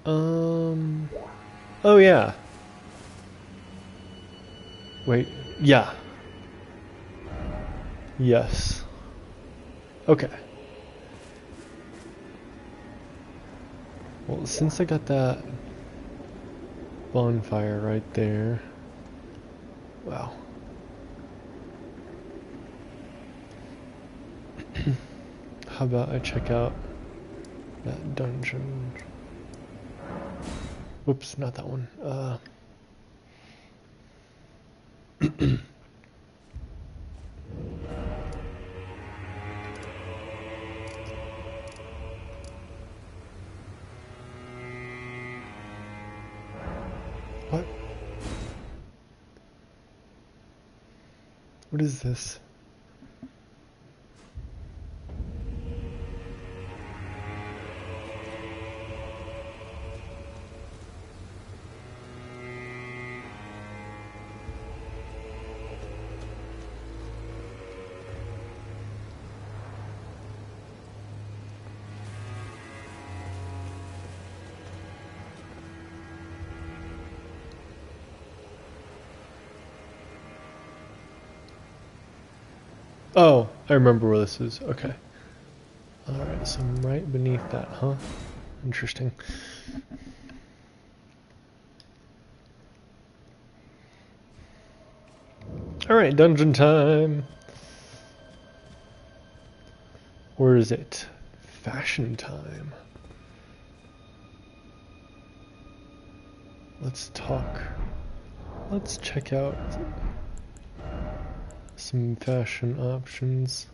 Um. Oh yeah. Wait. Yeah. Yes. Okay. Well, since I got that bonfire right there. Wow. How about I check out that dungeon? Whoops, not that one. What? What is this? Oh, I remember where this is. Okay. Alright, so I'm right beneath that, huh? Interesting. Alright, dungeon time! Or is it fashion time? Let's talk. Let's check out some fashion options.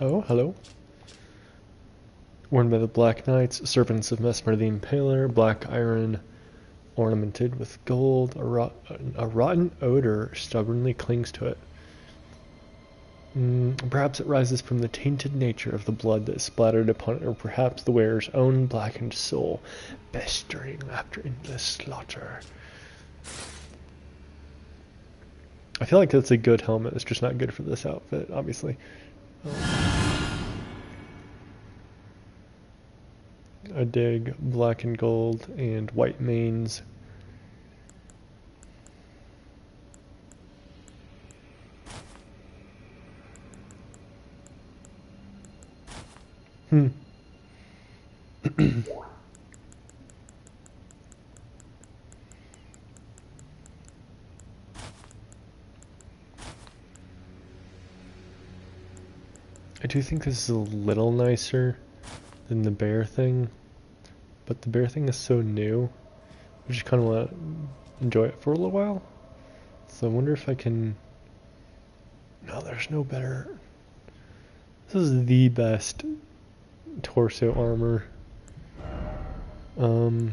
Oh, hello. Worn by the Black Knights, servants of Mesmer the Impaler, black iron ornamented with gold. A rotten odor stubbornly clings to it. Perhaps it rises from the tainted nature of the blood that splattered upon it, or perhaps the wearer's own blackened soul, festering after endless slaughter. I feel like that's a good helmet. It's just not good for this outfit, obviously. I dig black and gold and white manes. Hmm. I do think this is a little nicer than the bear thing, but the bear thing is so new. I just kind of want to enjoy it for a little while. So I wonder if I can... No, there's no better... This is the best torso armor. Um...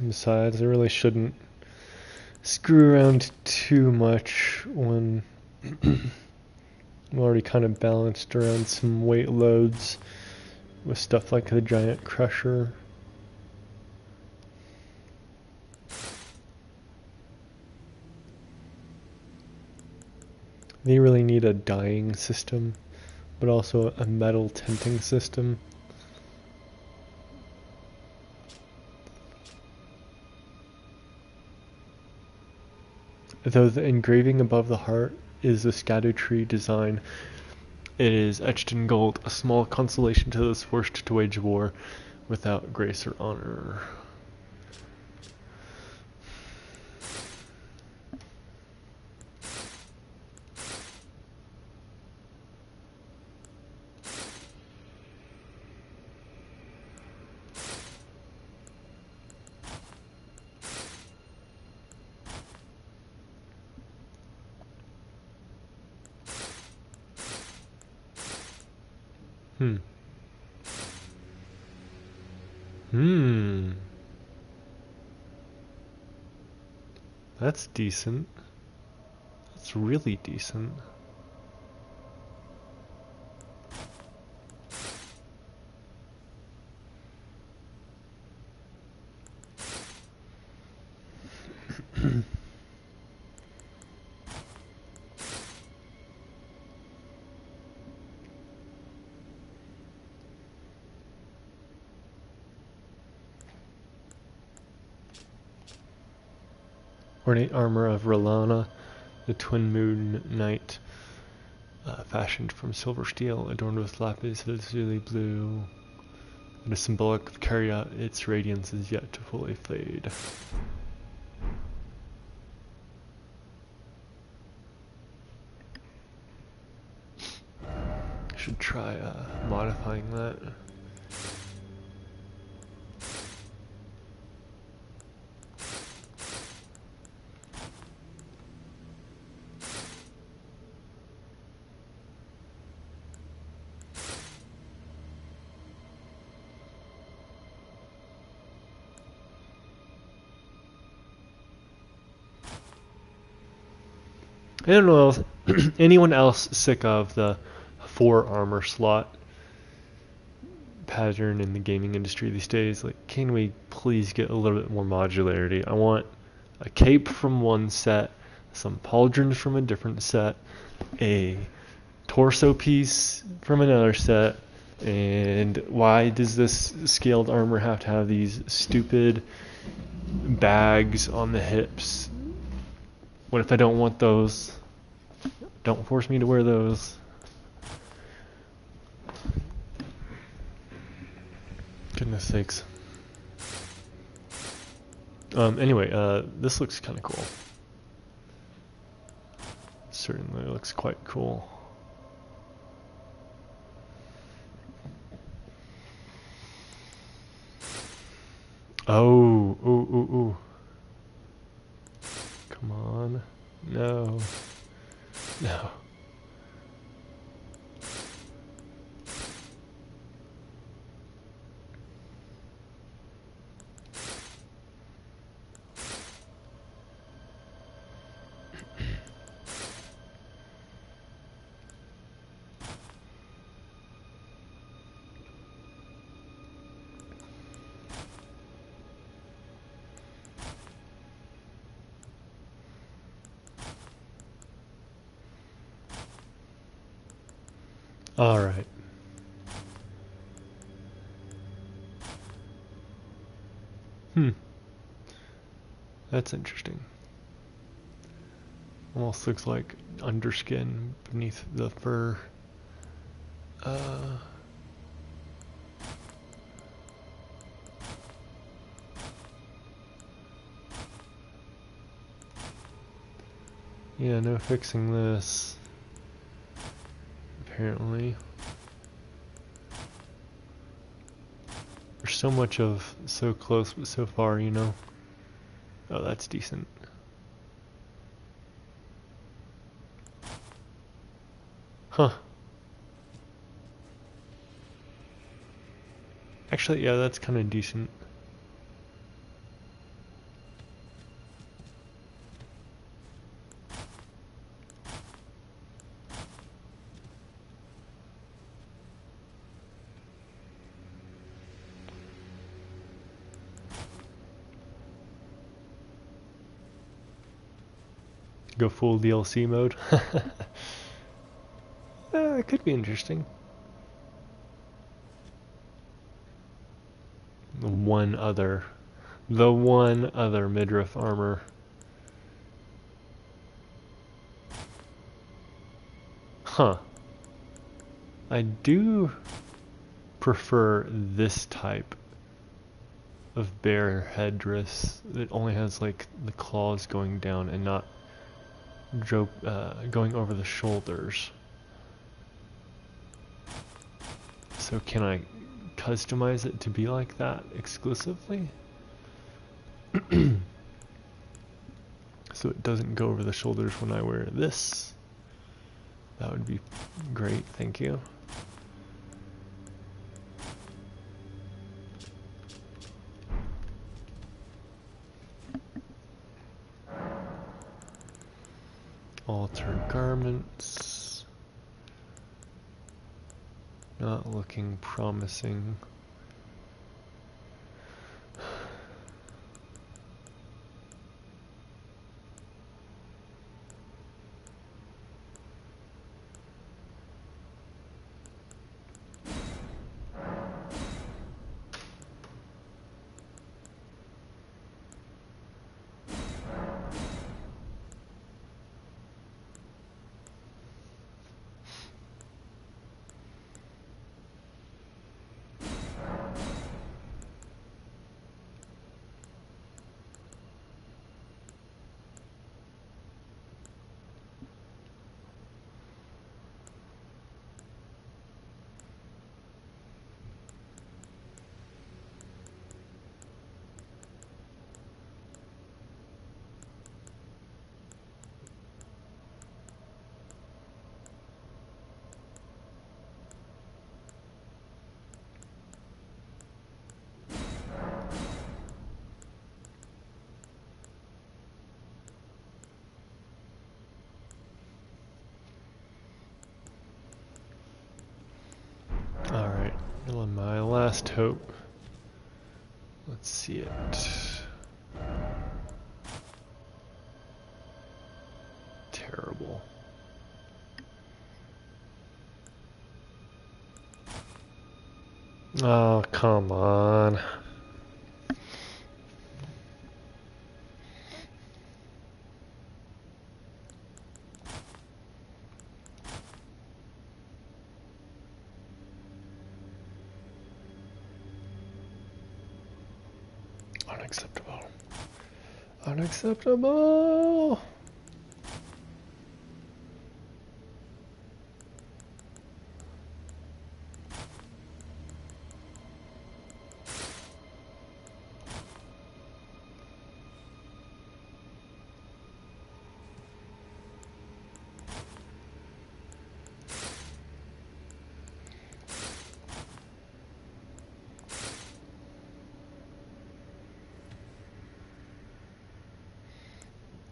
Besides, I really shouldn't screw around too much when I'm already kind of balanced around some weight loads with stuff like the giant crusher. They really need a dyeing system, but also a metal tinting system. Though the engraving above the heart is a scattered tree design, it is etched in gold, a small consolation to those forced to wage war without grace or honor. Hmm. That's decent. That's really decent. Ornate armor of Rolana, the Twin Moon Knight, fashioned from silver steel, adorned with lapis lazuli blue. It is symbolic of Caria, its radiance is yet to fully fade. I should try modifying that. I don't know if anyone else sick of the 4 armor slot pattern in the gaming industry these days. Like, can we please get a little bit more modularity? I want a cape from one set, some pauldrons from a different set, a torso piece from another set, and why does this scaled armor have to have these stupid bags on the hips? What if I don't want those? Don't force me to wear those. Goodness sakes. Anyway, this looks kind of cool. Certainly looks quite cool. Oh, ooh. Come on. No. No. All right. That's interesting. Almost looks like underskin beneath the fur. Yeah, no fixing this. Apparently. There's so much of so close but so far, you know? Oh, that's decent. Huh. Actually, yeah, that's kind of decent. Go full DLC mode. It could be interesting. The one other midriff armor. Huh. I do prefer this type of bear headdress that only has like the claws going down and not going over the shoulders. So can I customize it to be like that exclusively? So it doesn't go over the shoulders when I wear this. That would be great, thank you. environments. Not looking promising. Alright, my last hope. Let's see it. Terrible. Oh, come on. Unacceptable. Unacceptable!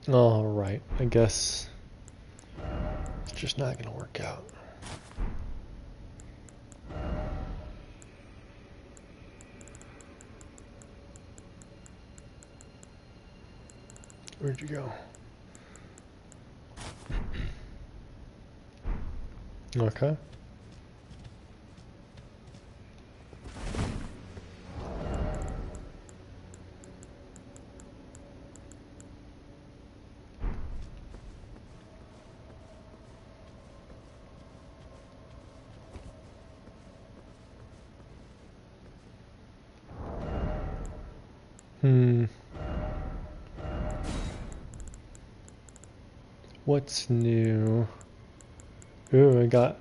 Alright, I guess it's just not gonna work out. Where'd you go? Okay. What's new? Ooh, I got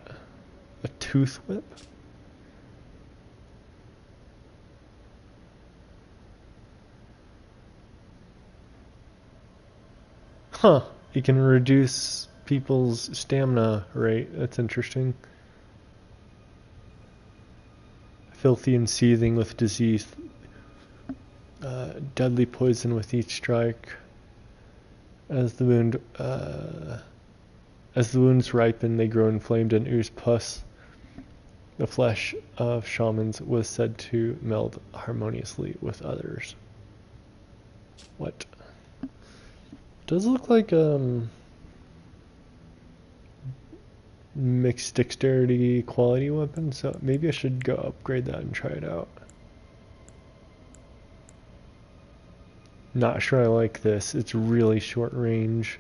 a tooth whip. Huh, you can reduce people's stamina rate. That's interesting. Filthy and seething with disease. Deadly poison with each strike. As the wounds ripen, they grow inflamed and ooze pus. The flesh of shamans was said to meld harmoniously with others. What? Does look like mixed dexterity quality weapon, so maybe I should go upgrade that and try it out. Not sure I like this. It's really short range.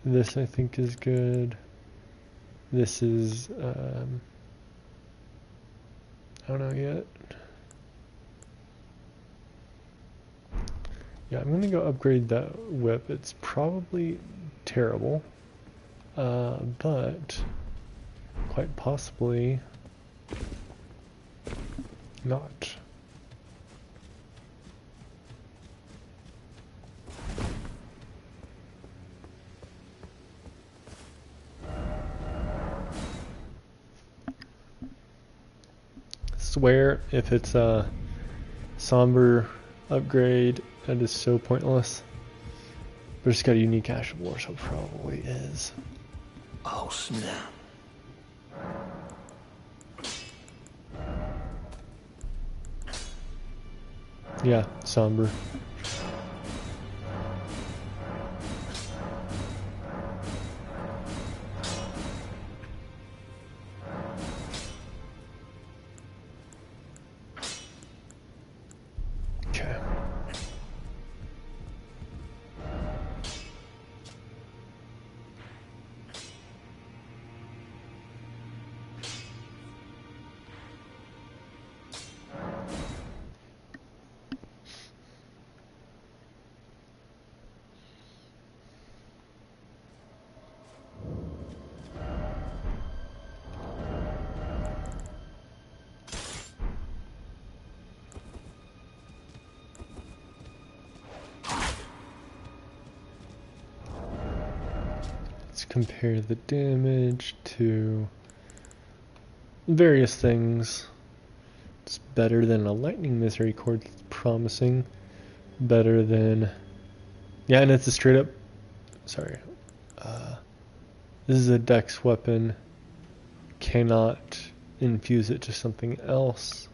This I think is good. This is I don't know yet. Yeah, I'm gonna go upgrade that whip. It's probably terrible, but quite possibly not. Swear if it's Somber upgrade, that is so pointless. But it's got a unique Ash of War, so it probably is. Oh snap. Yeah, Somber. Okay. Let's compare the damage to various things. It's better than a lightning misericord, it's promising. Better than, yeah, and it's a straight up, sorry, this is a dex weapon, cannot infuse it to something else.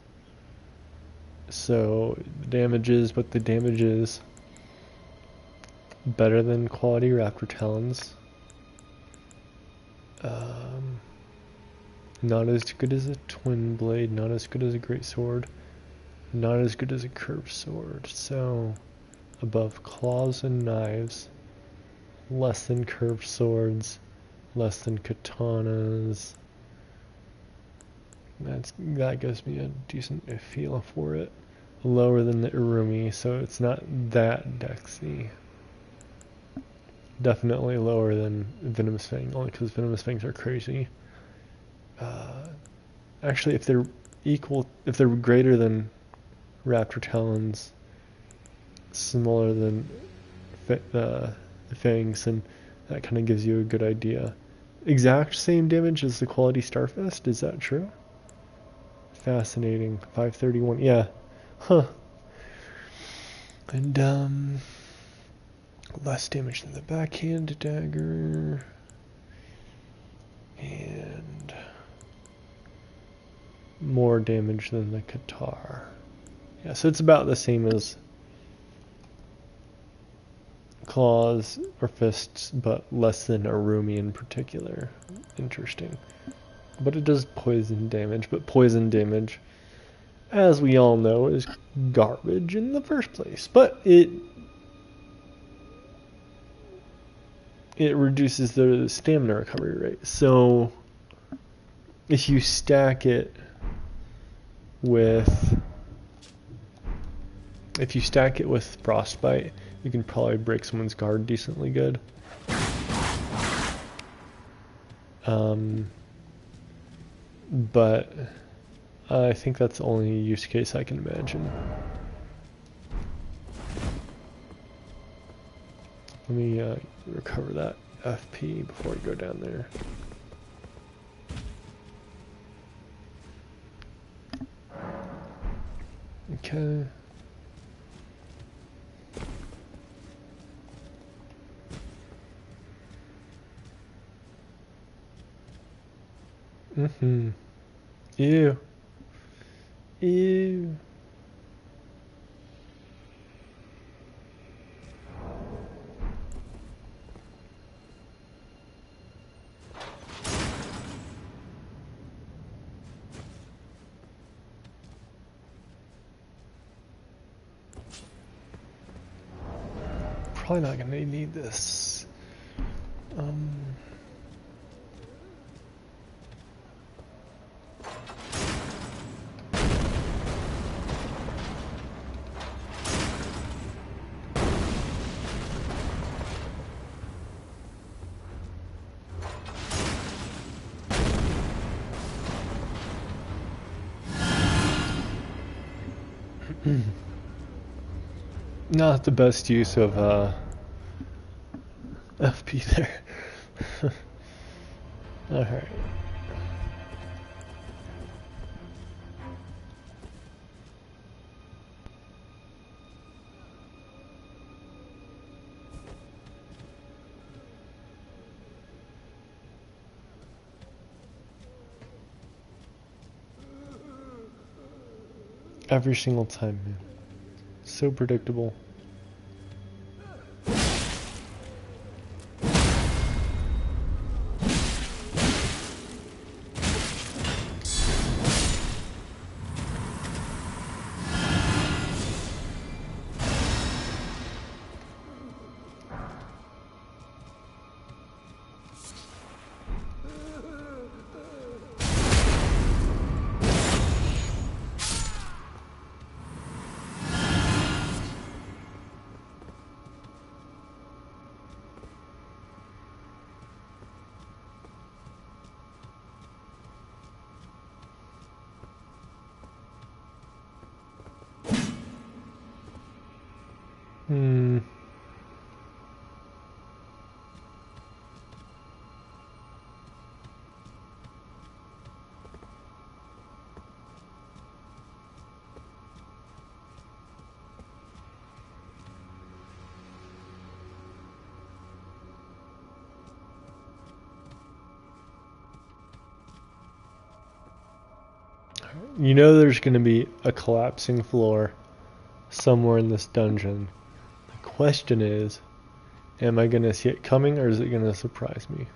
So the damage is what the damage is. Better than quality raptor talons. Not as good as a twin blade, not as good as a great sword, not as good as a curved sword. So above claws and knives, less than curved swords, less than katanas. That gives me a decent feel for it. Lower than the Urumi, so it's not that dexy. Definitely lower than Venomous Fang, only because Venomous Fangs are crazy. Actually, if they're greater than Raptor Talons, smaller than the Fangs, and that kind of gives you a good idea. Exact same damage as the Quality Starfist, is that true? Fascinating. 531, yeah. Huh. And, less damage than the backhand dagger. And more damage than the Qatar. Yeah, so it's about the same as claws or fists, but less than Urumi in particular. Interesting. But it does poison damage, but poison damage, as we all know, is garbage in the first place. But it reduces the stamina recovery rate. So if you stack it with frostbite, you can probably break someone's guard decently good. But I think that's the only use case I can imagine. Let me recover that FP before we go down there. Okay. Ew. Ew. Probably not gonna need this. Not the best use of FP there. Alright. every single time, man. So predictable. Hmm. You know there's going to be a collapsing floor somewhere in this dungeon. The question is, am I going to see it coming or is it going to surprise me?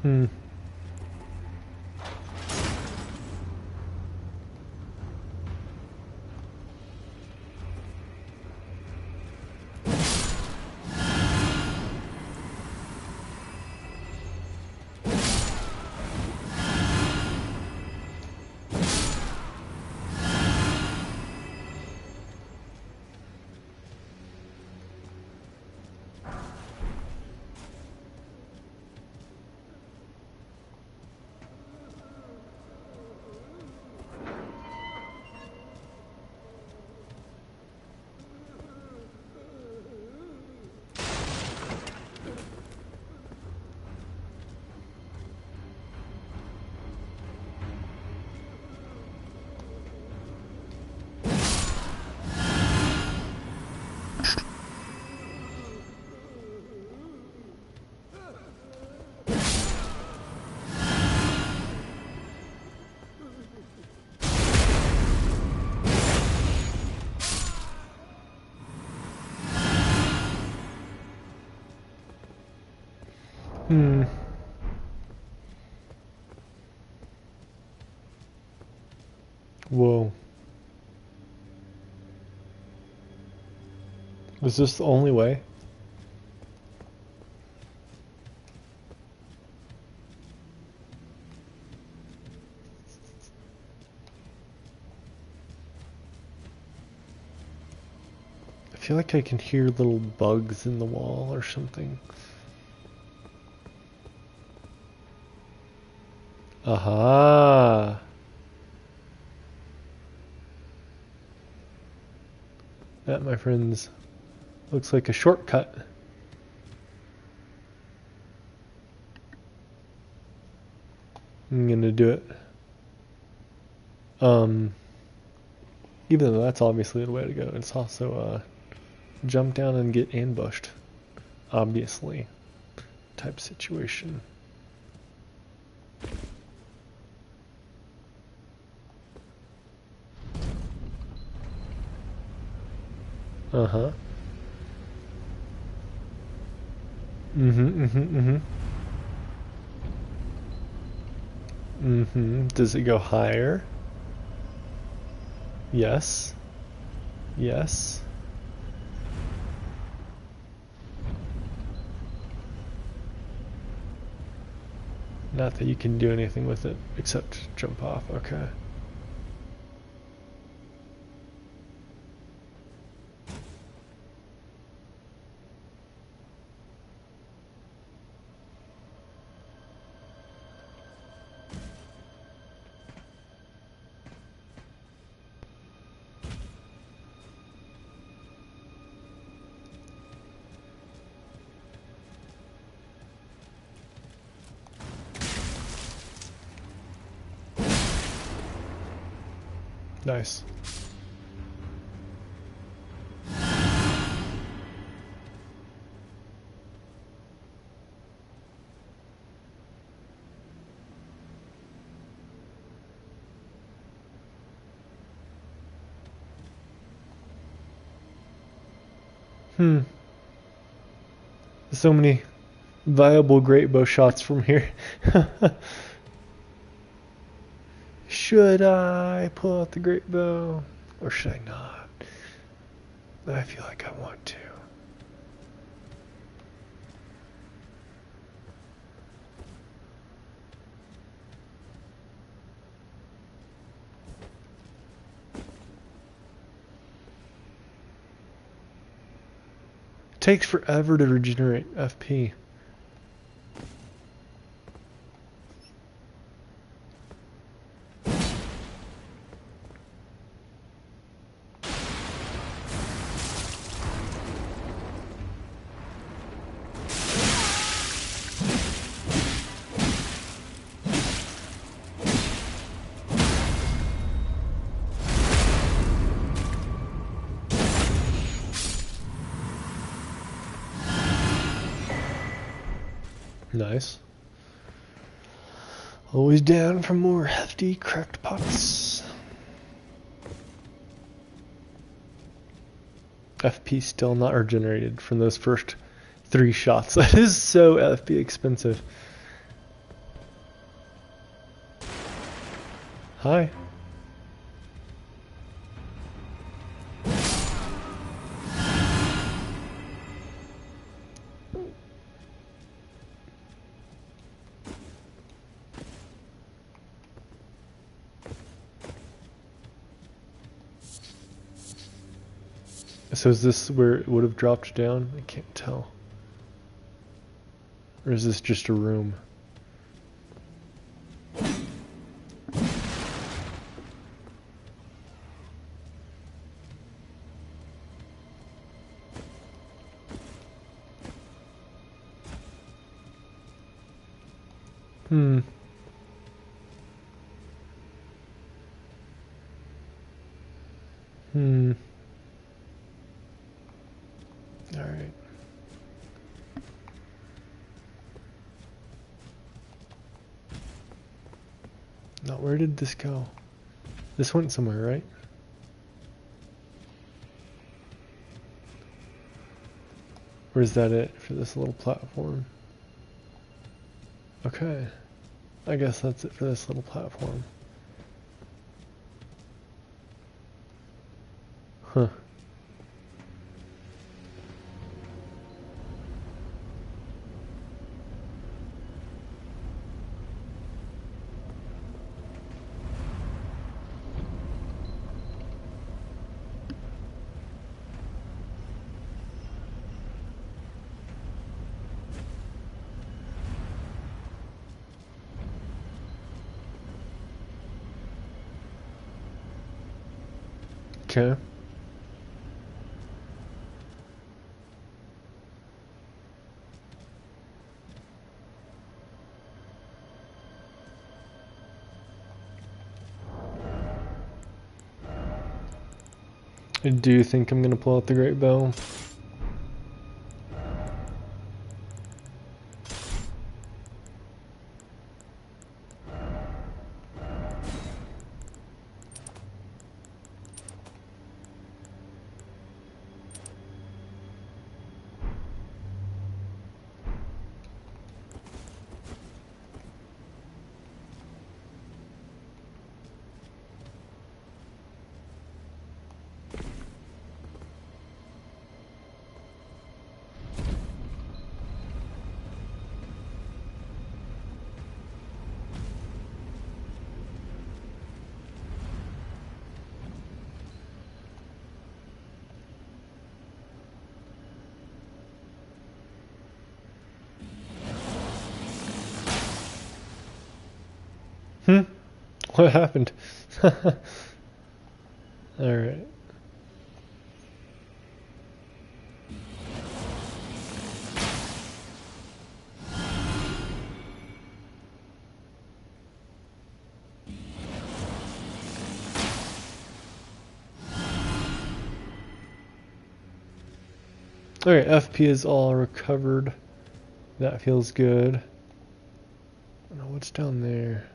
Hmm. Hmm. Whoa. Is this the only way? I feel like I can hear little bugs in the wall or something. Aha! That, my friends, looks like a shortcut. I'm gonna do it. Even though that's obviously the way to go, it's also jump down and get ambushed. Obviously. Type situation. Uh-huh. Mm-hmm, mm-hmm, mm-hmm. Mm-hmm. Does it go higher? Yes. Yes. Not that you can do anything with it except jump off. Okay. Nice. Hmm. So many viable great bow shots from here. Should I pull out the great bow? Or should I not? I feel like I want to. It takes forever to regenerate FP. Nice. Always down for more hefty cracked pots. FP still not regenerated from those first 3 shots. That is so FP expensive. Hi. So is this where it would have dropped down? I can't tell. Or is this just a room? Hmm. Hmm. Alright. Now where did this go? This went somewhere, right? Or is that it for this little platform? Okay. I guess that's it for this little platform. Huh. Okay. I do think I'm gonna pull out the great bow. What happened? Alright. Alright, FP is all recovered. That feels good. I don't know what's down there.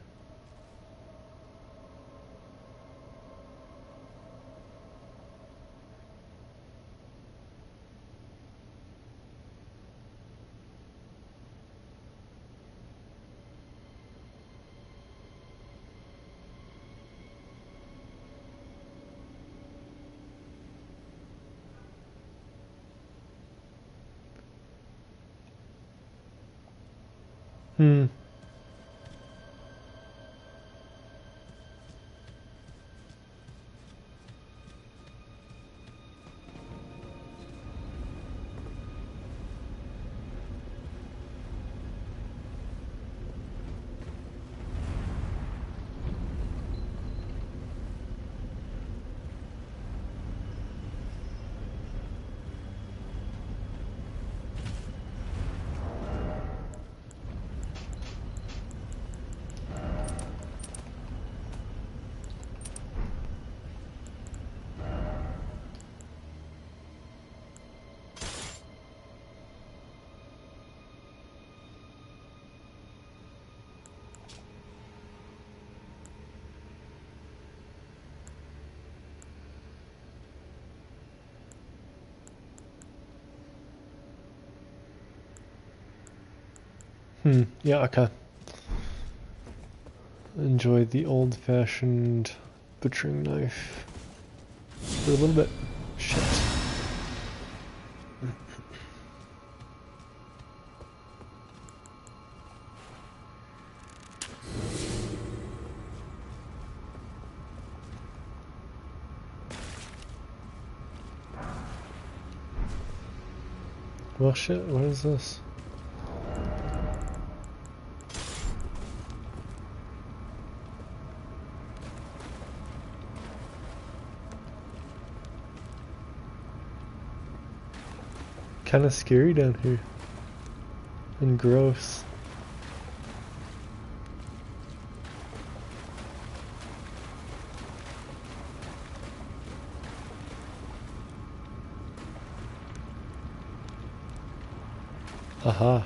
Hmm. Yeah, okay. Enjoy the old-fashioned butchering knife. For a little bit. Shit. Well, shit, what is this? Kind of scary down here. And gross. Aha.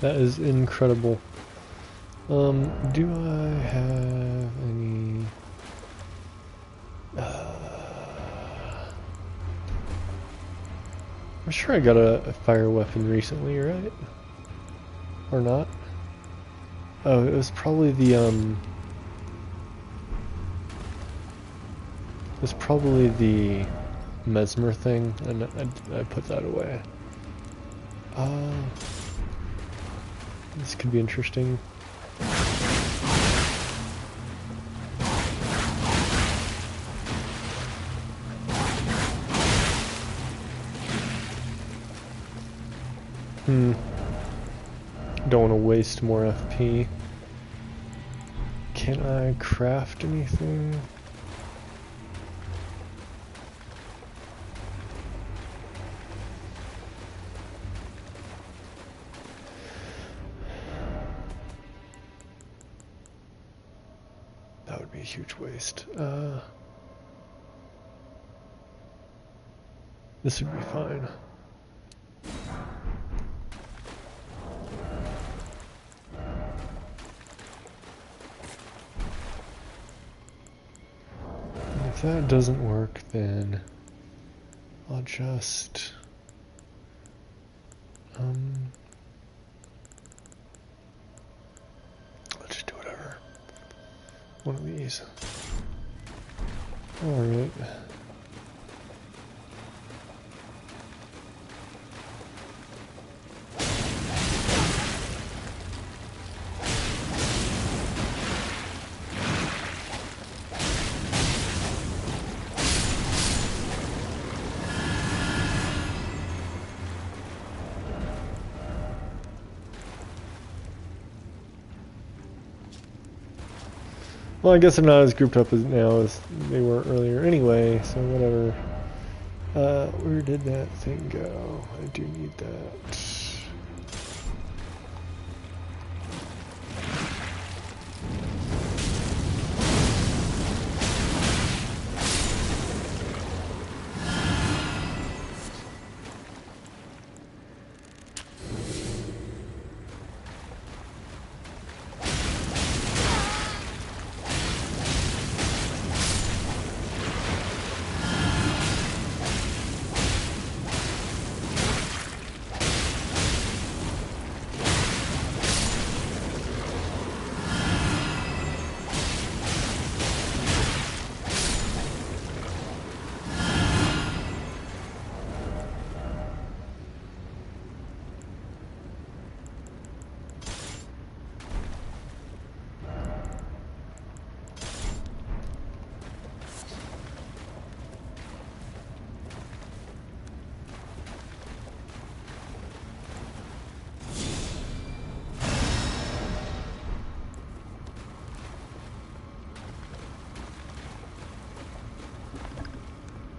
That is incredible. Do I have any... I'm sure I got a fire weapon recently, right? Or not? Oh, it was probably the, It was probably the mesmer thing, and I put that away. This could be interesting. Don't want to waste more FP. Can I craft anything? That would be a huge waste. This would be fine. If that doesn't work, then I'll just I'll just do whatever. one of these. Alright. Well, I guess they're not as grouped up as now as they were earlier anyway, so whatever. Where did that thing go? I do need that.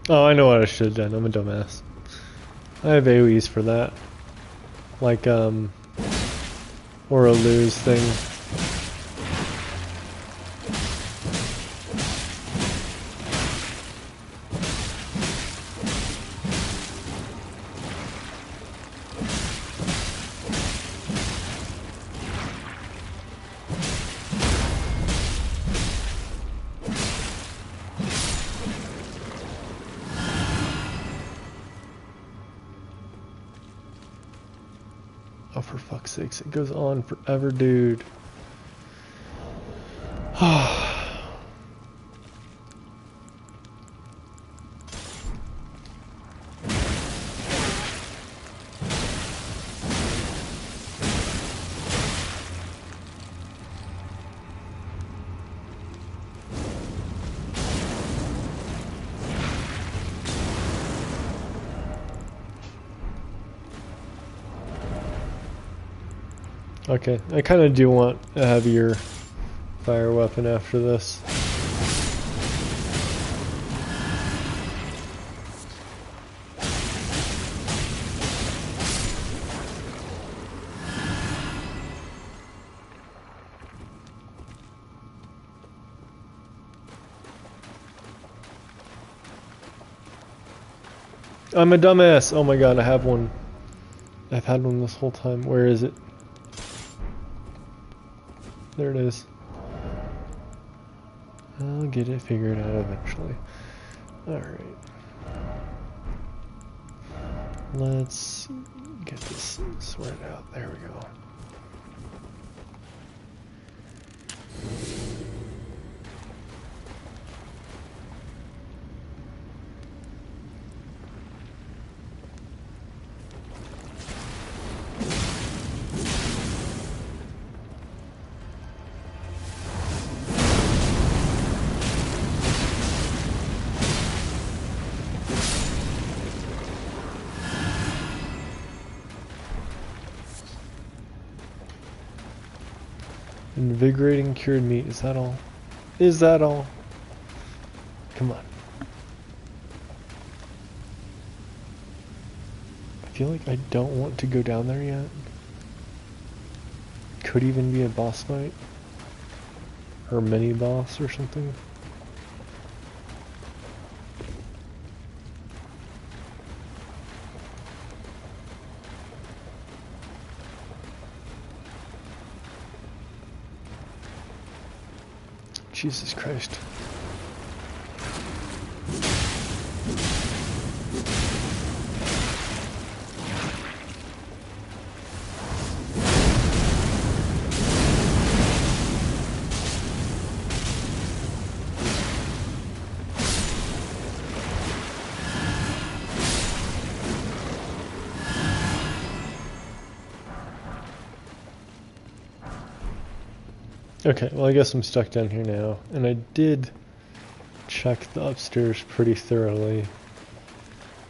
Oh, I know what I should have done. I'm a dumbass. I have AoEs for that. Like, or a lose thing. Oh, for fuck's sakes, it goes on forever, dude. Okay, I kind of do want a heavier fire weapon after this. I'm a dumbass! Oh my god, I have one. I've had one this whole time. Where is it? There it is. I'll get it figured out eventually. Alright. Let's get this sorted out. There we go. Invigorating cured meat, is that all? Is that all? Come on. I feel like I don't want to go down there yet. Could even be a boss fight. Or a mini boss or something. Jesus Christ. Okay, well I guess I'm stuck down here now. And I did check the upstairs pretty thoroughly.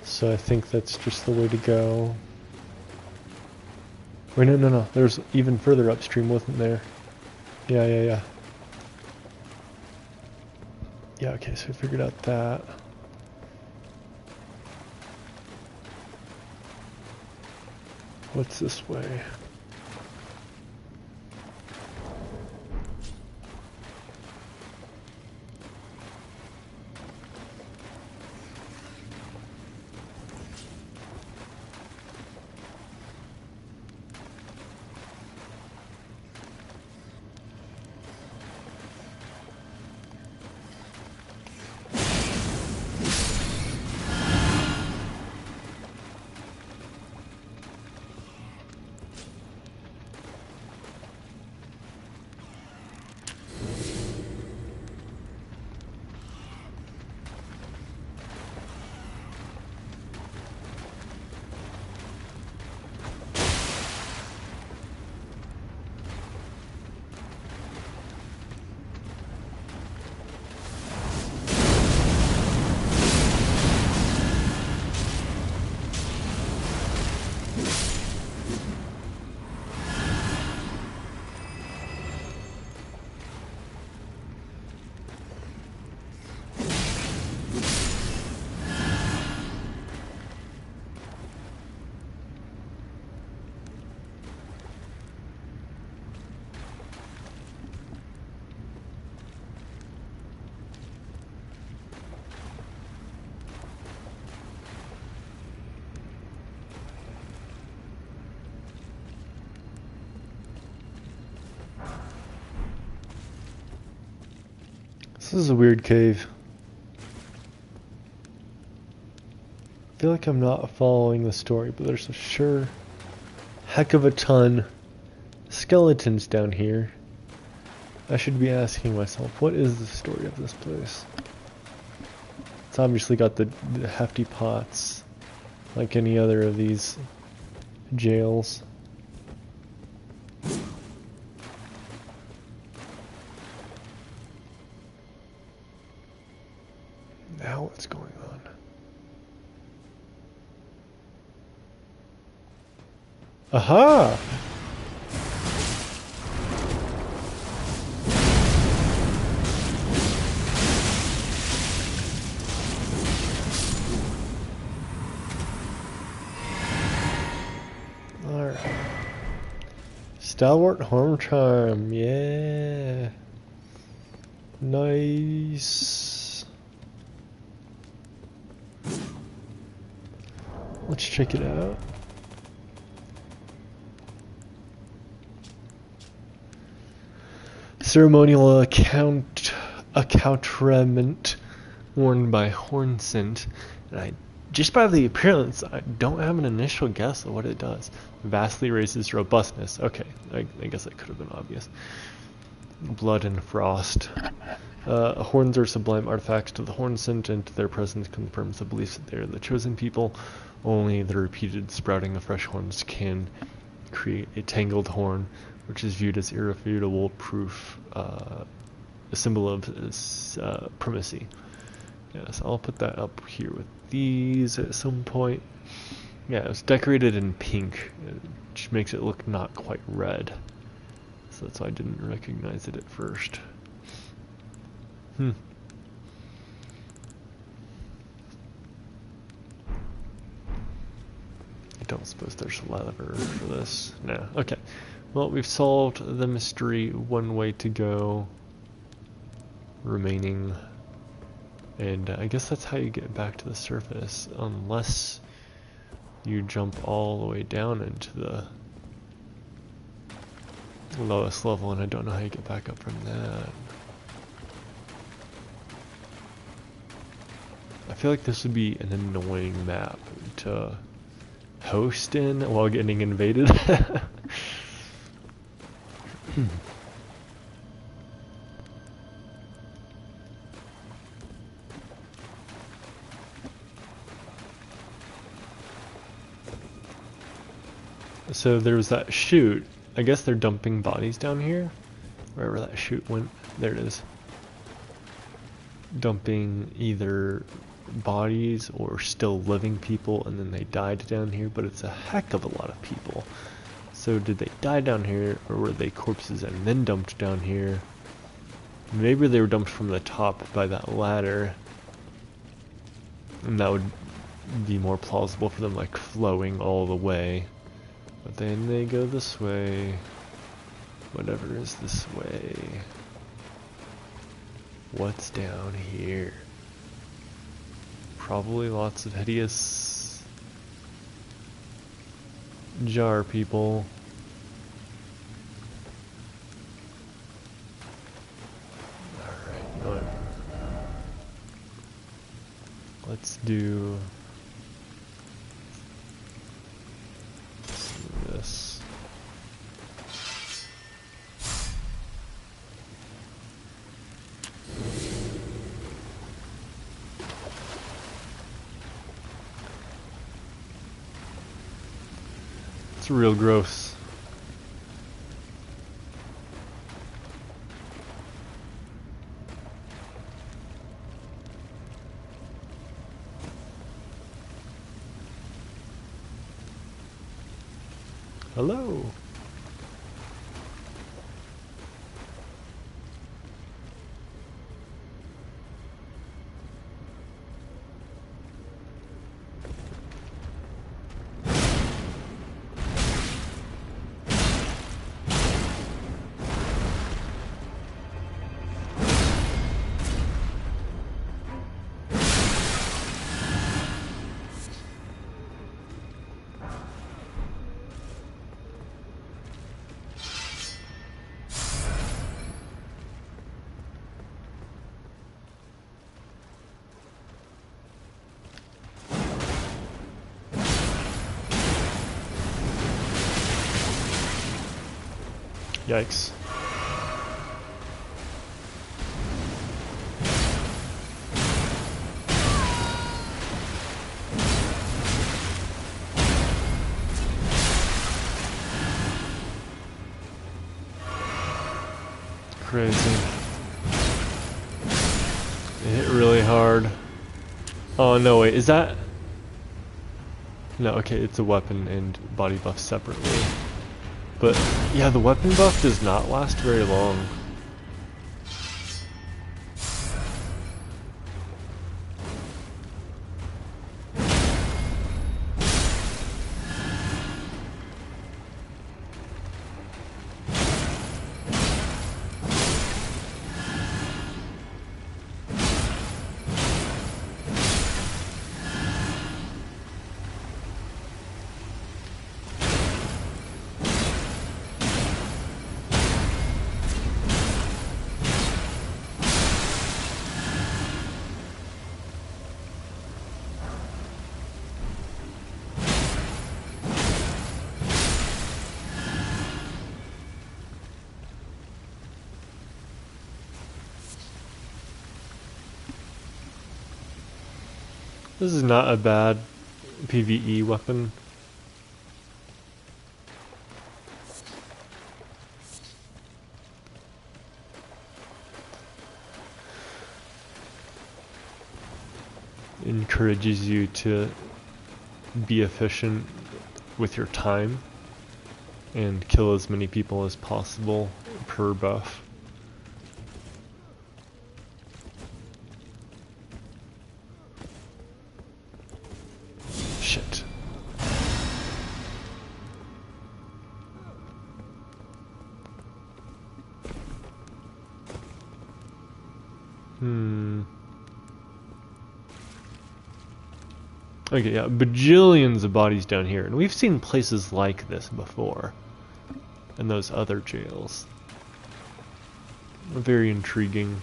So I think that's just the way to go. Wait, no. There's even further upstream, wasn't there? Yeah. Yeah, okay, so I figured out that. What's this way? This is a weird cave. I feel like I'm not following the story, but there's a sure heck of a ton of skeletons down here. I should be asking myself, what is the story of this place? It's obviously got the hefty pots, like any other of these jails. Now what's going on? Aha! Alright. Stalwart Horn Charm, yeah. Nice. Let's check it out. Ceremonial accoutrement worn by Hornsent. And just by the appearance, I don't have an initial guess of what it does. Vastly raises robustness. Okay, I guess that could have been obvious. Blood and frost. Horns are sublime artifacts to the Hornsent, and their presence confirms the belief that they are the chosen people. Only the repeated sprouting of fresh horns can create a tangled horn, which is viewed as irrefutable proof, a symbol of primacy. Yes, I'll put that up here with these at some point. Yeah, it's decorated in pink, which makes it look not quite red. So that's why I didn't recognize it at first. I don't suppose there's a lever for this. No. Okay. Well, we've solved the mystery. One way to go remaining. And I guess that's how you get back to the surface, unless you jump all the way down into the lowest level, and I don't know how you get back up from that. I feel like this would be an annoying map to host in while getting invaded. So there's that chute. I guess they're dumping bodies down here. Wherever that chute went. There it is. Dumping either bodies or still living people, and then they died down here, but it's a heck of a lot of people. So did they die down here, or were they corpses and then dumped down here? Maybe they were dumped from the top by that ladder, and that would be more plausible for them, like flowing all the way. But then they go this way. Whatever is this way. What's down here? Probably lots of hideous jar people. Alright, let's do this. It's real gross. Hello. Yikes. Crazy. It hit really hard. Oh no, wait, is that... No, okay, it's a weapon and body buff separately. But, yeah, the weapon buff does not last very long. This is not a bad PvE weapon. Encourages you to be efficient with your time and kill as many people as possible per buff. Shit. Okay, yeah, bajillions of bodies down here, and we've seen places like this before in those other jails. Very intriguing.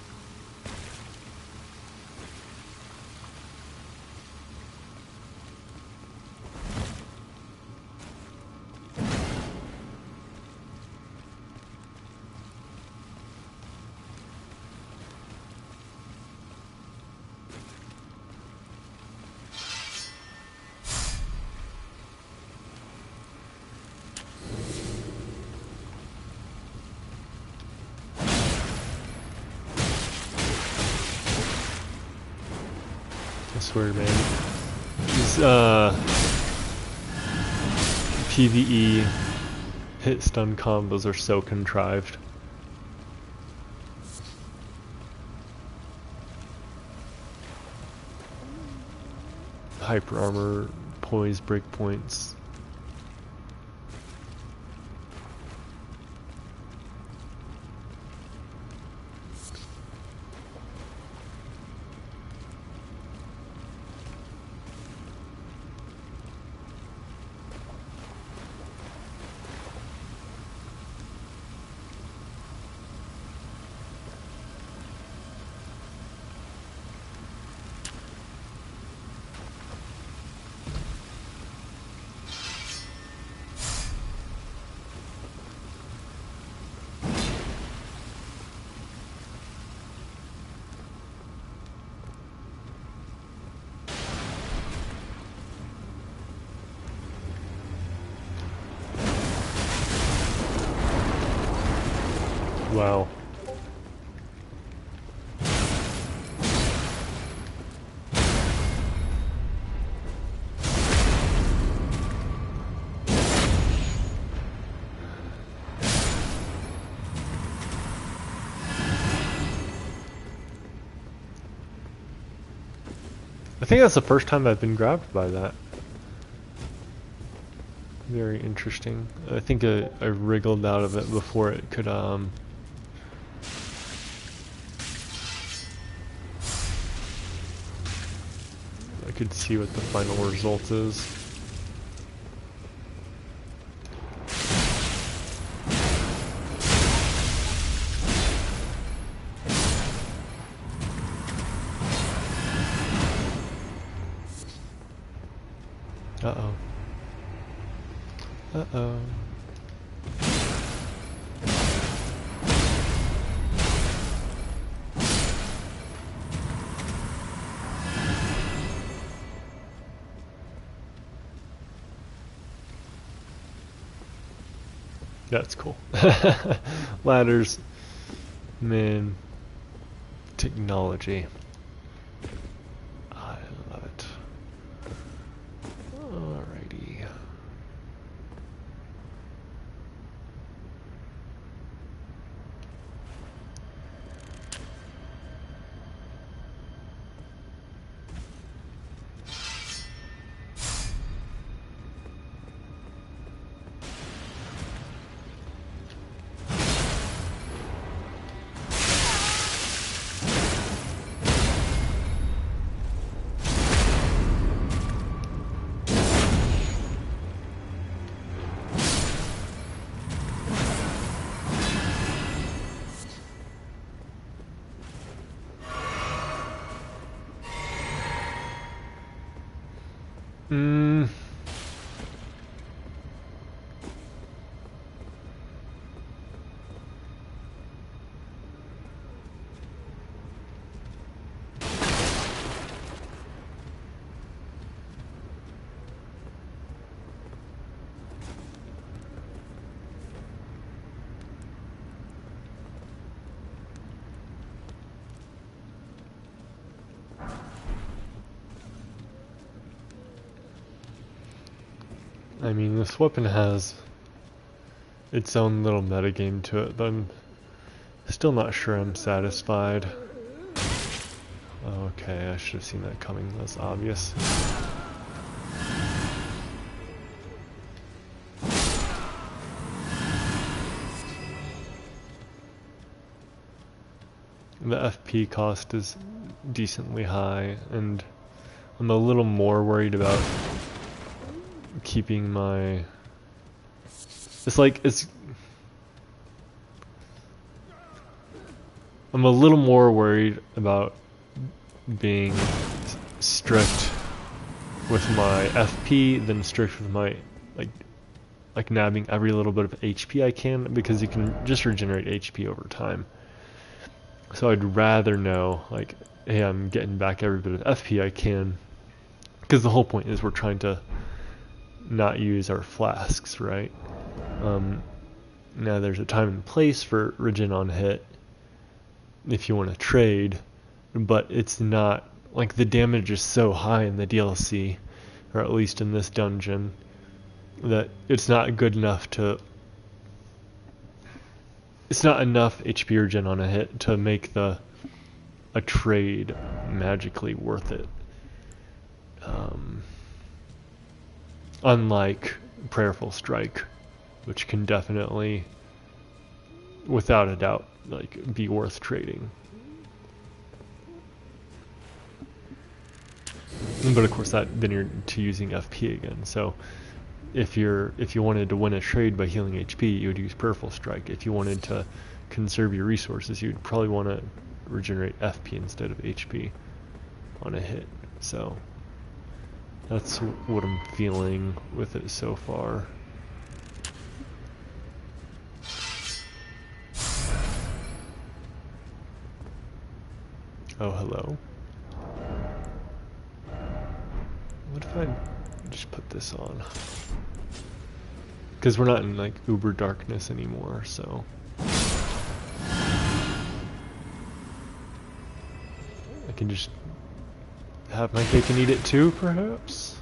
swear, man. These PvE hit stun combos are so contrived. Hyper armor, poise, breakpoints. Wow. I think that's the first time I've been grabbed by that. Very interesting. I think I wriggled out of it before it could I could see what the final result is. Uh-oh. Uh-oh. That's cool. Ladders. Man. Technology. I love it. Alrighty. I mean, this weapon has its own little metagame to it, but I'm still not sure I'm satisfied. Okay, I should have seen that coming. That's obvious. The FP cost is decently high, and I'm a little more worried about keeping my... I'm a little more worried about being strict with my FP than strict with my like nabbing every little bit of HP I can, because you can just regenerate HP over time. So I'd rather know, like, hey, I'm getting back every bit of FP I can, because the whole point is we're trying to not use our flasks, right? Now there's a time and place for regen on hit if you want to trade, but it's not like the damage is so high in the DLC, or at least in this dungeon, that it's not good enough to. It's not enough HP regen on a hit to make a trade magically worth it. Unlike Prayerful Strike, which can definitely, without a doubt, like be worth trading. But of course, then you're to using FP again. So if you wanted to win a trade by healing HP, you would use Prayerful Strike. If you wanted to conserve your resources, you'd probably want to regenerate FP instead of HP on a hit. So that's what I'm feeling with it so far. Oh, hello. What if I just put this on? Because we're not in like uber darkness anymore, so. I can just have my cake and eat it too, perhaps?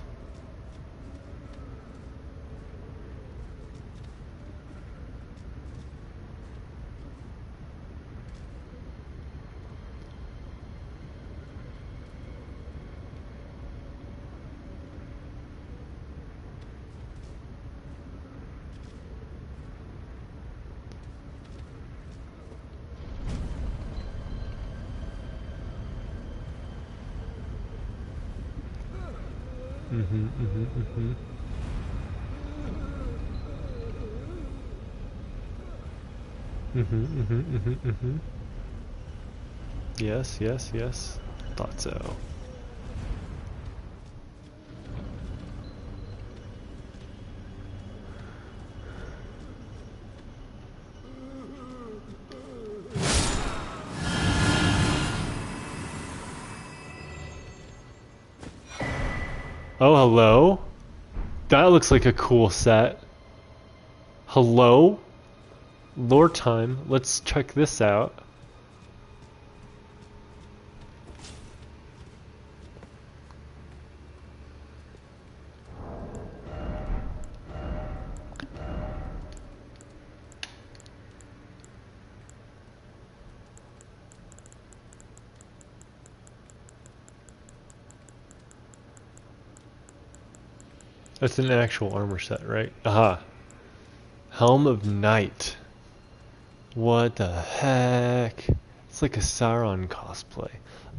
Yes, yes, yes. Thought so. Oh, hello? That looks like a cool set. Hello? Lore time. Let's check this out. That's an actual armor set, right? Aha. Helm of Night. What the heck? It's like a Sauron cosplay.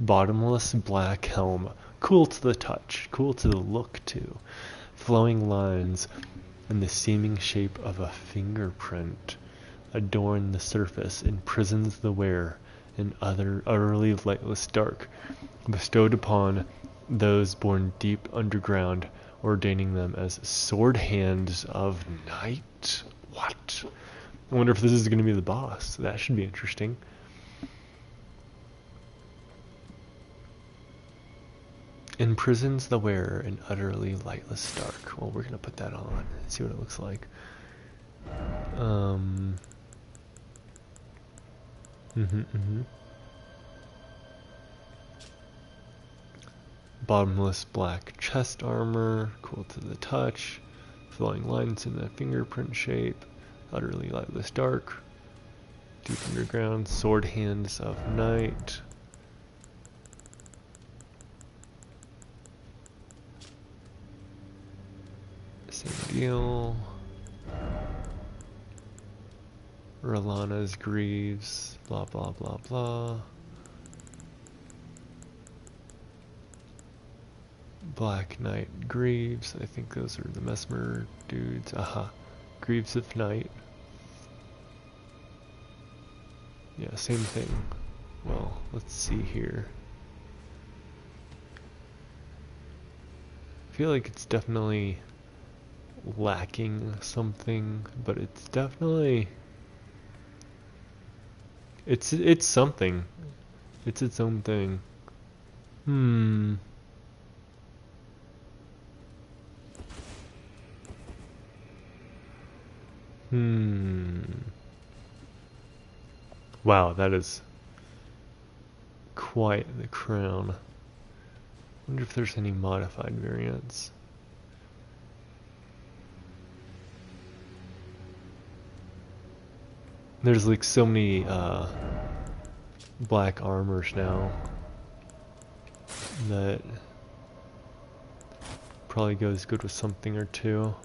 Bottomless black helm. Cool to the touch. Cool to the look, too. Flowing lines and the seeming shape of a fingerprint adorn the surface, imprisons the wearer in utterly lightless dark, bestowed upon those born deep underground, ordaining them as sword hands of night. What? I wonder if this is going to be the boss. That should be interesting. Imprisons the wearer in utterly lightless dark. Well, we're going to put that on. See what it looks like. Bottomless black chest armor. Cool to the touch. Flowing lines in the fingerprint shape. Utterly lightless dark. Deep underground. Sword hands of night. Same deal. R'hllana's greaves. Blah blah blah blah. Black Knight Greaves. I think those are the Mesmer dudes. Aha. Greaves of Night. Yeah, same thing. Well, let's see here. I feel like it's definitely lacking something, but it's definitely it's something. It's its own thing. Wow, that is quite the crown. Wonder if there's any modified variants. There's like so many black armors now that probably goes good with something or two.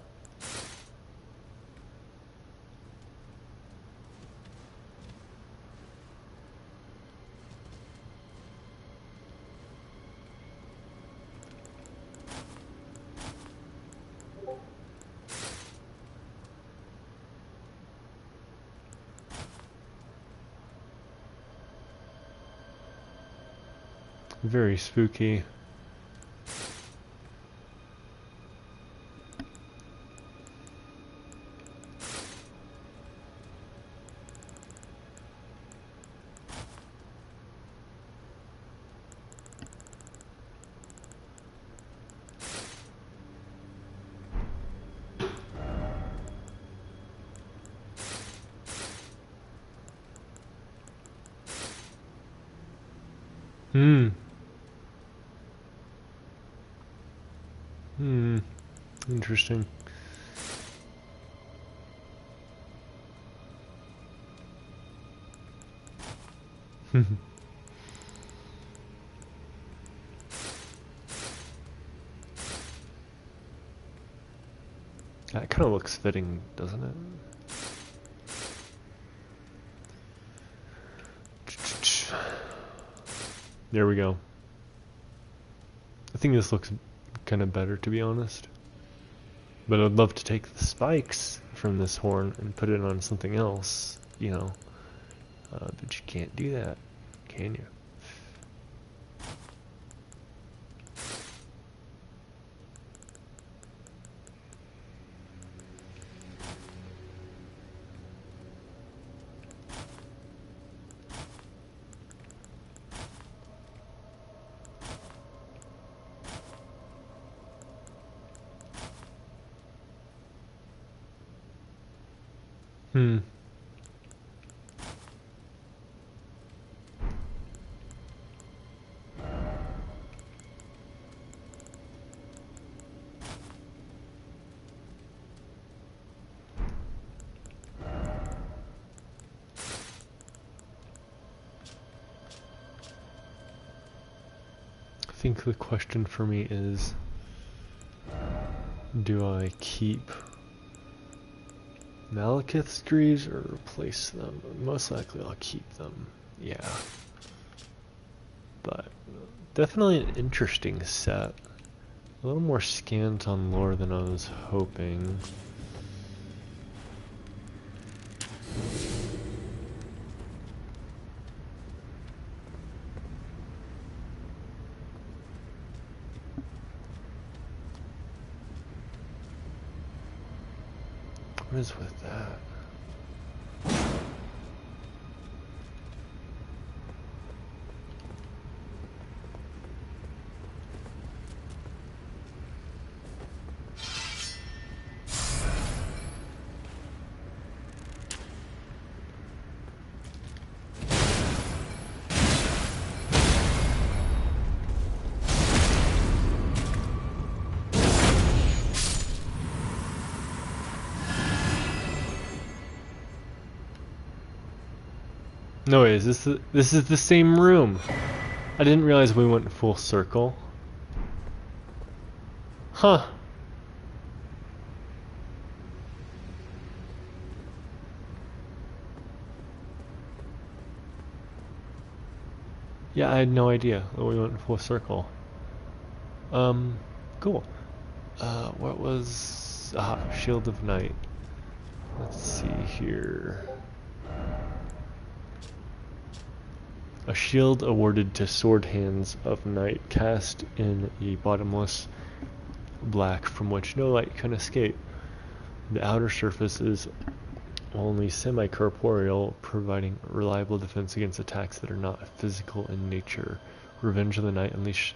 Very spooky. Hmm. Hmm. Interesting. That kind of looks fitting, doesn't it? There we go. I think this looks kind of better, to be honest. But I'd love to take the spikes from this horn and put it on something else, you know. But you can't do that, can you? Hmm. I think the question for me is, do I keep Malekith's greaves or replace them? Most likely I'll keep them, yeah. But definitely an interesting set. A little more scant on lore than I was hoping. What is with that? No way, this is the same room. I didn't realize we went full circle. Huh. Yeah, I had no idea that we went full circle. Cool. What was... Shield of Night. Let's see here. A shield awarded to sword hands of night, cast in a bottomless black from which no light can escape. The outer surface is only semi-corporeal, providing reliable defense against attacks that are not physical in nature. Revenge of the Night Unleashed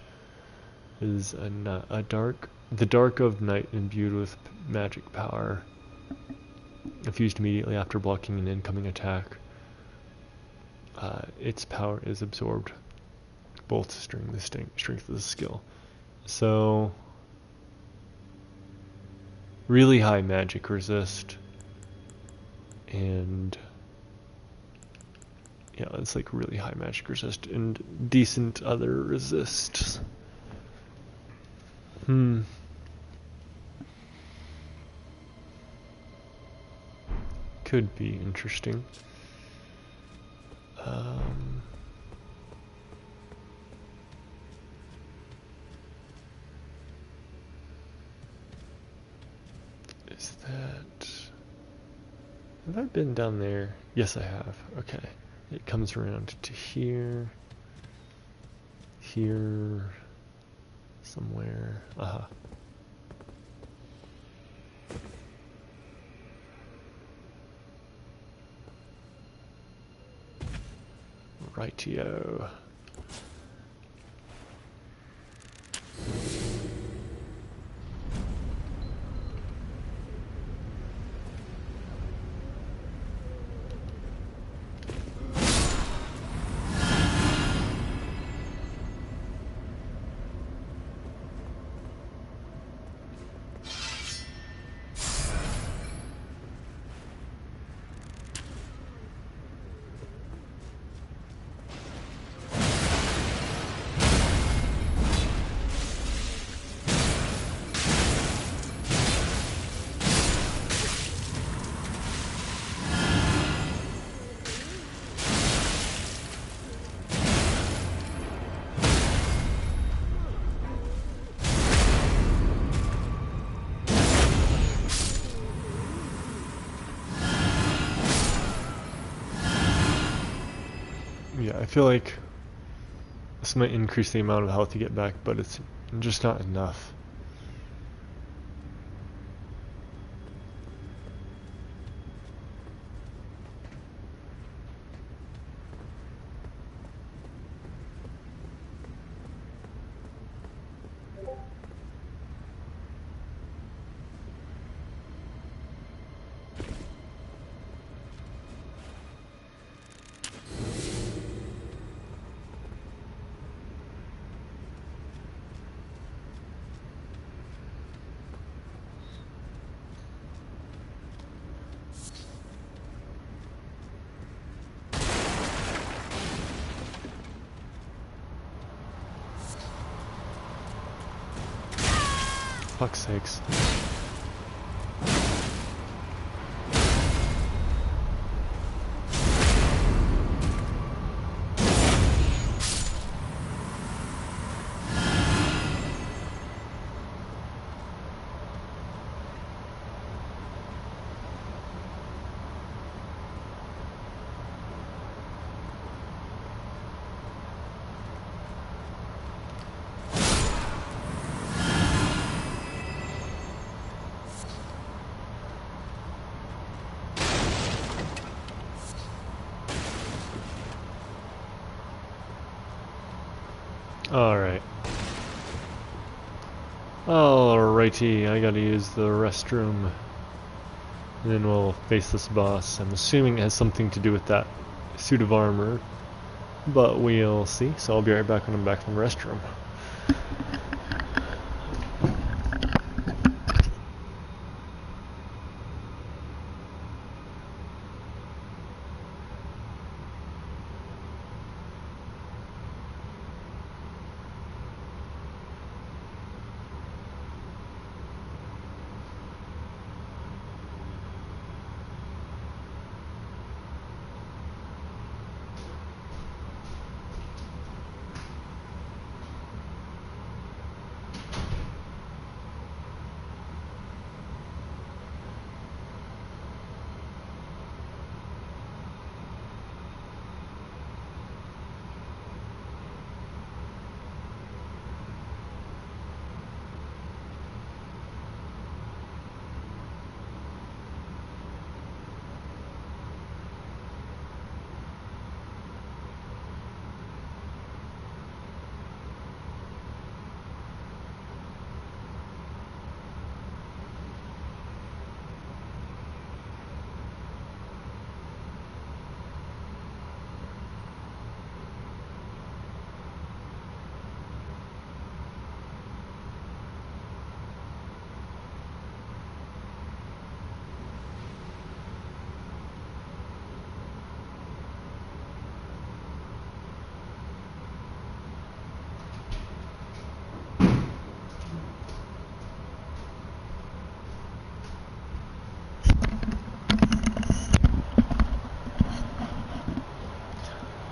is the dark of night imbued with magic power, infused immediately after blocking an incoming attack. Its power is absorbed, bolstering the strength of the skill. So, really high magic resist, and yeah, it's like really high magic resist and decent other resists. Could be interesting. Is that... Have I been down there? Yes, I have. Okay. It comes around to here. Here. Somewhere. Aha. Rightio. Yeah, I feel like this might increase the amount of health you get back, but it's just not enough. Fuck's sakes. Alright. Alrighty, I gotta use the restroom. And then we'll face this boss. I'm assuming it has something to do with that suit of armor. But we'll see, so I'll be right back when I'm back from the restroom.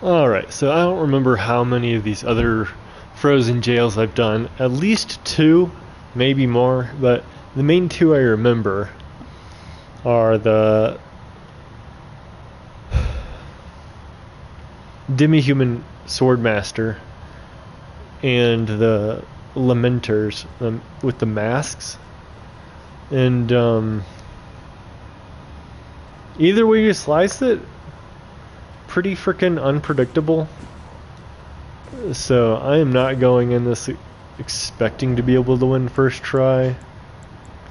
Alright, so I don't remember how many of these other frozen jails I've done. At least 2, maybe more, but the main 2 I remember are the Demi-Human Swordmaster and the Lamenters with the masks. And either way you slice it, pretty freaking unpredictable. So I am not going in this expecting to be able to win first try.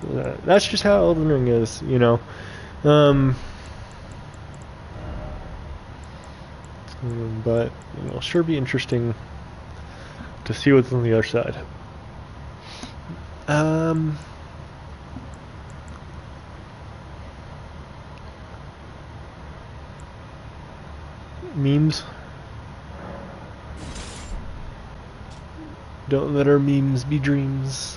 That's just how Elden Ring is, you know. But it'll sure be interesting to see what's on the other side. Memes. Don't let our memes be dreams.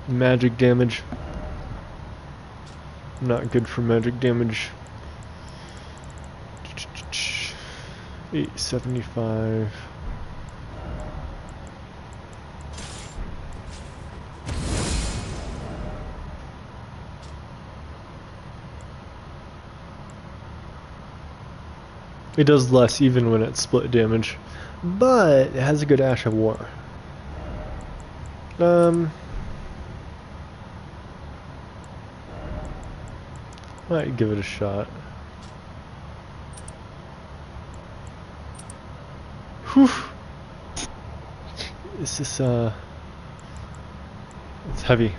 Magic damage. Not good for magic damage. 875. It does less even when it's split damage, but it has a good Ash of War. Might give it a shot. Whew. This is it's heavy.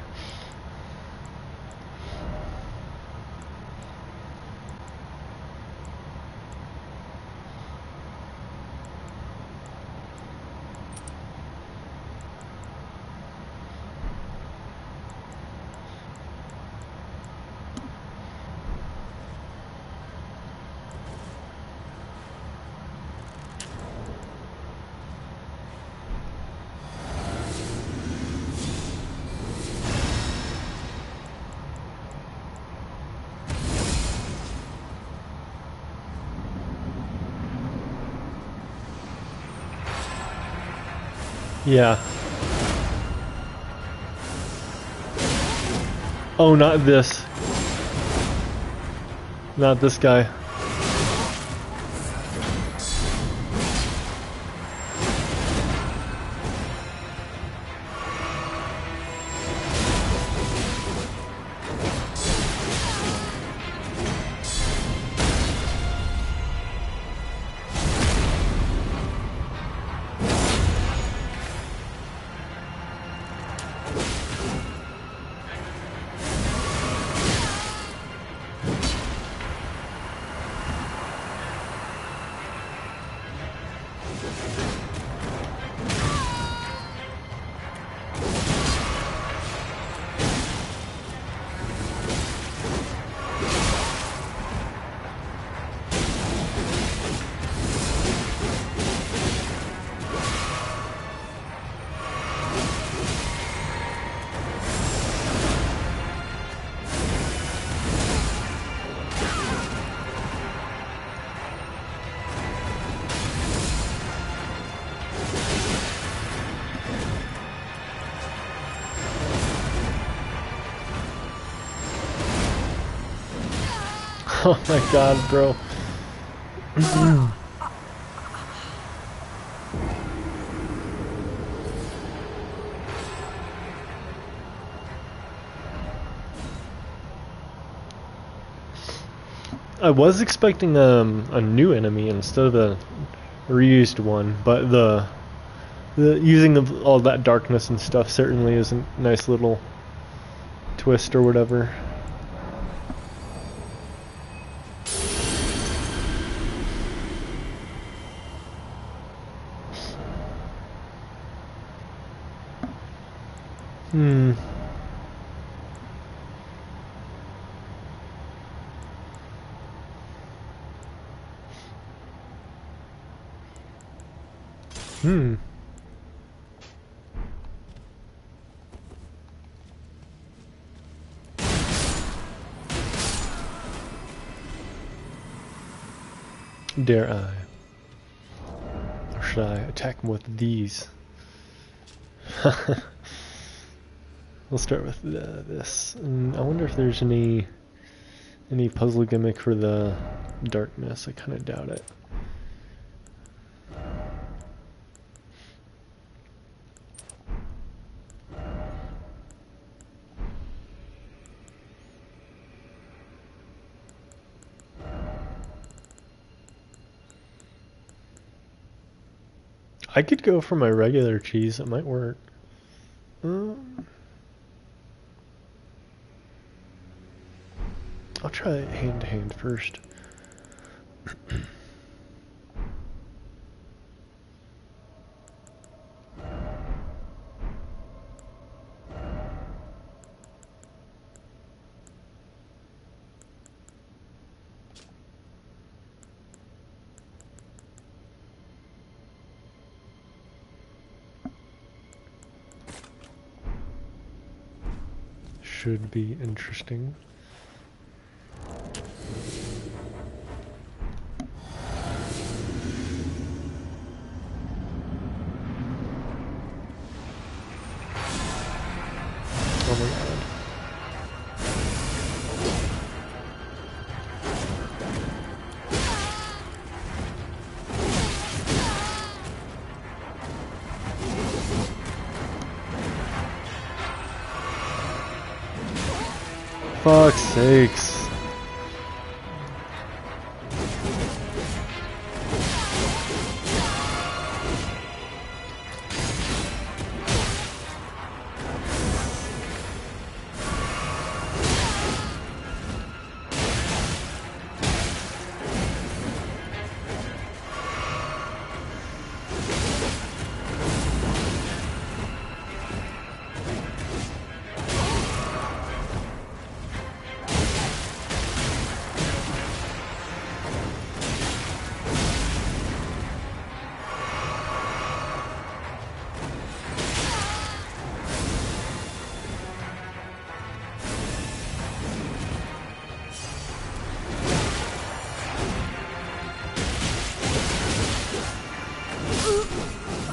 Yeah. Oh, not this. Not this guy. Oh my god, bro. I was expecting a new enemy instead of the reused one, but the using of all that darkness and stuff certainly is a nice little twist or whatever. Hmm. Dare I? Or should I attack him with these? We'll start with this. And I wonder if there's any puzzle gimmick for the darkness. I kind of doubt it. I could go for my regular cheese. It might work. I'll try hand to hand first. Should be interesting. Oh my god. Fuck's sakes.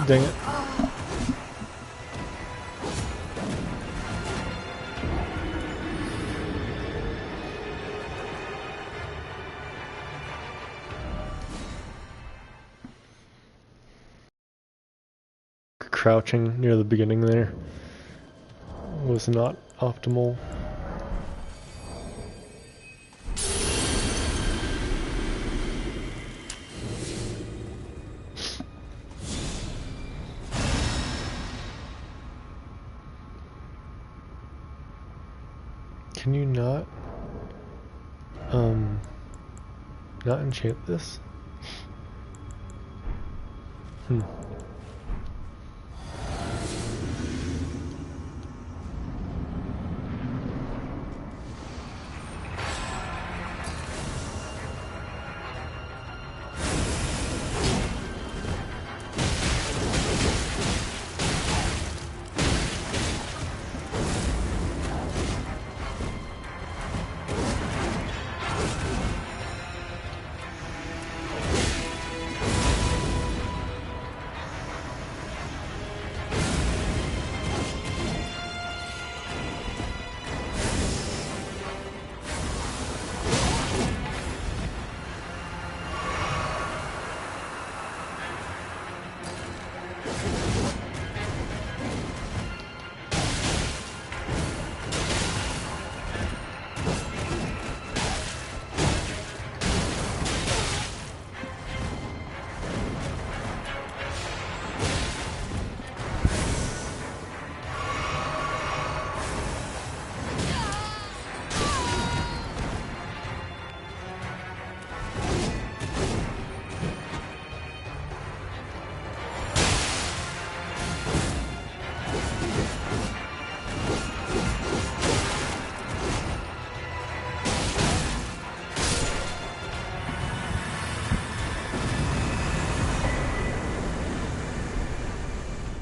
Dang it. Crouching near the beginning there was not optimal. Can you not enchant this?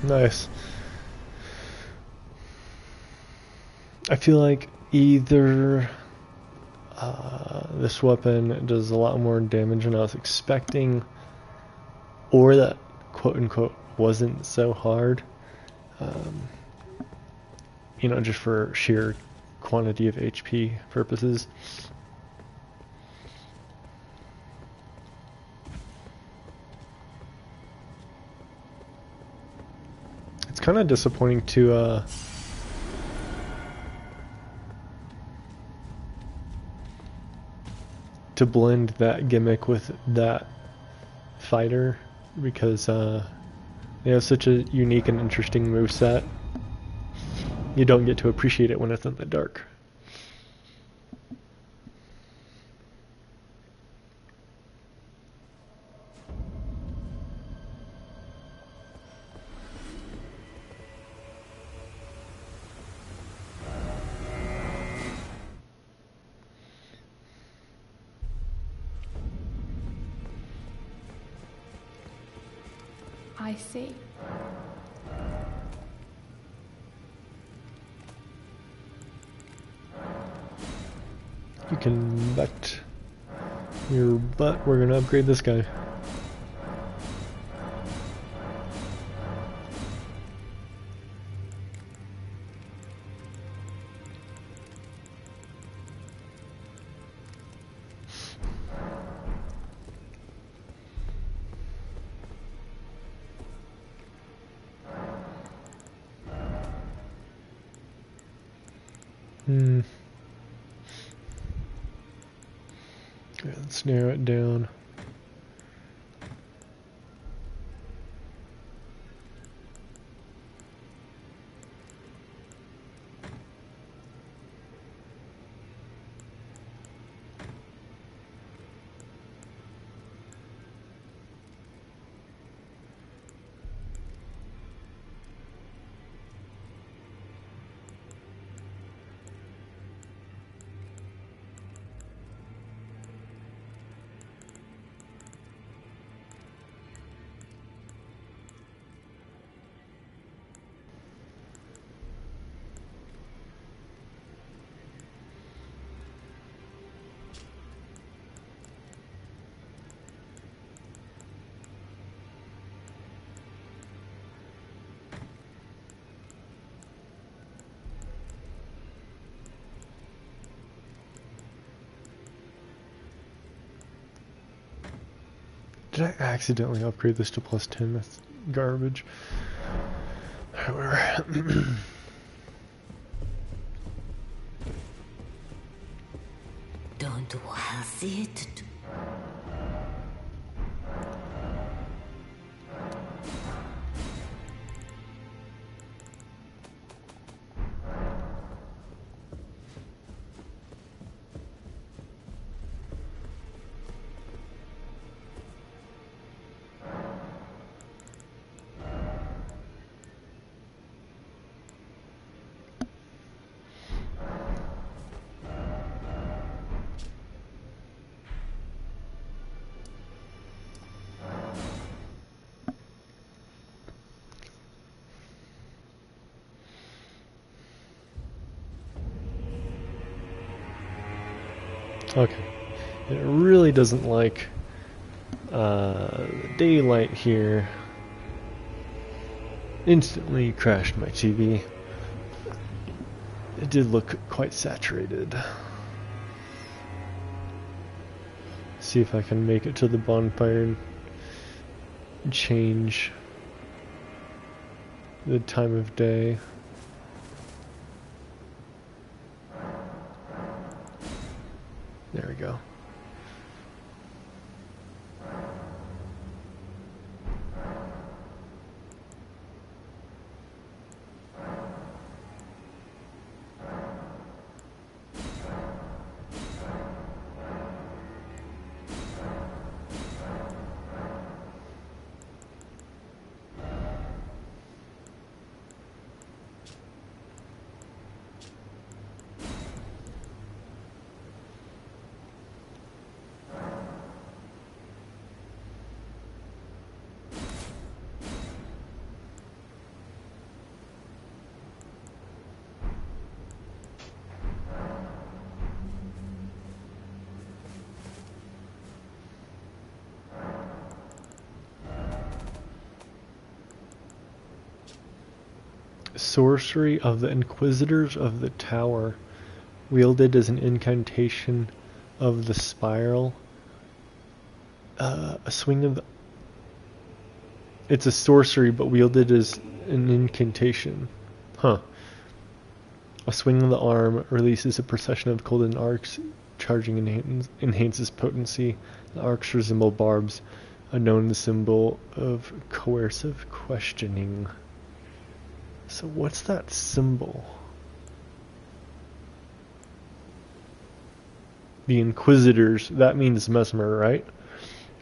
Nice. I feel like either This weapon does a lot more damage than I was expecting, or that quote unquote wasn't so hard. You know, just for sheer quantity of HP purposes. It's kind of disappointing to blend that gimmick with that fighter, because they have such a unique and interesting moveset. You don't get to appreciate it when it's in the dark. I see. You can bet your butt we're gonna upgrade this guy. Okay, let's narrow it down. Did I accidentally upgrade this to +10? That's garbage. However, Don't hesitate. okay. It really doesn't like daylight here. Instantly crashed my TV. It did look quite saturated. See if I can make it to the bonfire and change the time of day. There we go. sorcery of the Inquisitors of the Tower, wielded as an incantation of the spiral. A swing of the... It's a sorcery, but wielded as an incantation. Huh. A swing of the arm releases a procession of golden arcs. Charging enhances potency. The arcs resemble barbs, a known symbol of coercive questioning. So what's that symbol? The Inquisitors, that means Mesmer, right?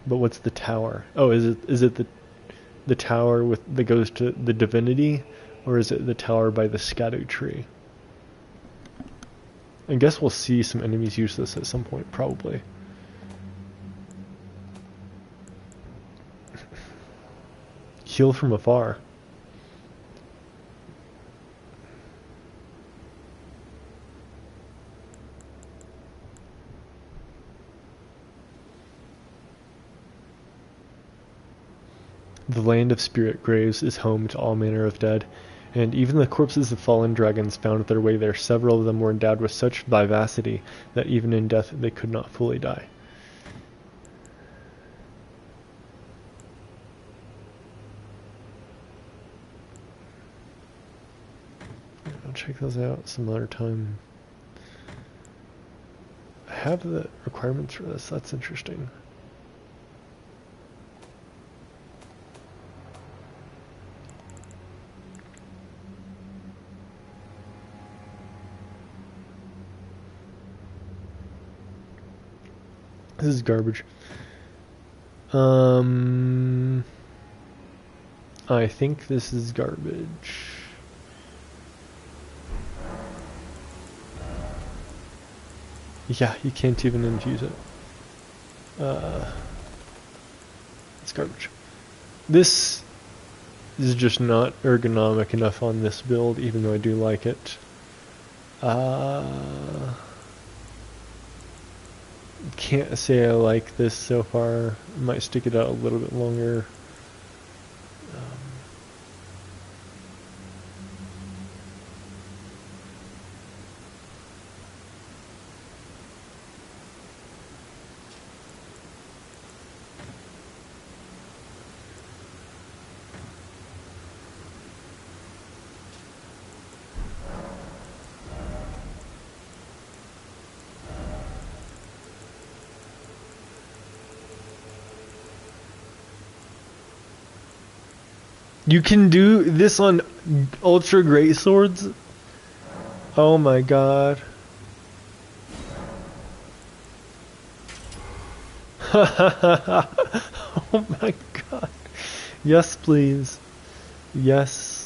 But what's the tower? Oh, is it the tower that goes to the divinity, or is it the tower by the Scadu tree? I guess we'll see some enemies use this at some point, probably. Heal from afar. The land of spirit graves is home to all manner of dead, and even the corpses of fallen dragons found their way there. Several of them were endowed with such vivacity that even in death they could not fully die. I'll check those out some other time. I have the requirements for this, that's interesting. This is garbage. I think this is garbage. Yeah, you can't even infuse it. It's garbage. This is just not ergonomic enough on this build, even though I do like it. Can't say I like this so far. Might stick it out a little bit longer. You can do this on ultra great swords? Oh my god. Oh my god. Yes, please. Yes.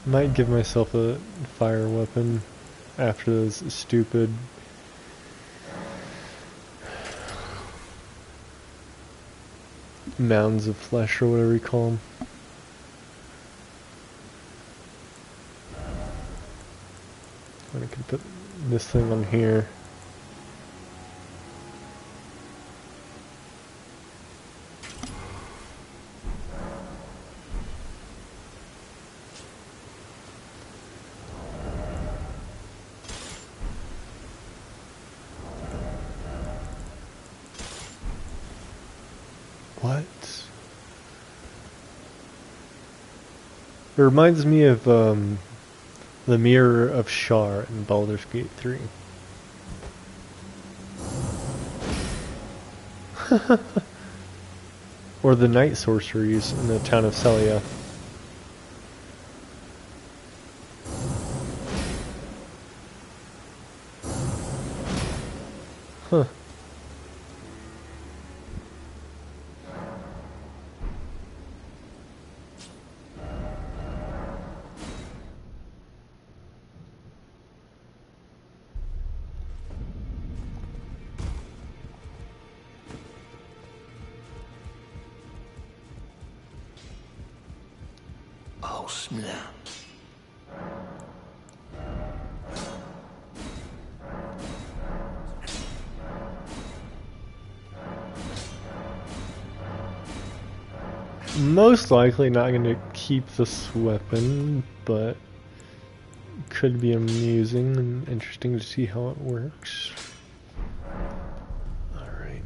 Might give myself a fire weapon after those stupid mounds of flesh or whatever you call them. I can put this thing on here. What? It reminds me of the Mirror of Shar in Baldur's Gate 3. Or the night sorceries in the town of Celia. Huh. Oh, snap. Most likely not going to keep this weapon, but could be amusing and interesting to see how it works. Alright.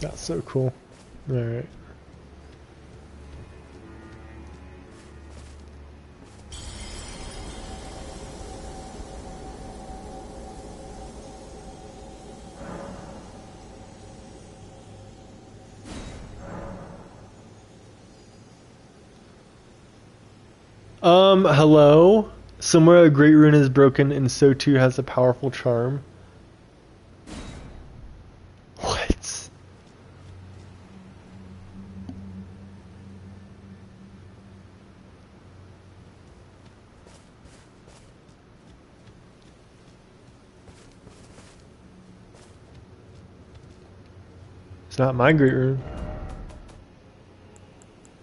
That's so cool. Alright. Hello? Somewhere a great rune is broken and so too has a powerful charm. What? It's not my great rune.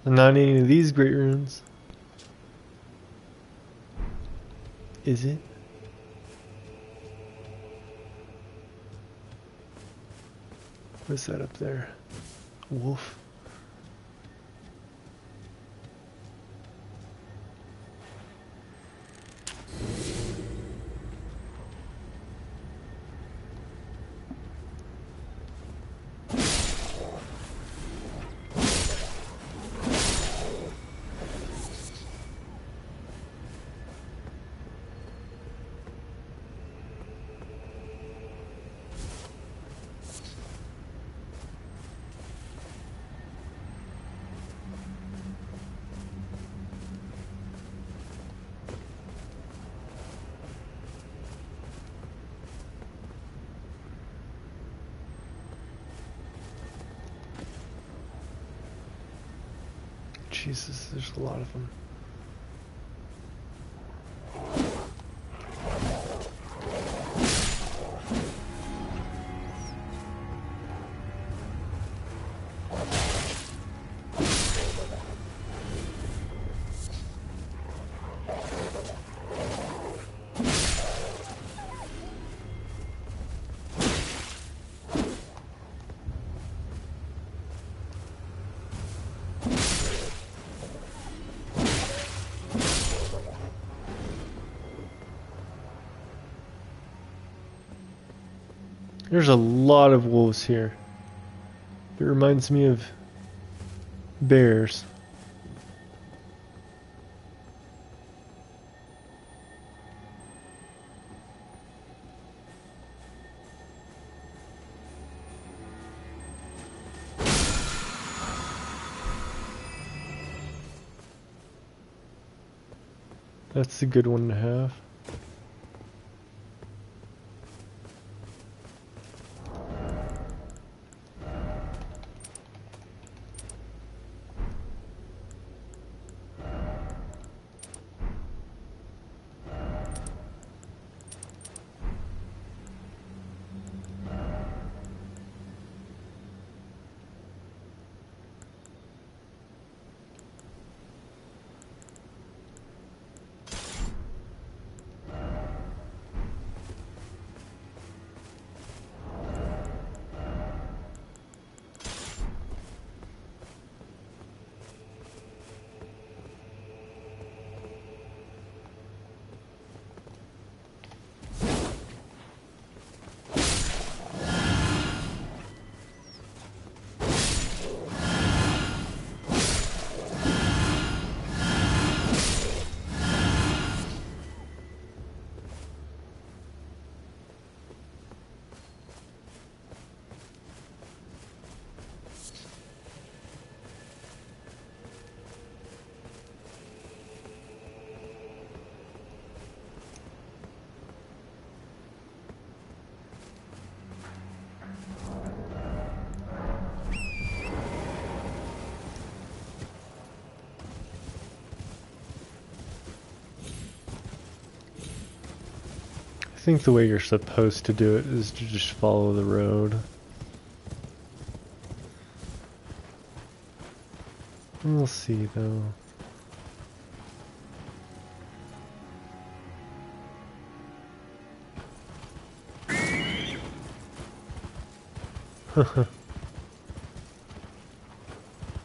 And not any of these great runes. Is it? What's that up there? Wolf. Jesus, there's a lot of them. There's a lot of wolves here. It reminds me of bears. That's a good one to have. think the way you're supposed to do it is to just follow the road. We'll see though.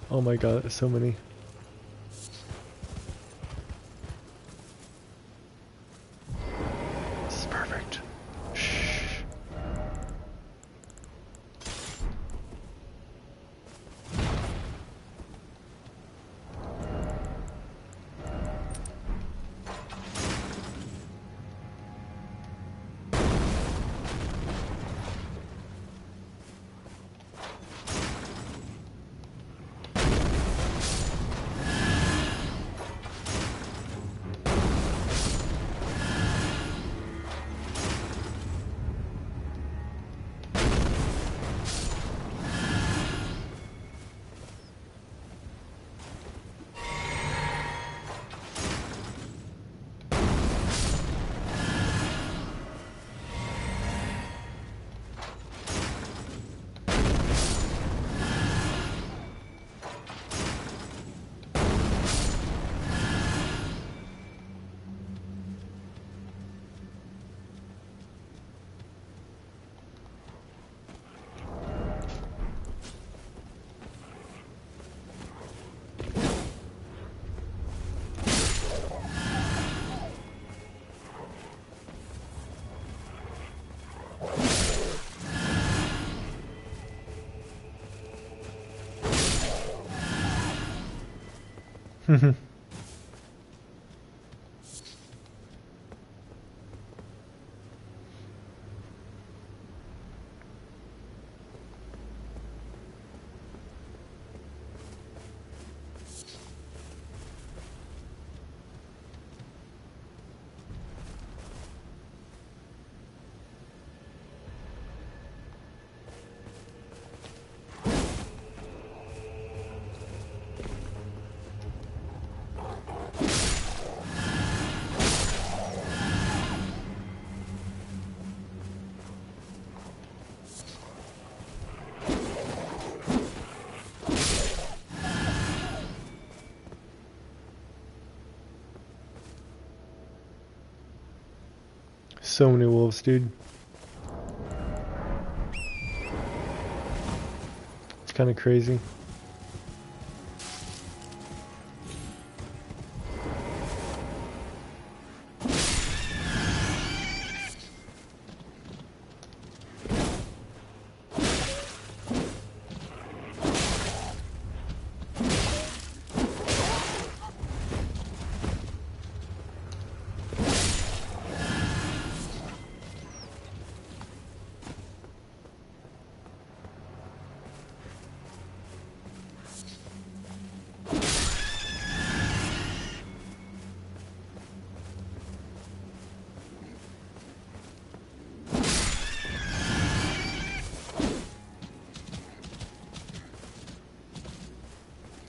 Oh my god, there's so many. This is perfect. Shh. So many wolves, dude. It's kind of crazy.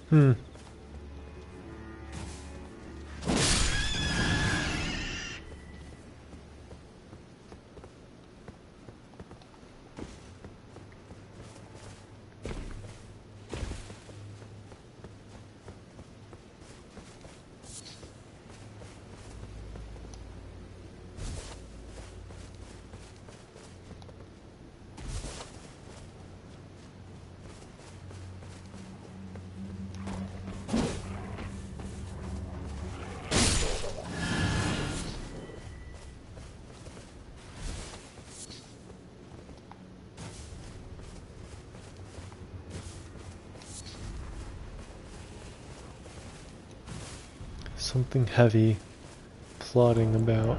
Hmm. Something heavy plodding about.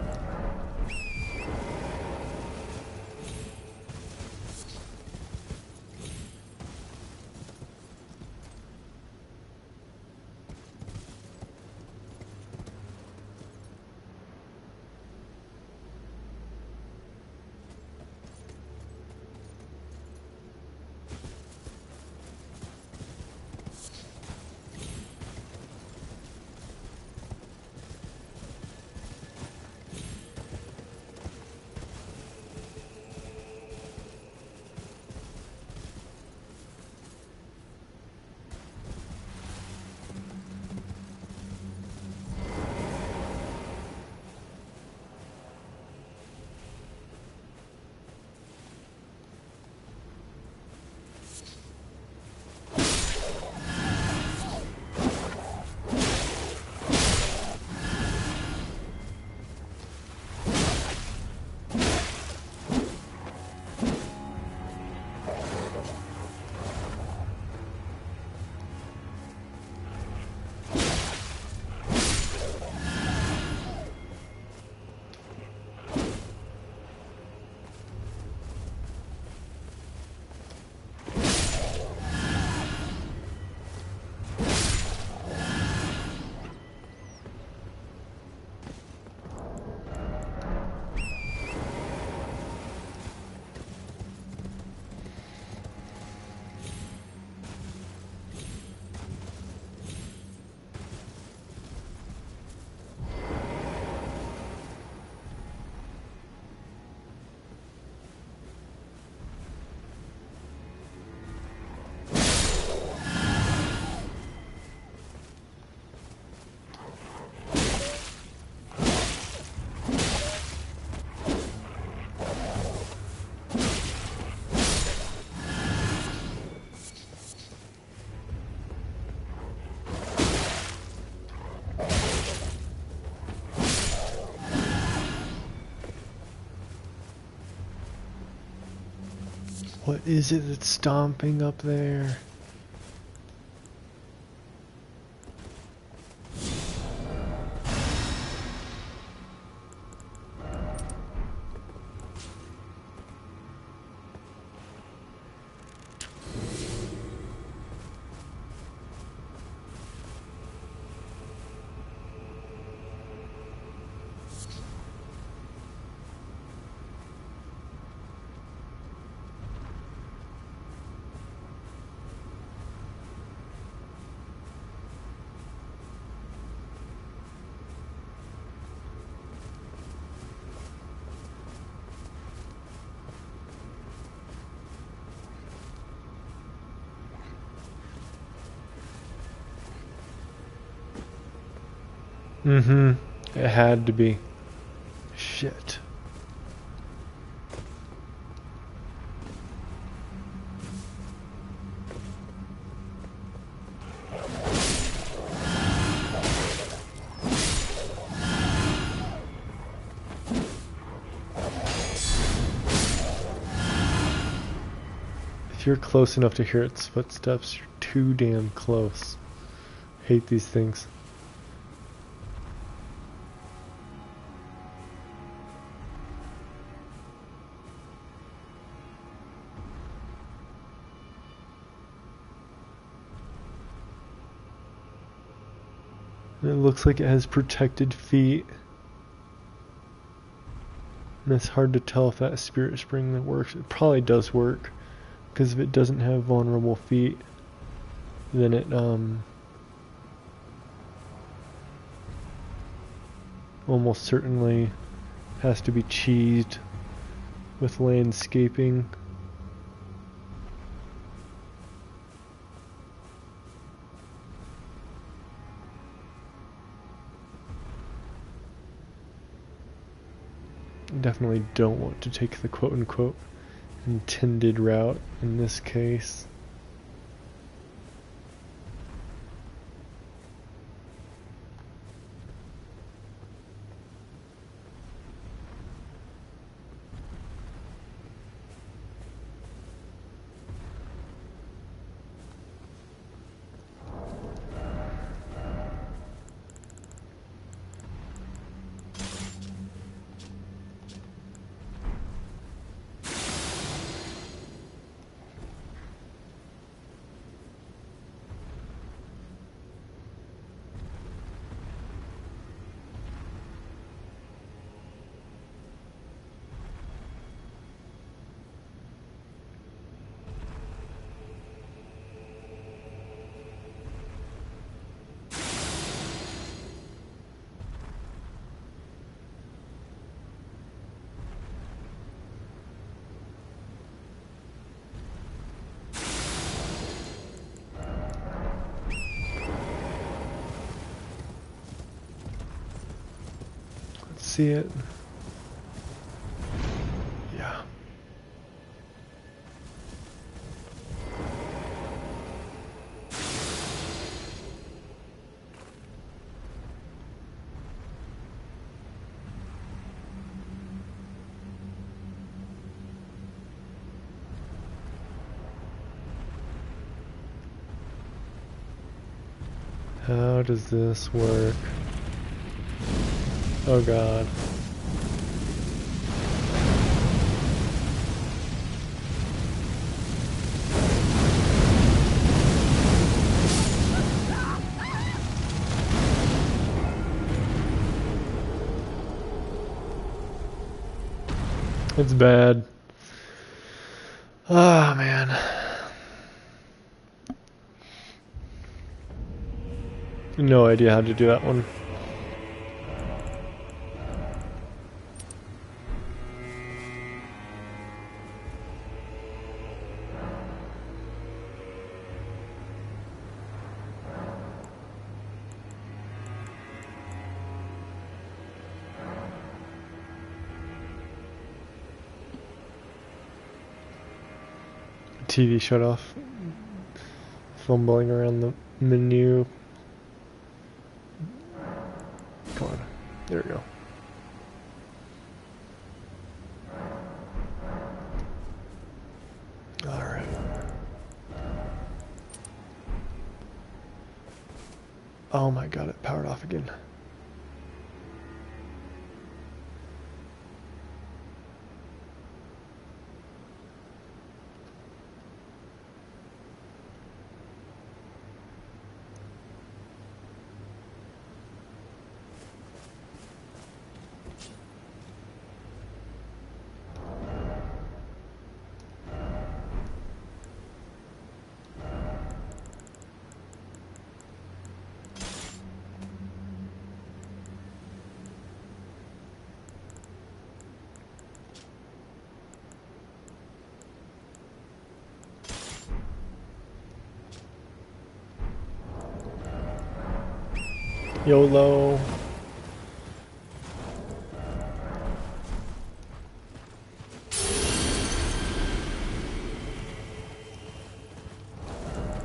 What is it that's stomping up there? Mm-hmm. It had to be. Shit. If you're close enough to hear its footsteps, you're too damn close. Hate these things. And it looks like it has protected feet. And it's hard to tell if that spirit spring works. It probably does work. Because if it doesn't have vulnerable feet, then it almost certainly has to be cheesed with landscaping. Definitely don't want to take the quote-unquote intended route in this case. See it? Yeah. How does this work? Oh god. It's bad. Ah, man. No idea how to do that one. TV shut off. Fumbling around the menu. Come on. There we go. Alright. Oh my god, it powered off again. YOLO.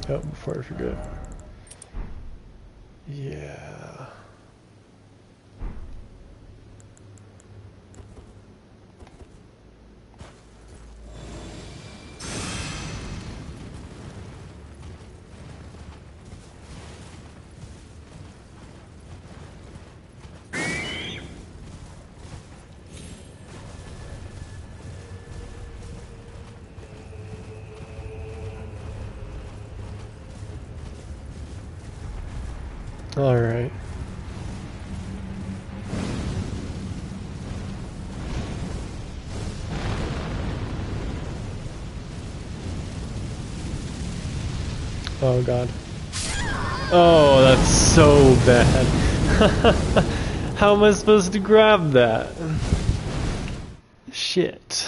Oh, before I forget. Yeah. Alright. Oh god. Oh, that's so bad. How am I supposed to grab that? Shit.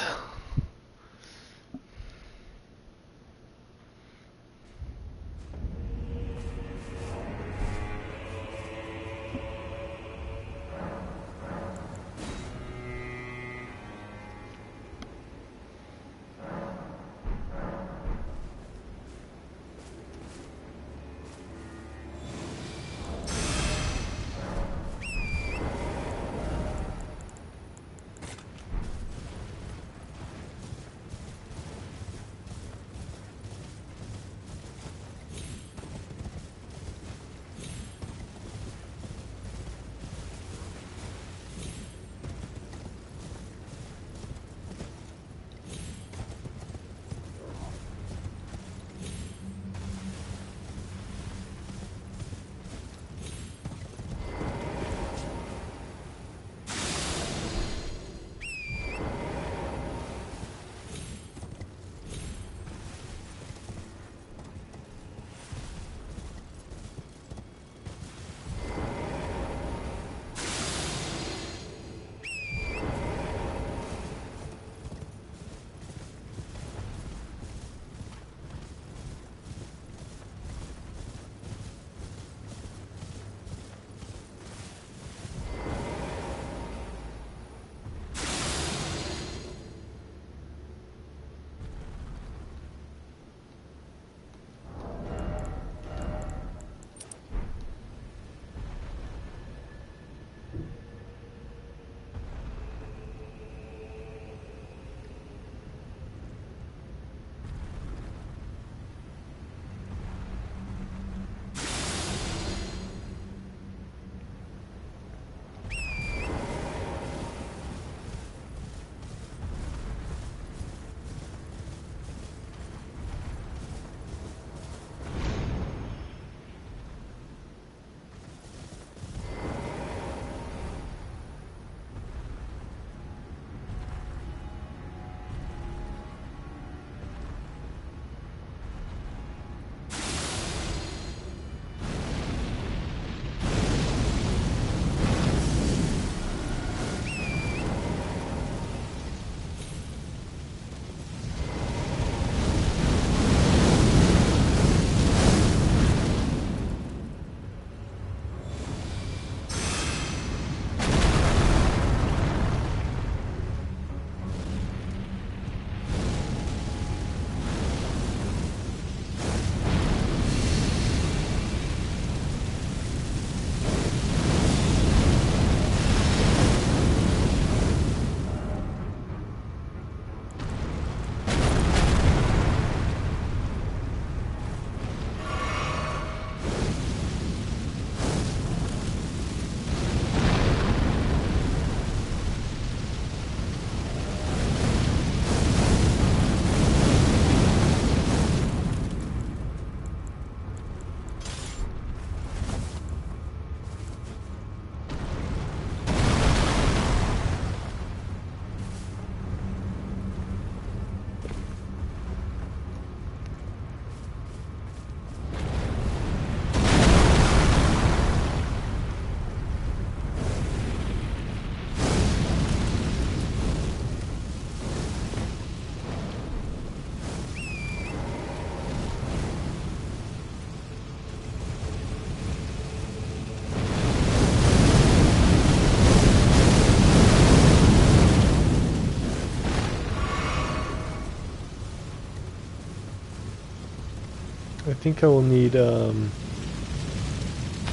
I think I will need, oh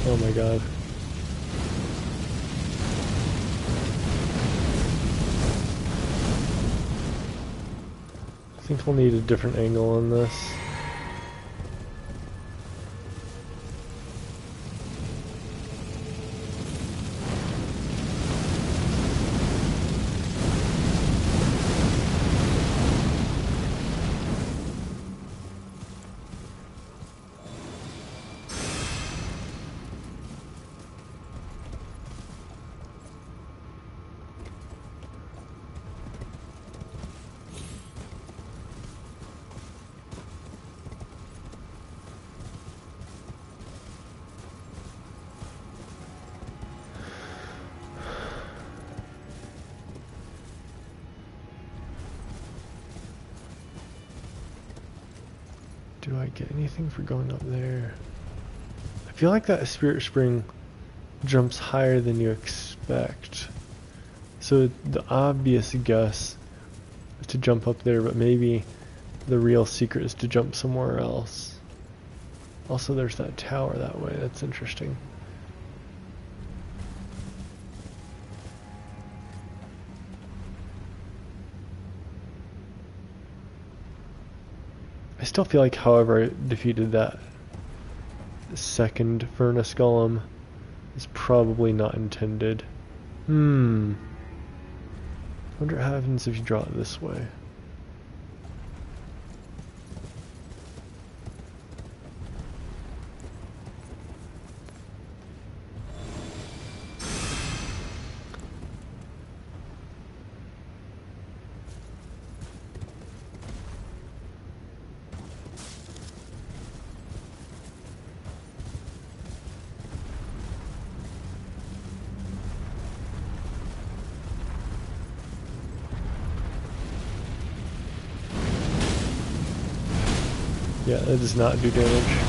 my god. I think we'll need a different angle on this. Do I get anything for going up there? I feel like that spirit spring jumps higher than you expect. So the obvious guess is to jump up there, but maybe the real secret is to jump somewhere else. Also, there's that tower that way. That's interesting. I still feel like, however, I defeated that second furnace golem is probably not intended. I wonder what happens if you draw it this way. Yeah, that does not do damage.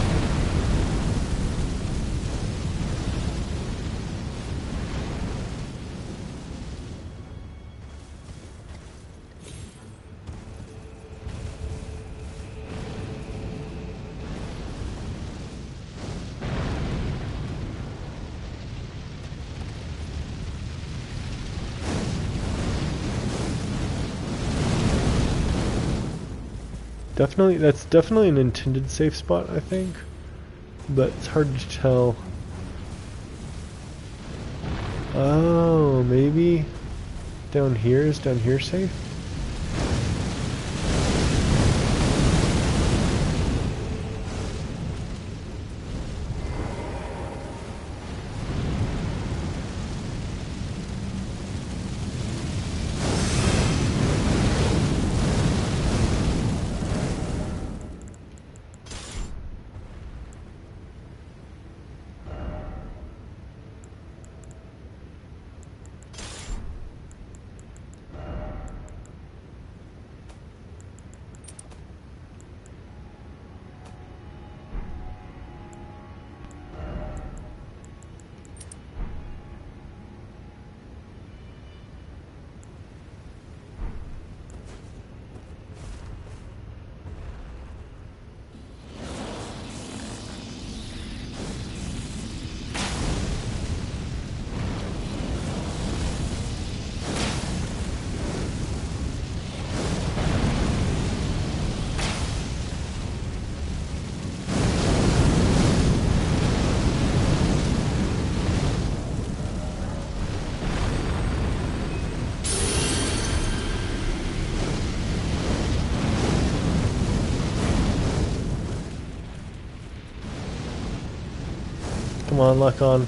Definitely, that's definitely an intended safe spot, I think, but it's hard to tell. Oh, maybe down here is down here safe? Come on, lock on.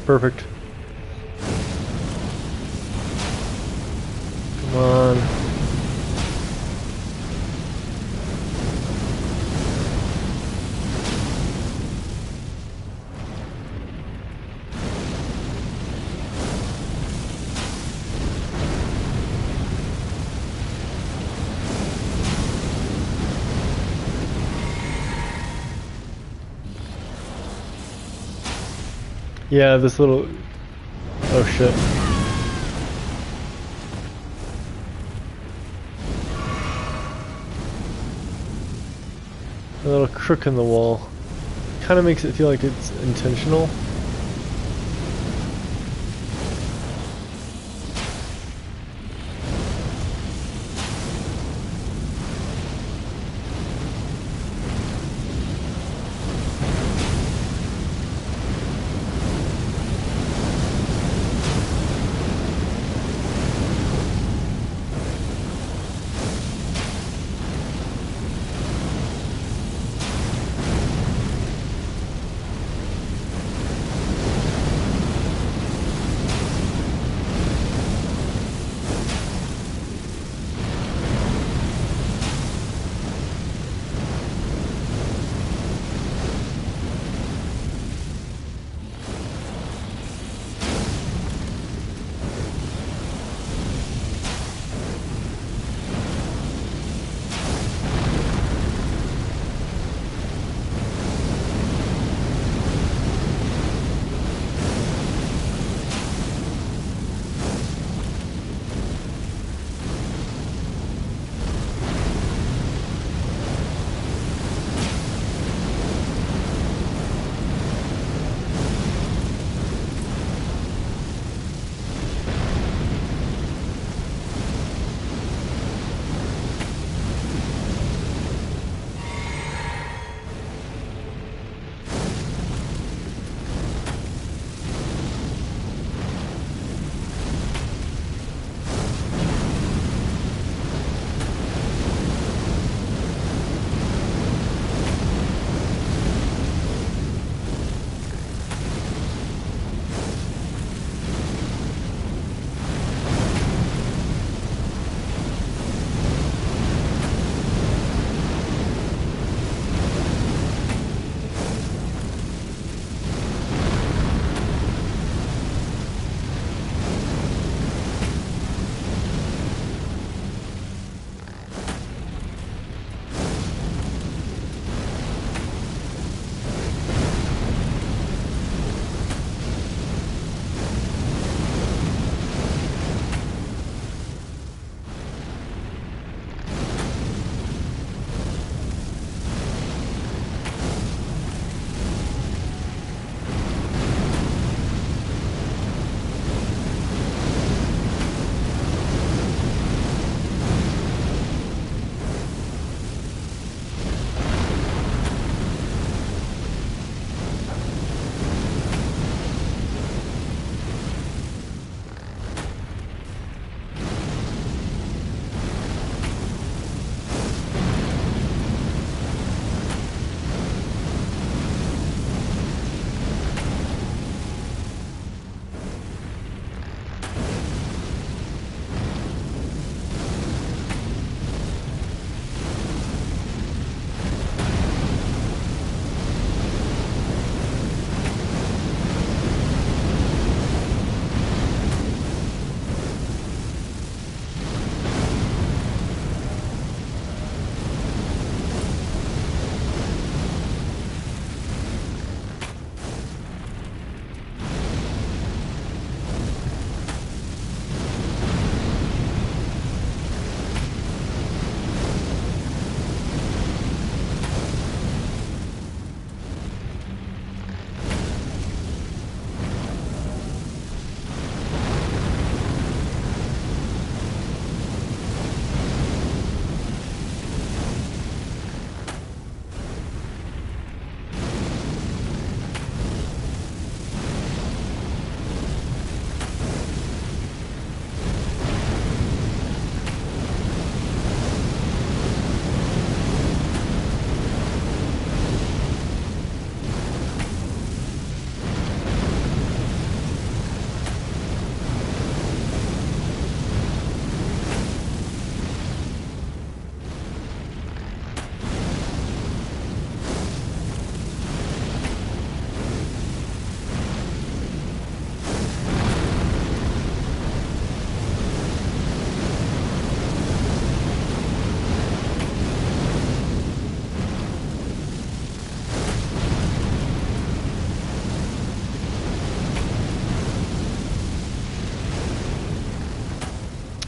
Perfect. Come on. Yeah, this little... Oh shit. A little crook in the wall. Kind of makes it feel like it's intentional.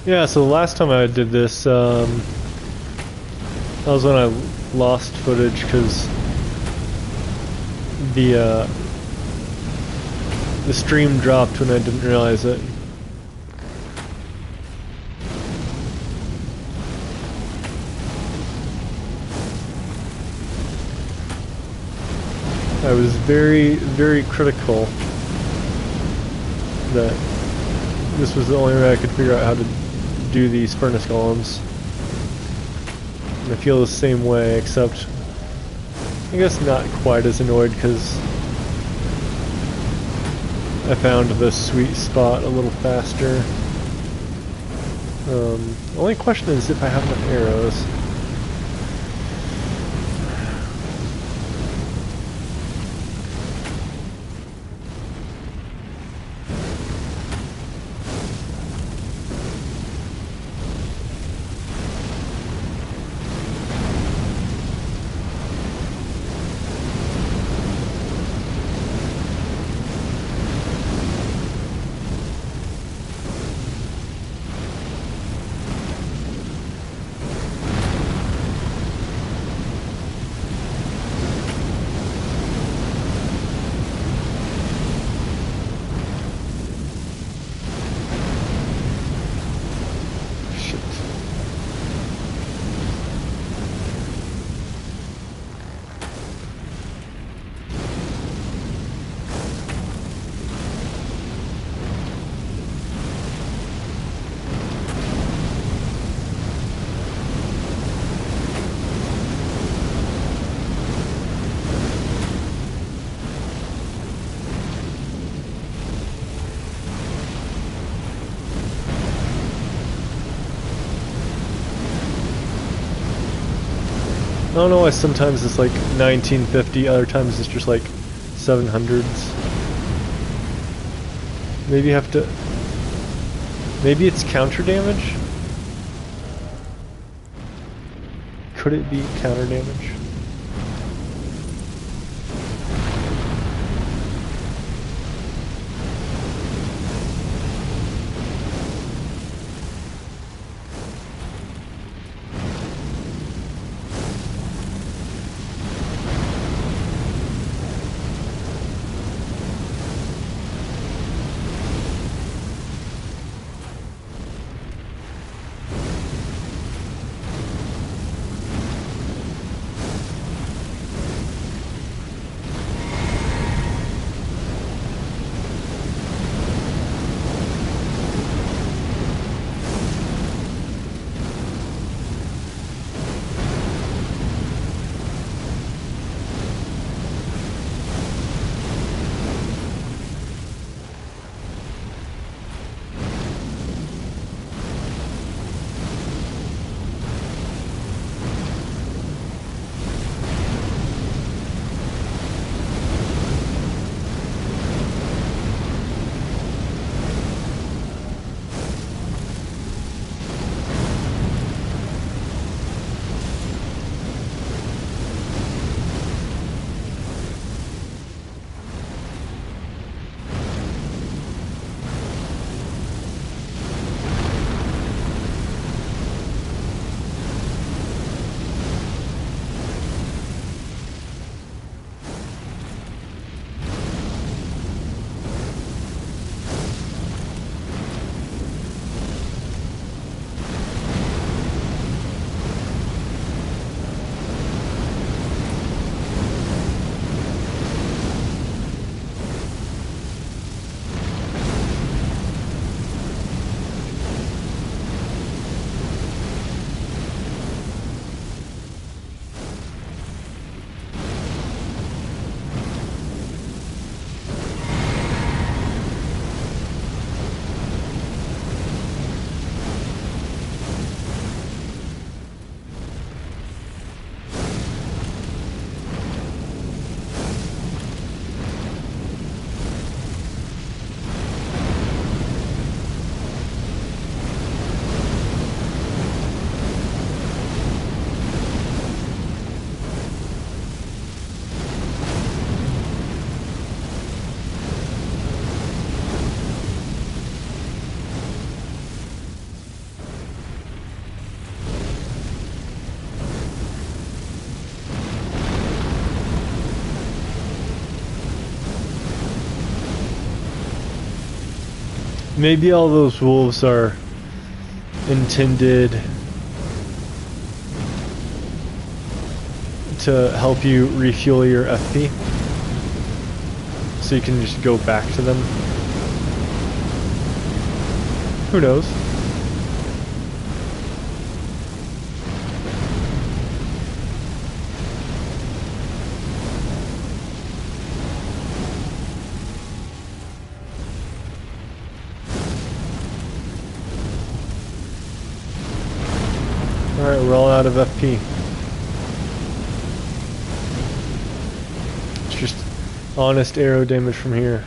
Yeah, so the last time I did this, that was when I lost footage because the stream dropped when I didn't realize it. I was very, very critical that this was the only way I could figure out how to do these furnace golems. And I feel the same way, except I guess not quite as annoyed because I found the sweet spot a little faster. The only question is if I have enough arrows. I don't know why sometimes it's like 1950, other times it's just like 700s. Maybe you have to... Maybe it's counter damage? Could it be counter damage? Maybe all those wolves are intended to help you refuel your FP, so you can just go back to them. Who knows? Alright, we're all out of FP. It's just honest arrow damage from here.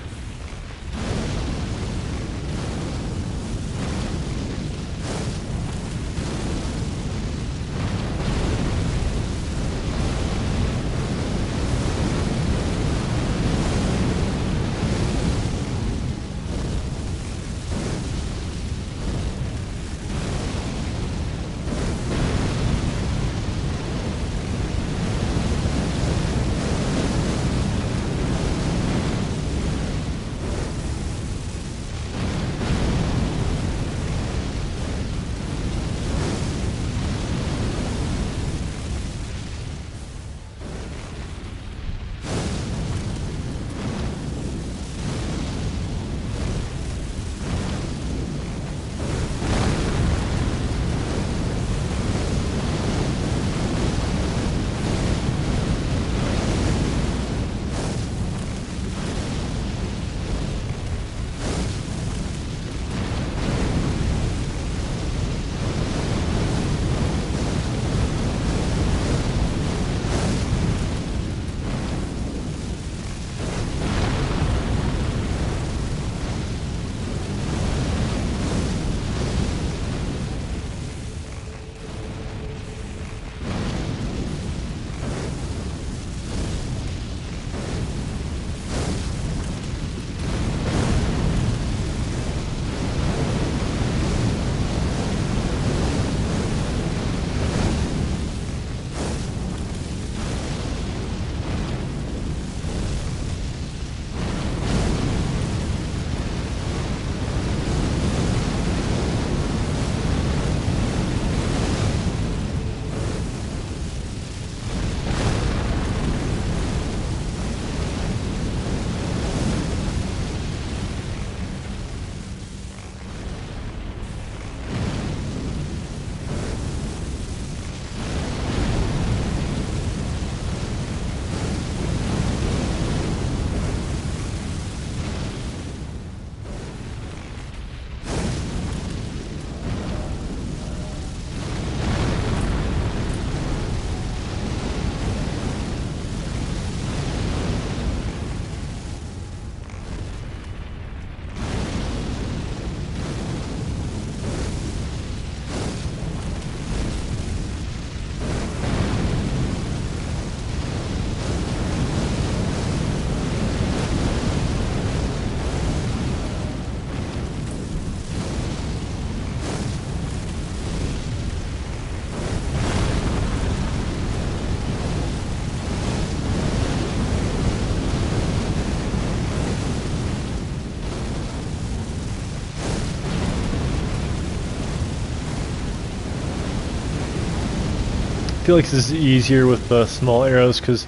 I feel like this is easier with the small arrows because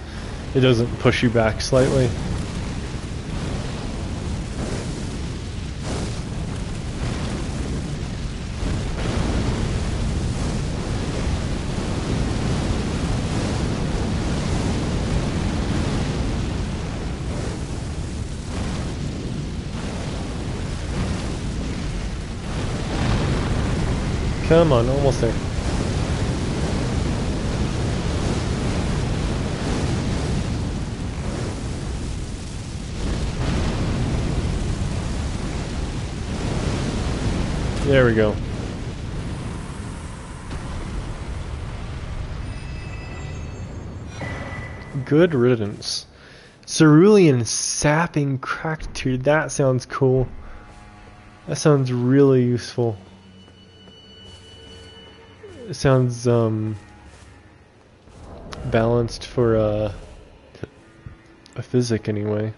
it doesn't push you back slightly. Come on, almost there. There we go. Good riddance. Cerulean sapping cracked tear. That sounds cool. That sounds really useful. It sounds balanced for a physic anyway.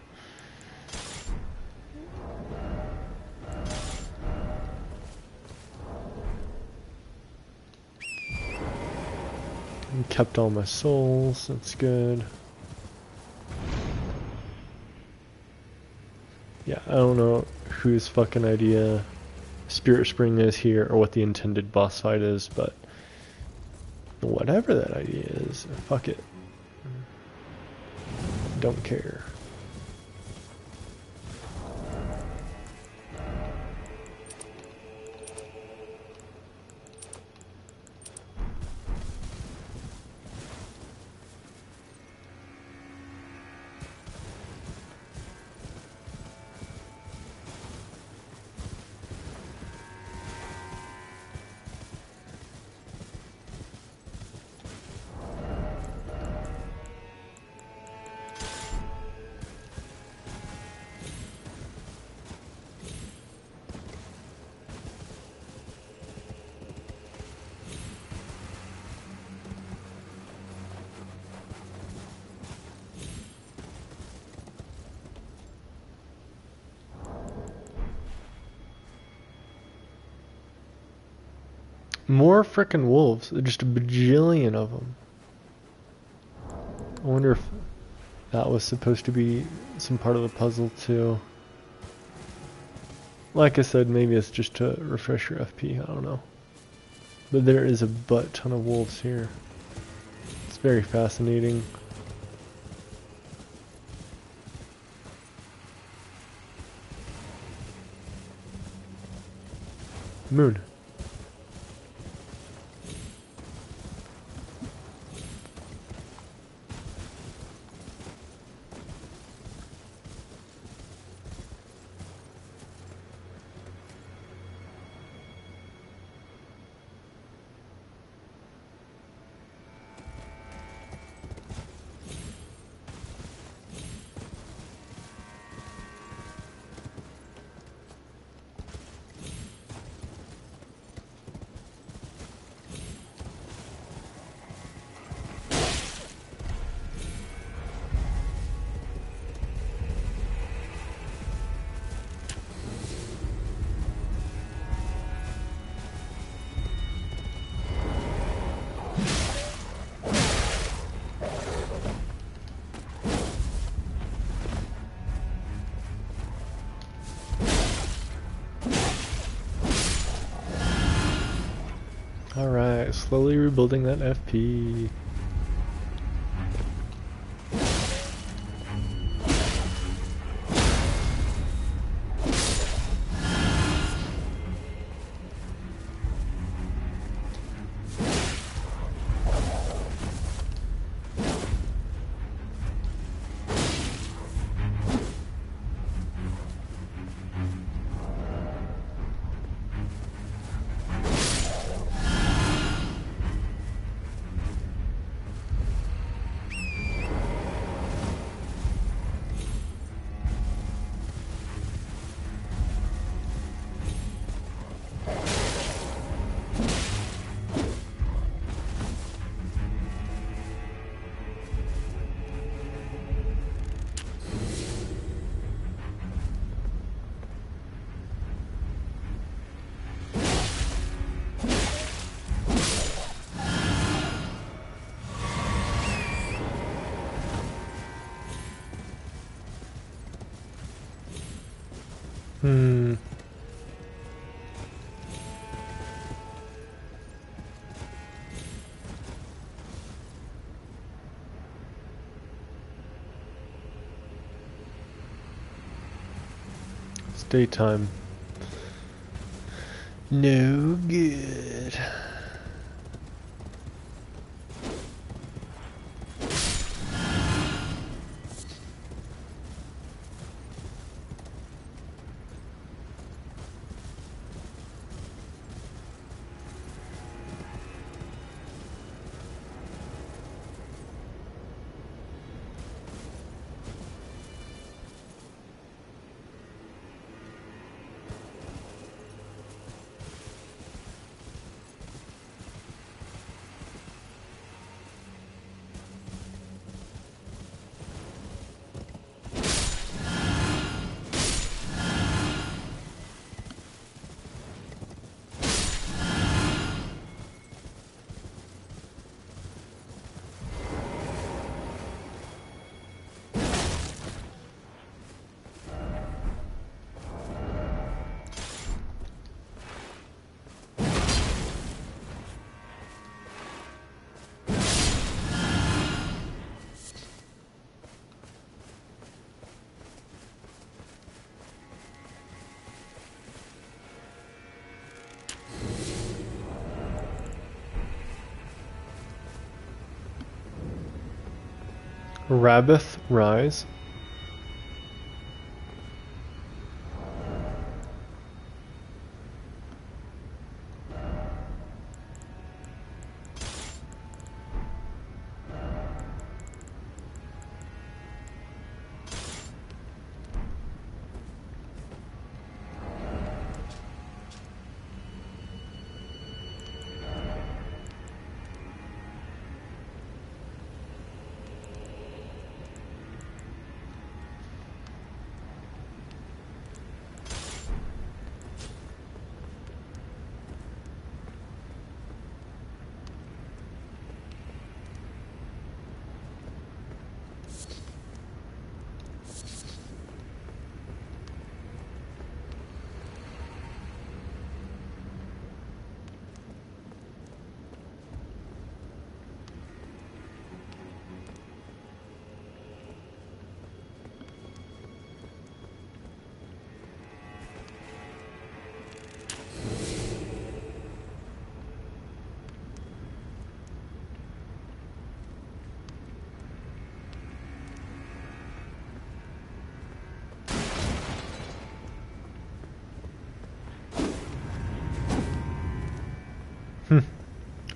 Kept all my souls, that's good. Yeah, I don't know whose fucking idea Spirit Spring is here or what the intended boss fight is, but whatever that idea is, fuck it. Don't care. More frickin' wolves. Just a bajillion of them. I wonder if that was supposed to be some part of the puzzle too. Like I said, maybe it's just to refresh your FP, I don't know. But there is a butt ton of wolves here. It's very fascinating. Moon. Alright, slowly rebuilding that FP. It's daytime. No good. Rabbath Rise.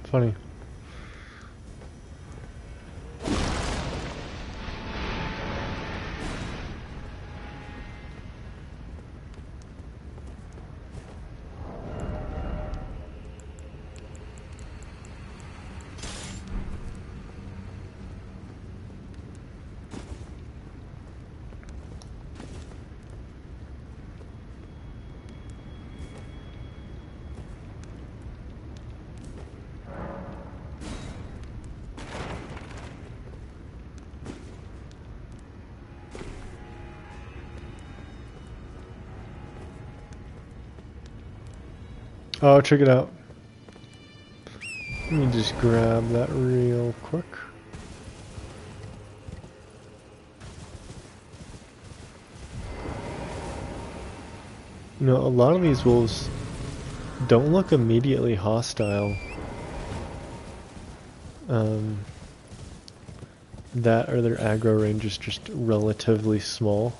Funny. Oh, check it out. Let me just grab that real quick. You know, a lot of these wolves don't look immediately hostile. That or their aggro range is just relatively small.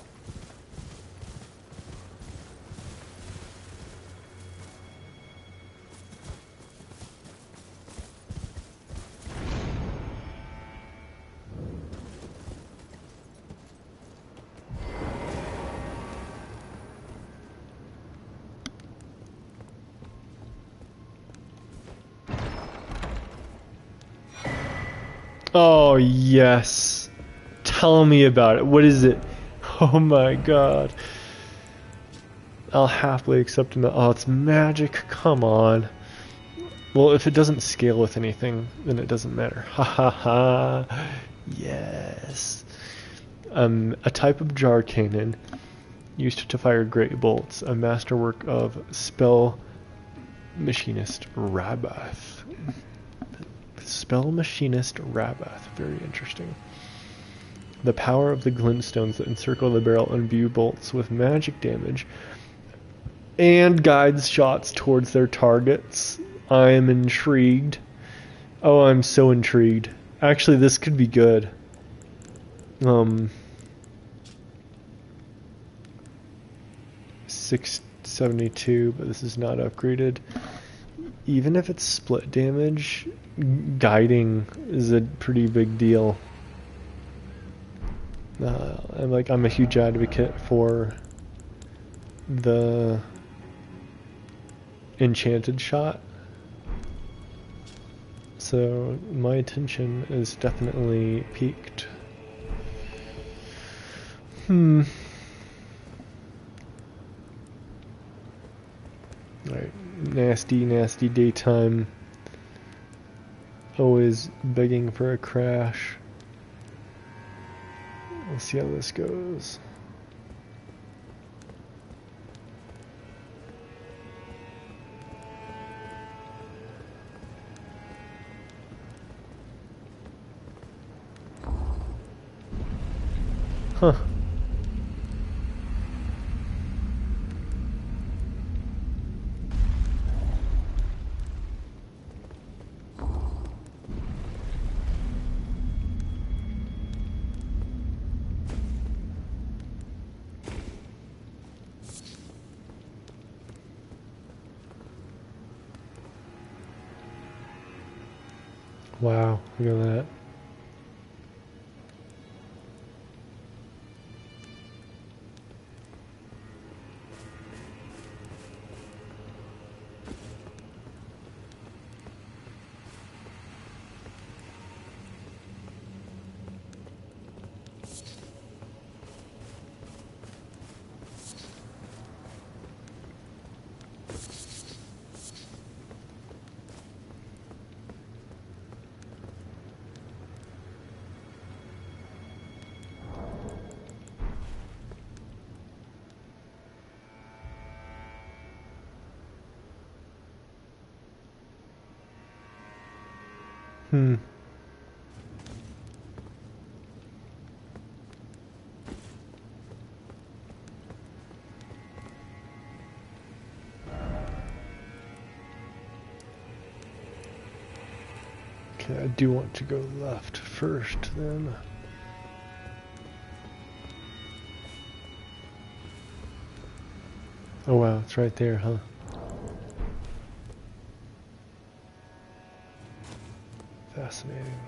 Oh, yes. Tell me about it. What is it? Oh my god. I'll happily accept it. Oh, it's magic. Come on. Well, if it doesn't scale with anything, then it doesn't matter. Ha ha ha. Yes. A type of jar cannon used to fire great bolts. A masterwork of spell machinist Rabbath. Spell machinist Rabbath. Very interesting. The power of the glintstones that encircle the barrel imbue bolts with magic damage and guides shots towards their targets. I am intrigued. Oh, I'm so intrigued. Actually, this could be good. 672, but this is not upgraded. Even if it's split damage, guiding is a pretty big deal. I'm a huge advocate for the enchanted shot. So my attention is definitely peaked. Alright, nasty daytime. Always begging for a crash. Let's see how this goes. Huh. Wow, look at that. Hmm. Okay, I do want to go left first then. Oh wow, it's right there, huh? Fascinating.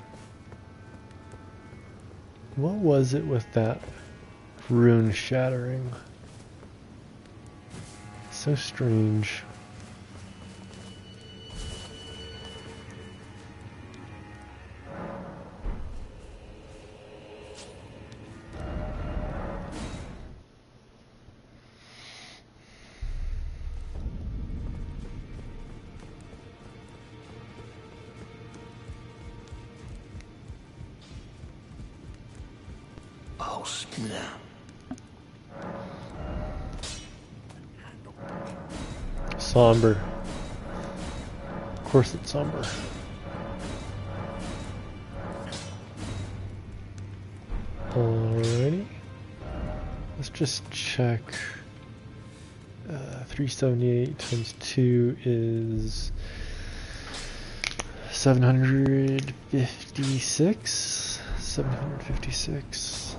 What was it with that rune shattering? So strange. Oh, snap. Somber. Of course it's somber. Alrighty. Let's just check. 378 times 2 is 756. 756.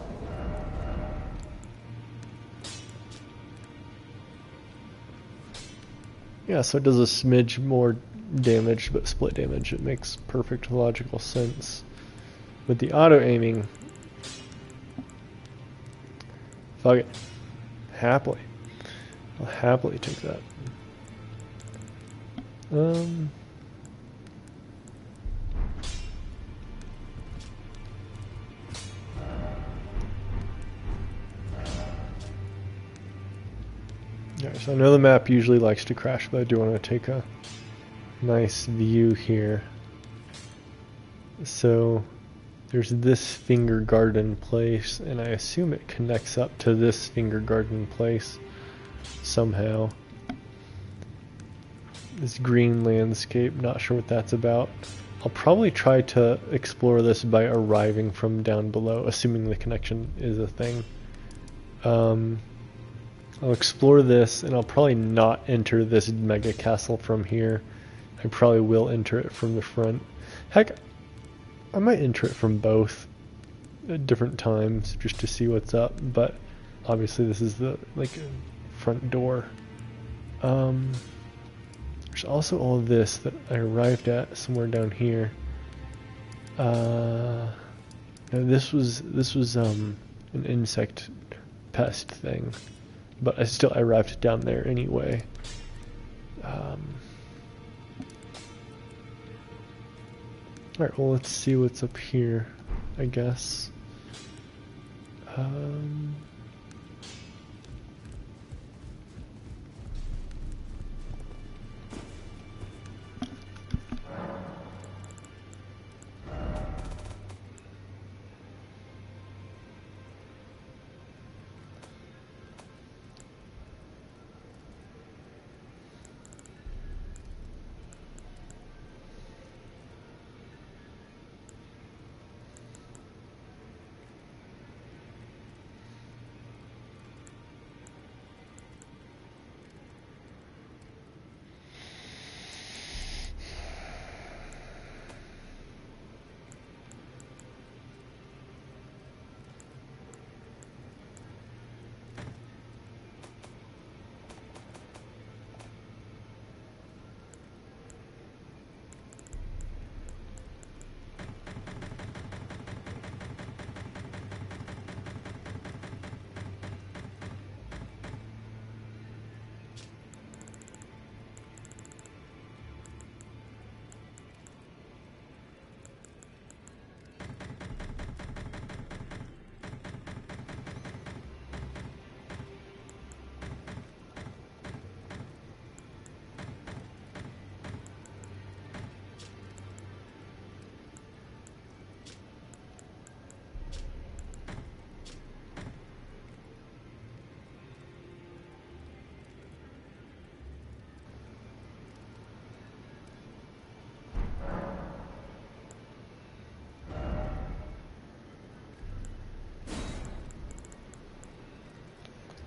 Yeah, so it does a smidge more damage, but split damage. It makes perfect logical sense. With the auto aiming, fuck it. Happily. I'll happily take that. Yeah, so I know the map usually likes to crash, but I do want to take a nice view here. So there's this finger garden place, and I assume it connects up to this finger garden place somehow. This green landscape, not sure what that's about. I'll probably try to explore this by arriving from down below, assuming the connection is a thing. I'll explore this, and I'll probably not enter this mega castle from here. I probably will enter it from the front. Heck, I might enter it from both at different times just to see what's up, but obviously this is the front door. There's also all of this that I arrived at somewhere down here. No, this was an insect pest thing, but I arrived down there anyway. Alright, well, let's see what's up here, I guess.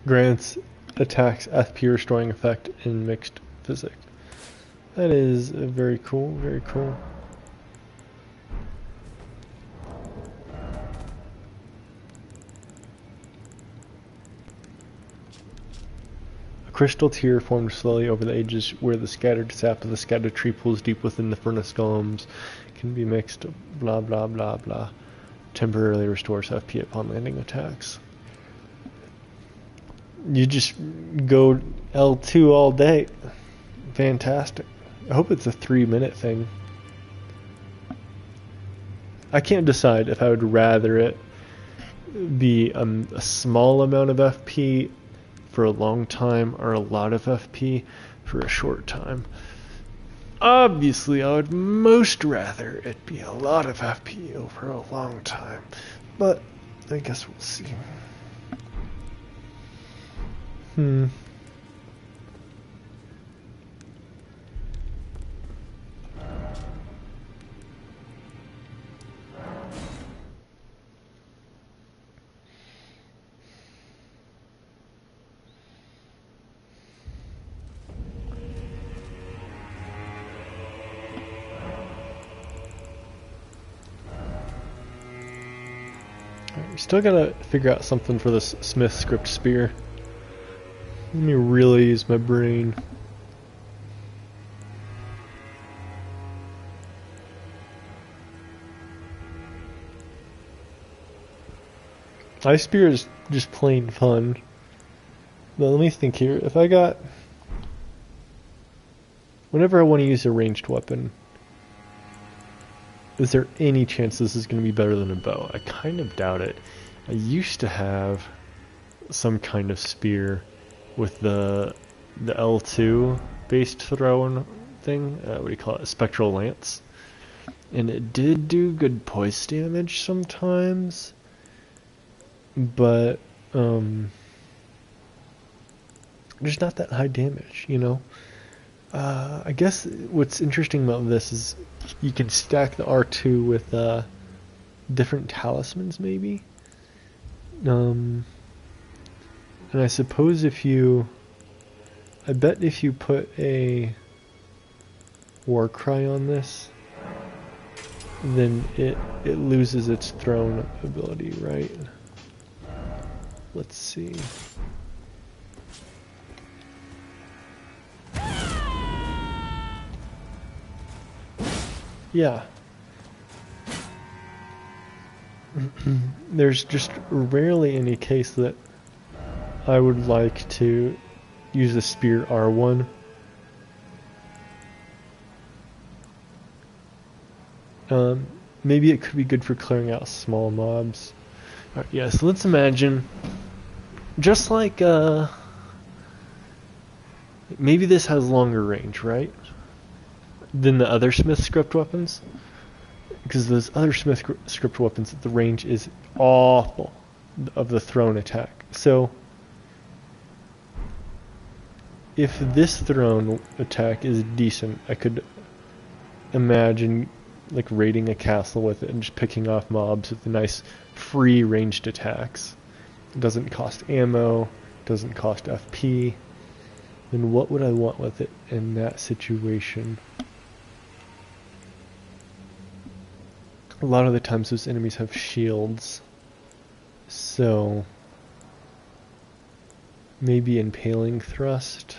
Grants attacks FP restoring effect in mixed physics. That is very cool, very cool. A crystal tier formed slowly over the ages where the scattered sap of the scattered tree pools deep within the furnace golems can be mixed, blah blah blah blah. Temporarily restores FP upon landing attacks. You just go L2 all day. Fantastic. I hope it's a 3-minute thing. I can't decide if I would rather it be a small amount of FP for a long time or a lot of FP for a short time. Obviously, I would most rather it be a lot of FP over a long time, but I guess we'll see. We still gotta figure out something for this Smith script spear. Let me really use my brain. Ice spear is just plain fun. But let me think here. If I got... Whenever I want to use a ranged weapon, is there any chance this is going to be better than a bow? I kind of doubt it. I used to have some kind of spear with the L2 based throw thing. What do you call it? A spectral lance. And it did do good poise damage sometimes. But there's not that high damage, you know? I guess what's interesting about this is you can stack the R2 with different talismans, maybe. And I suppose I bet if you put a war cry on this, then it loses its throne ability, right? Let's see. Yeah. There's just rarely any case that I would like to use a spear R1. Maybe it could be good for clearing out small mobs. Alright, yeah, so let's imagine, just like, maybe this has longer range, right? Than the other Smith script weapons? Because those other Smith script weapons, the range is awful of the thrown attack. So, if this thrown attack is decent, I could imagine like raiding a castle with it and just picking off mobs with nice free ranged attacks. It doesn't cost ammo, doesn't cost FP. Then what would I want with it in that situation? A lot of the times those enemies have shields, so maybe impaling thrust.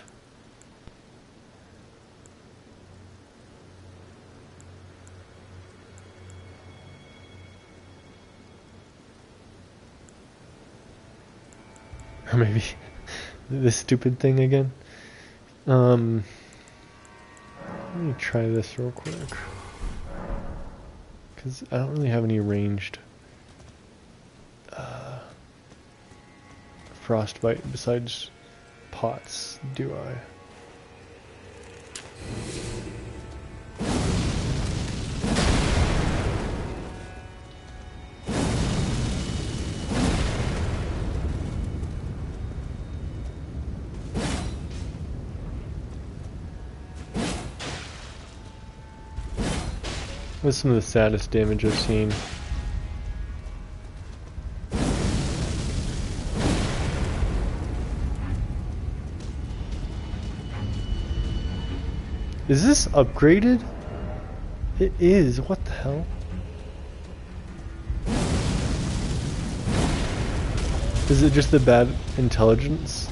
Or maybe this stupid thing again. Let me try this real quick. Because I don't really have any ranged frostbite besides pots, do I? What's some of the saddest damage I've seen? Is this upgraded? It is. What the hell? Is it just the bad intelligence?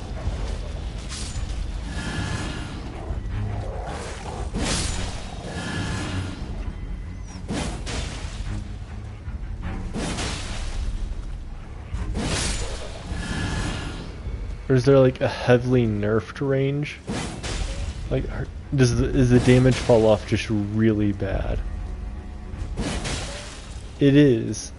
Or is there like a heavily nerfed range? Like, is the damage fall off just really bad? It is.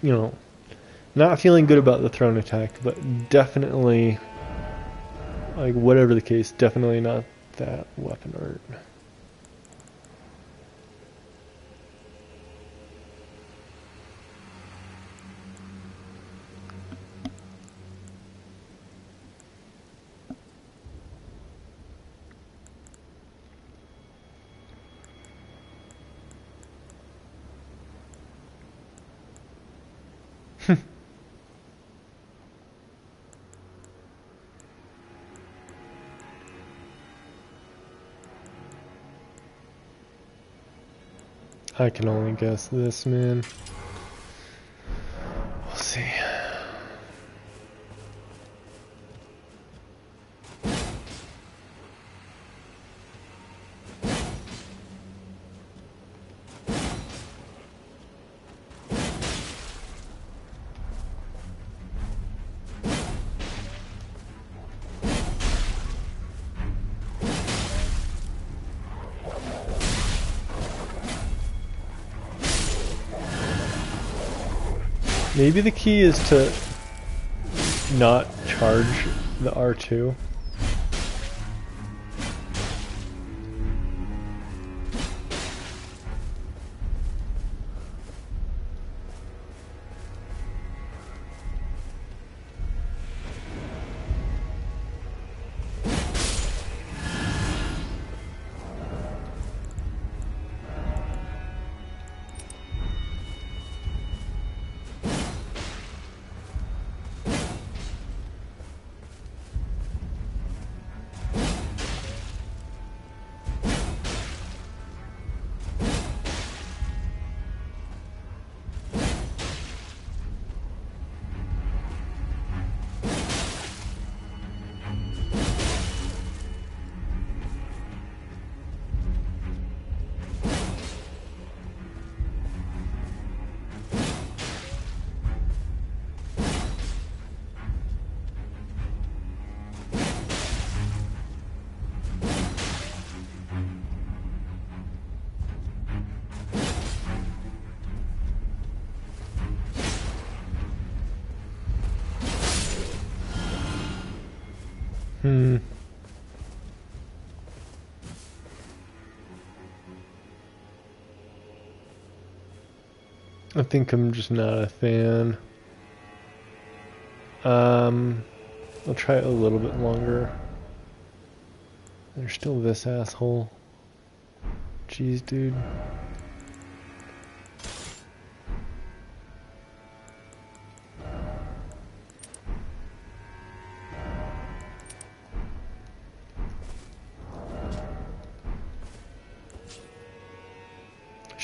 You know, not feeling good about the thrown attack, but definitely, like, whatever the case, definitely not that weapon art. I can only guess this, man. We'll see. Maybe the key is to not charge the R2. I think I'm just not a fan. I'll try it a little bit longer. There's still this asshole. Jeez, dude.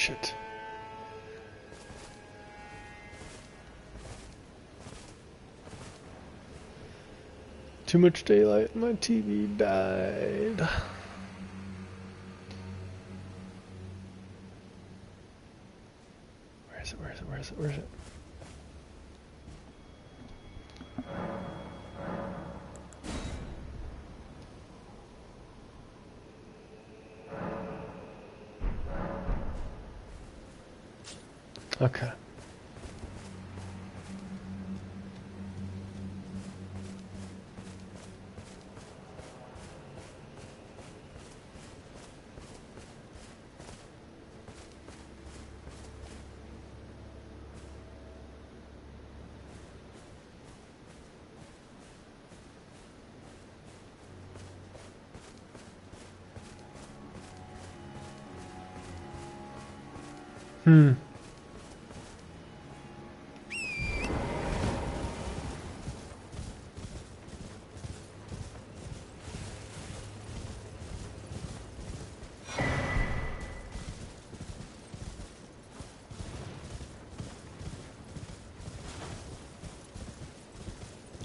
shit. Too much daylight and my TV died. Where is it? Where is it? Where is it? Where is it? Okay.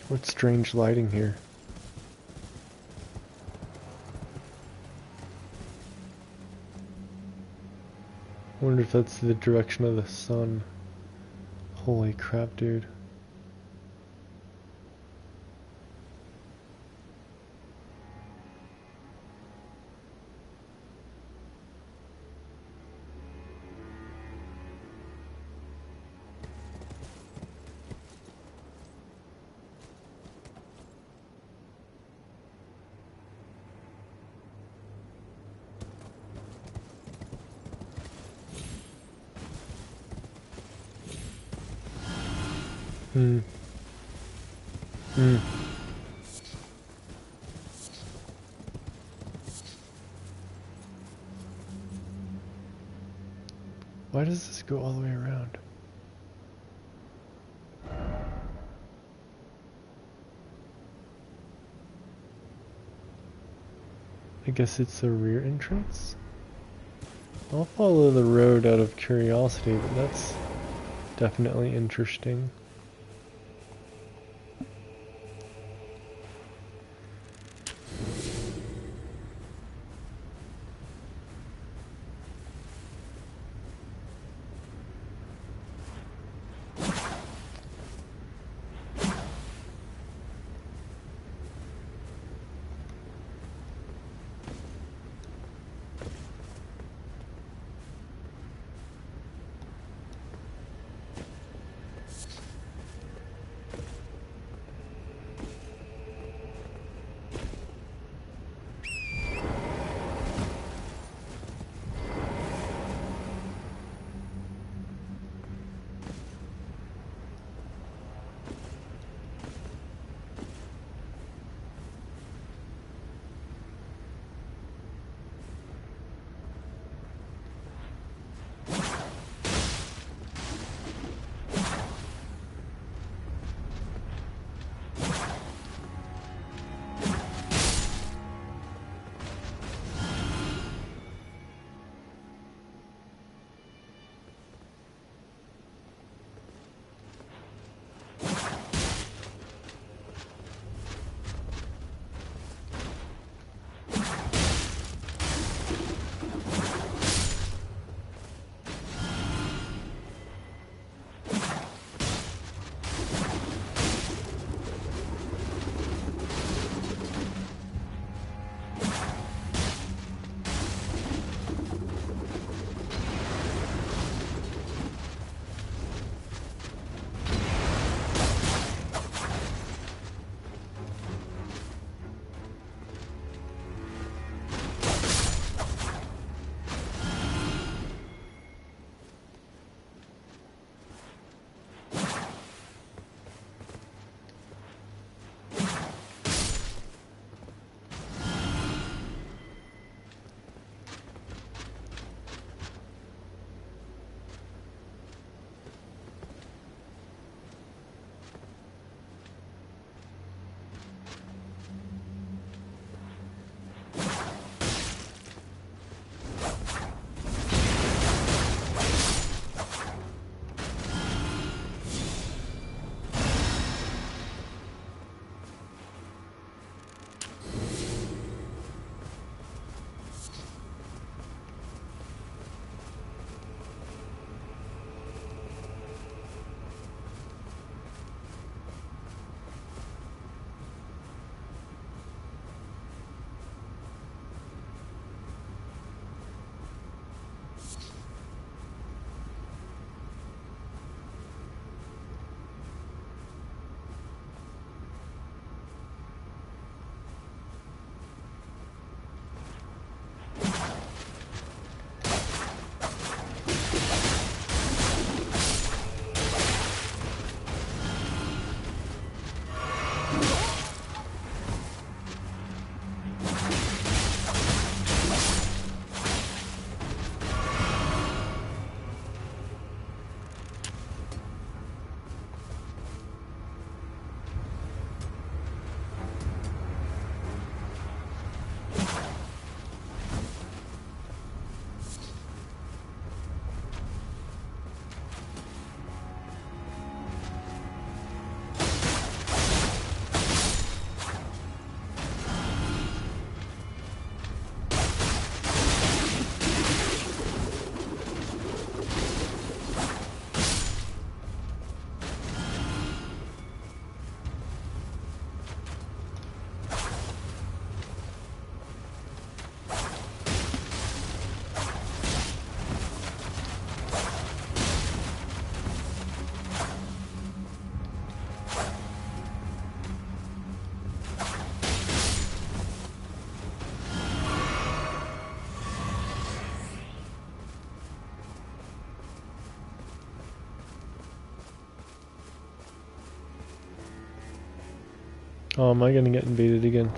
What strange lighting here. I wonder if that's the direction of the sun. Holy crap, dude. Hmm. Hmm. Why does this go all the way around? I guess it's the rear entrance? I'll follow the road out of curiosity, but that's definitely interesting. Oh, am I gonna get invaded again?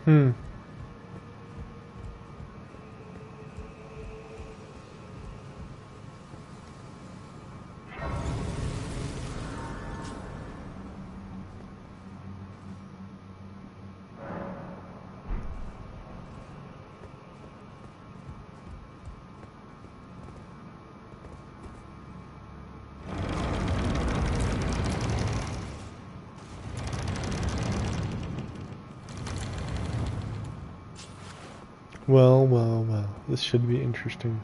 Hmm. Well, well, well. This should be interesting.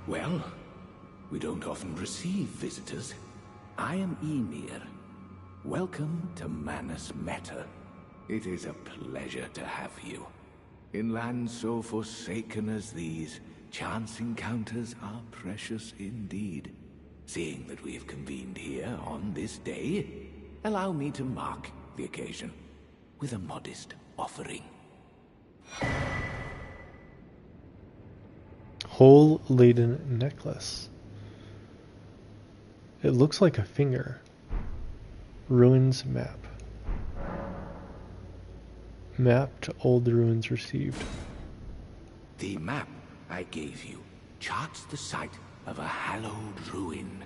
Well, we don't often receive visitors. I am Emir. Welcome to Manus Meta. It is a pleasure to have you. In lands so forsaken as these, chance encounters are precious indeed. Seeing that we have convened here on this day, allow me to mark the occasion with a modest offering. Hole-laden necklace. It looks like a finger. Ruins map. Map to old ruins received. The map I gave you charts the site of a hallowed ruin.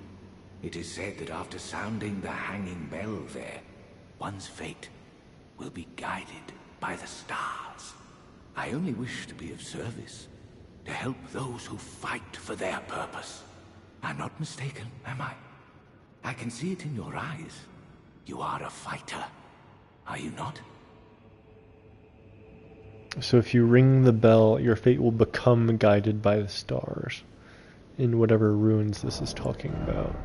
It is said that after sounding the hanging bell there, one's fate will be guided by the stars. I only wish to be of service, to help those who fight for their purpose. I'm not mistaken, am I? I can see it in your eyes. You are a fighter, are you not? So if you ring the bell, your fate will become guided by the stars in whatever ruins this is talking about.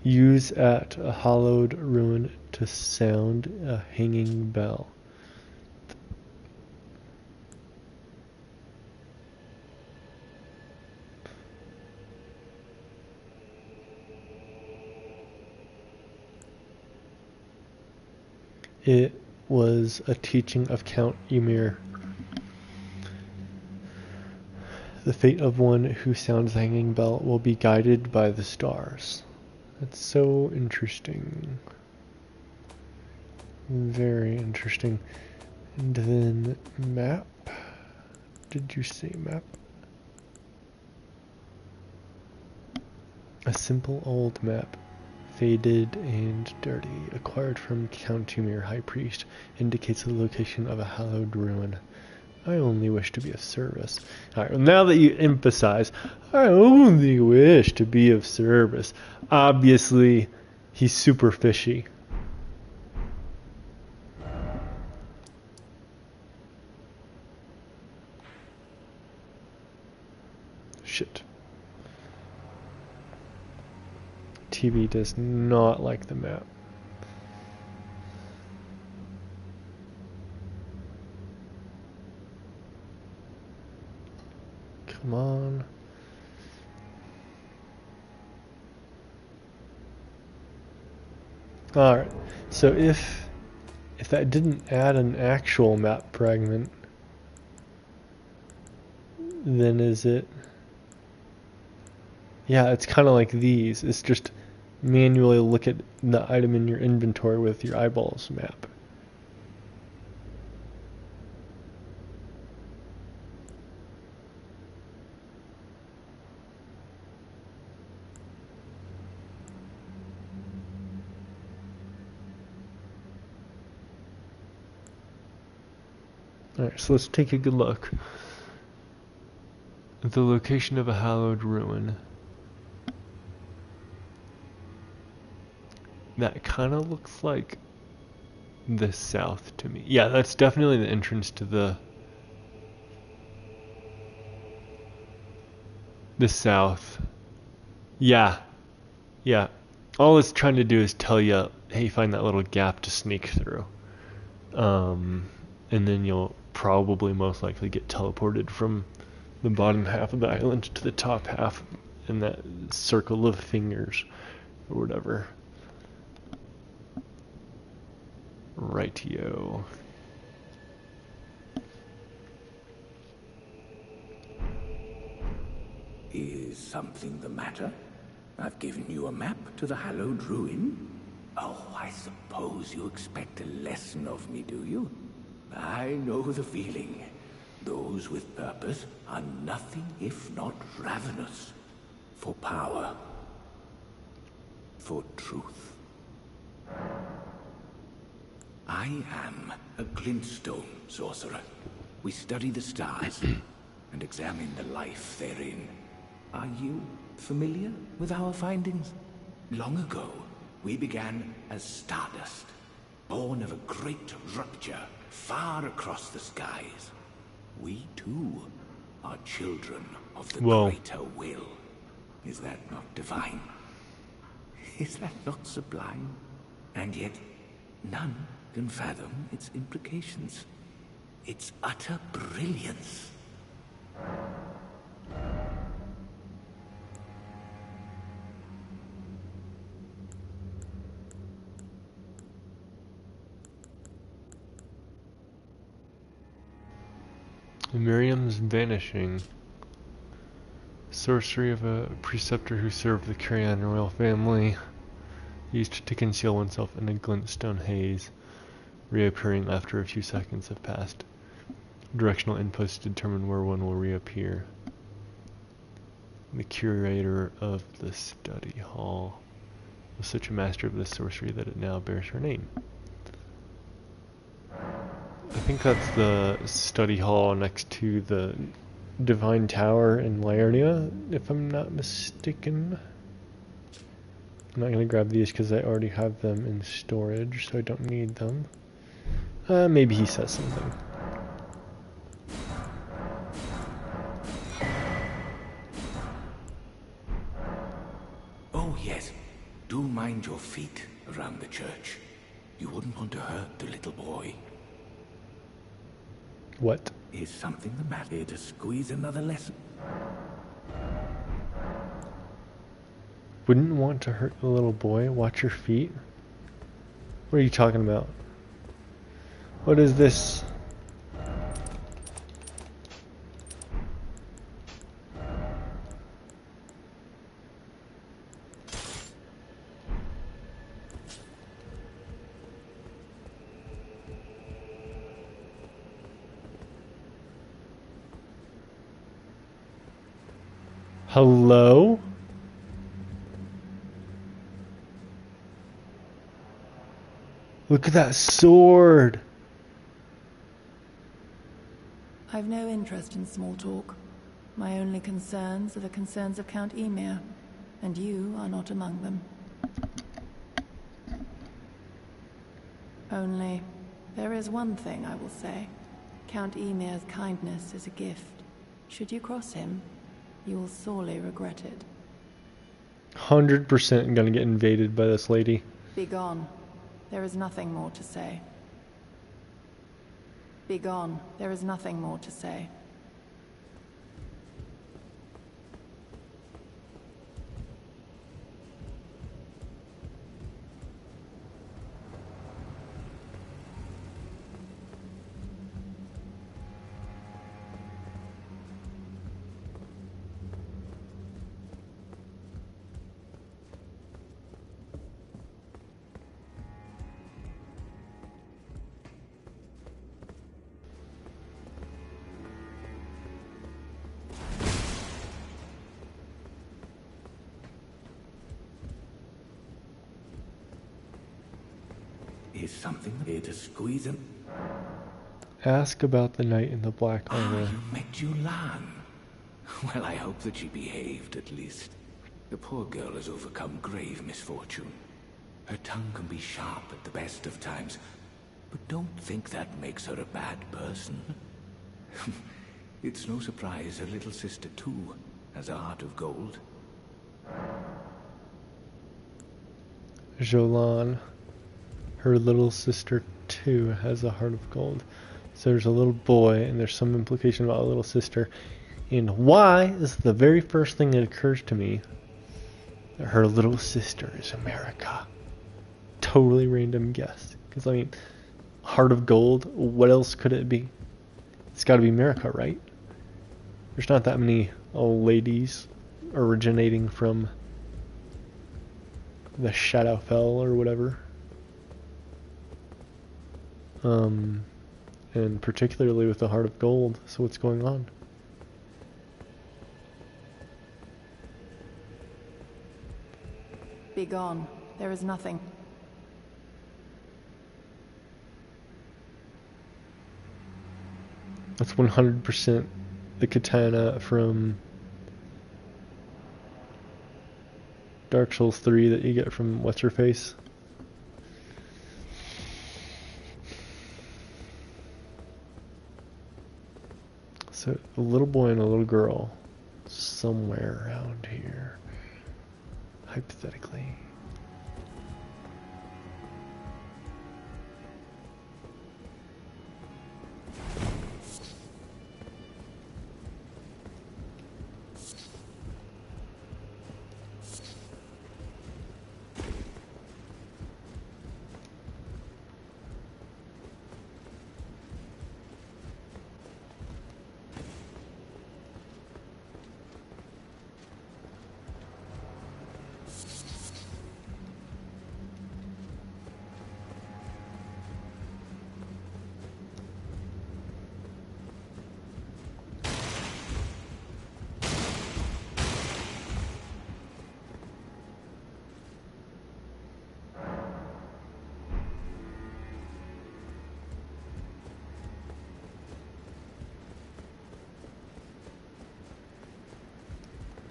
Use at a hallowed ruin to sound a hanging bell. It was a teaching of Count Ymir. The fate of one who sounds the hanging bell will be guided by the stars. That's so interesting. Very interesting. And then map. Did you say map? A simple old map, faded and dirty, acquired from Count Ymir, High Priest, indicates the location of a hallowed ruin. I only wish to be of service. Alright, well, now that you emphasize, I only wish to be of service. Obviously, he's super fishy. Shit. TV does not like the map. Come on. Alright, so if that didn't add an actual map fragment, then is it... Yeah, it's kind of like these. It's just manually look at the item in your inventory with your eyeballs map. Alright, so let's take a good look at the location of a hallowed ruin. That kind of looks like the south to me. Yeah, that's definitely the entrance to the south. Yeah. Yeah. All it's trying to do is tell you, hey, find that little gap to sneak through. And then you'll probably most likely get teleported from the bottom half of the island to the top half in that circle of fingers or whatever. Rightio. Is something the matter? I've given you a map to the hallowed ruin. Oh, I suppose you expect a lesson of me, do you? I know the feeling. Those with purpose are nothing if not ravenous. For power. For truth. I am a glintstone sorcerer. We study the stars and examine the life therein. Are you familiar with our findings? Long ago, we began as stardust, born of a great rupture far across the skies. We too are children of the greater will. Is that not divine? Is that not sublime? And yet, none can fathom its implications. Its utter brilliance. Miriam's vanishing. Sorcery of a preceptor who served the Carrion royal family, used to conceal oneself in a glintstone haze, reappearing after a few seconds have passed. Directional inputs determine where one will reappear. The curator of the study hall was such a master of this sorcery that it now bears her name. I think that's the study hall next to the Divine Tower in Liurnia, if I'm not mistaken. I'm not going to grab these because I already have them in storage, so I don't need them. Maybe he says something. Oh yes, do mind your feet around the church. You wouldn't want to hurt the little boy. What? Is something the matter? Here to squeeze another lesson? Wouldn't want to hurt the little boy? Watch your feet? What are you talking about? What is this? Hello? Look at that sword! I've no interest in small talk. My only concerns are the concerns of Count Emir, and you are not among them. Only, there is one thing I will say. Count Emir's kindness is a gift. Should you cross him, you will sorely regret it. 100% gonna get invaded by this lady. Be gone. There is nothing more to say. Be gone. There is nothing more to say. Is something here to squeeze him? Ask about the knight in the black armor. You met Yulan. Well, I hope that she behaved at least. The poor girl has overcome grave misfortune. Her tongue can be sharp at the best of times, but don't think that makes her a bad person. It's no surprise her little sister, too, has a heart of gold. Jolan, her little sister too, has a heart of gold. So there's a little boy, and there's some implication about a little sister. And why is the very first thing that occurs to me that her little sister is America? Totally random guess. Because, I mean, heart of gold, what else could it be? It's got to be America, right? There's not that many old ladies originating from the Shadowfell or whatever. And particularly with the heart of gold. So what's going on? Be gone. There is nothing. That's 100% the katana from Dark Souls 3 that you get from What's-Her-Face. So, a little boy and a little girl somewhere around here, hypothetically.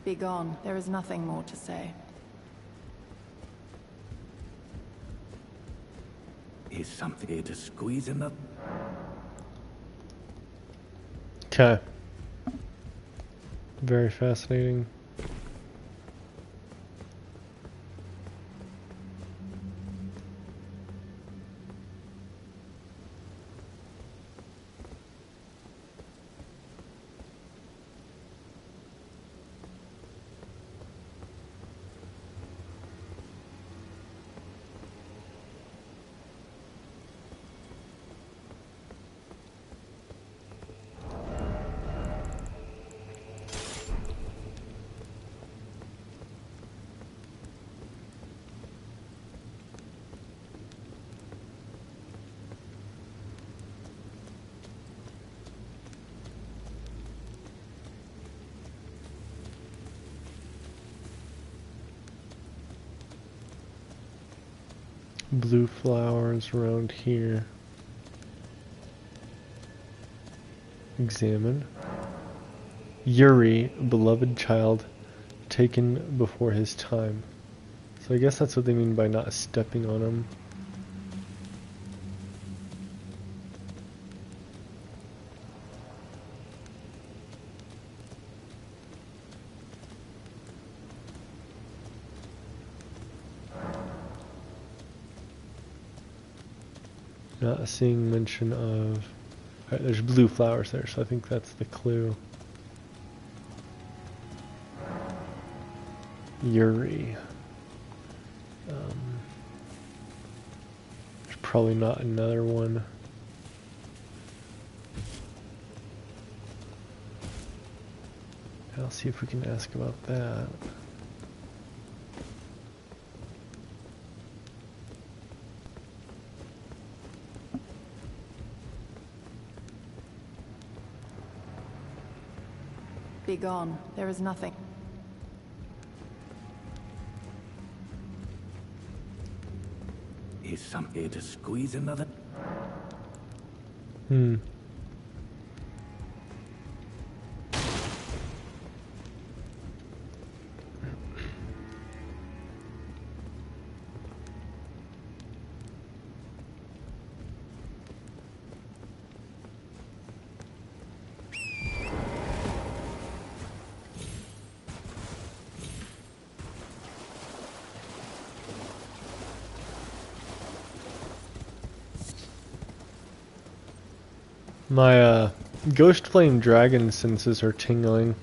Be gone. There is nothing more to say. Is something here to squeeze him up? Okay. Very fascinating. Blue flowers around here. Examine. Yuri, beloved child, taken before his time. So I guess that's what they mean by not stepping on him. Not seeing mention of... Alright, there's blue flowers there, so I think that's the clue. Yuri. There's probably not another one. I'll see if we can ask about that. Be gone. There is nothing. Is some here to squeeze another? My Ghost Flame Dragon senses are tingling.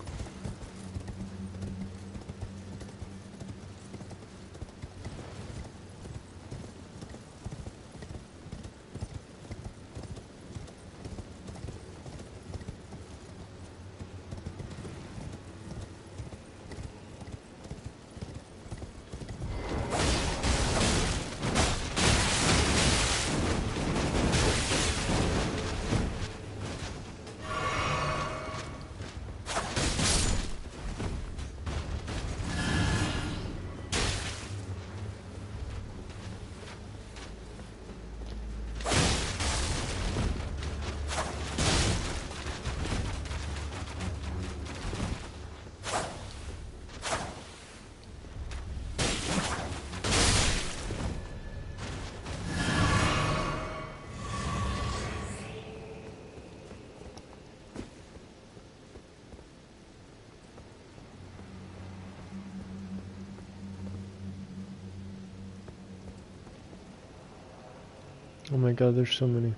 Oh my god, there's so many.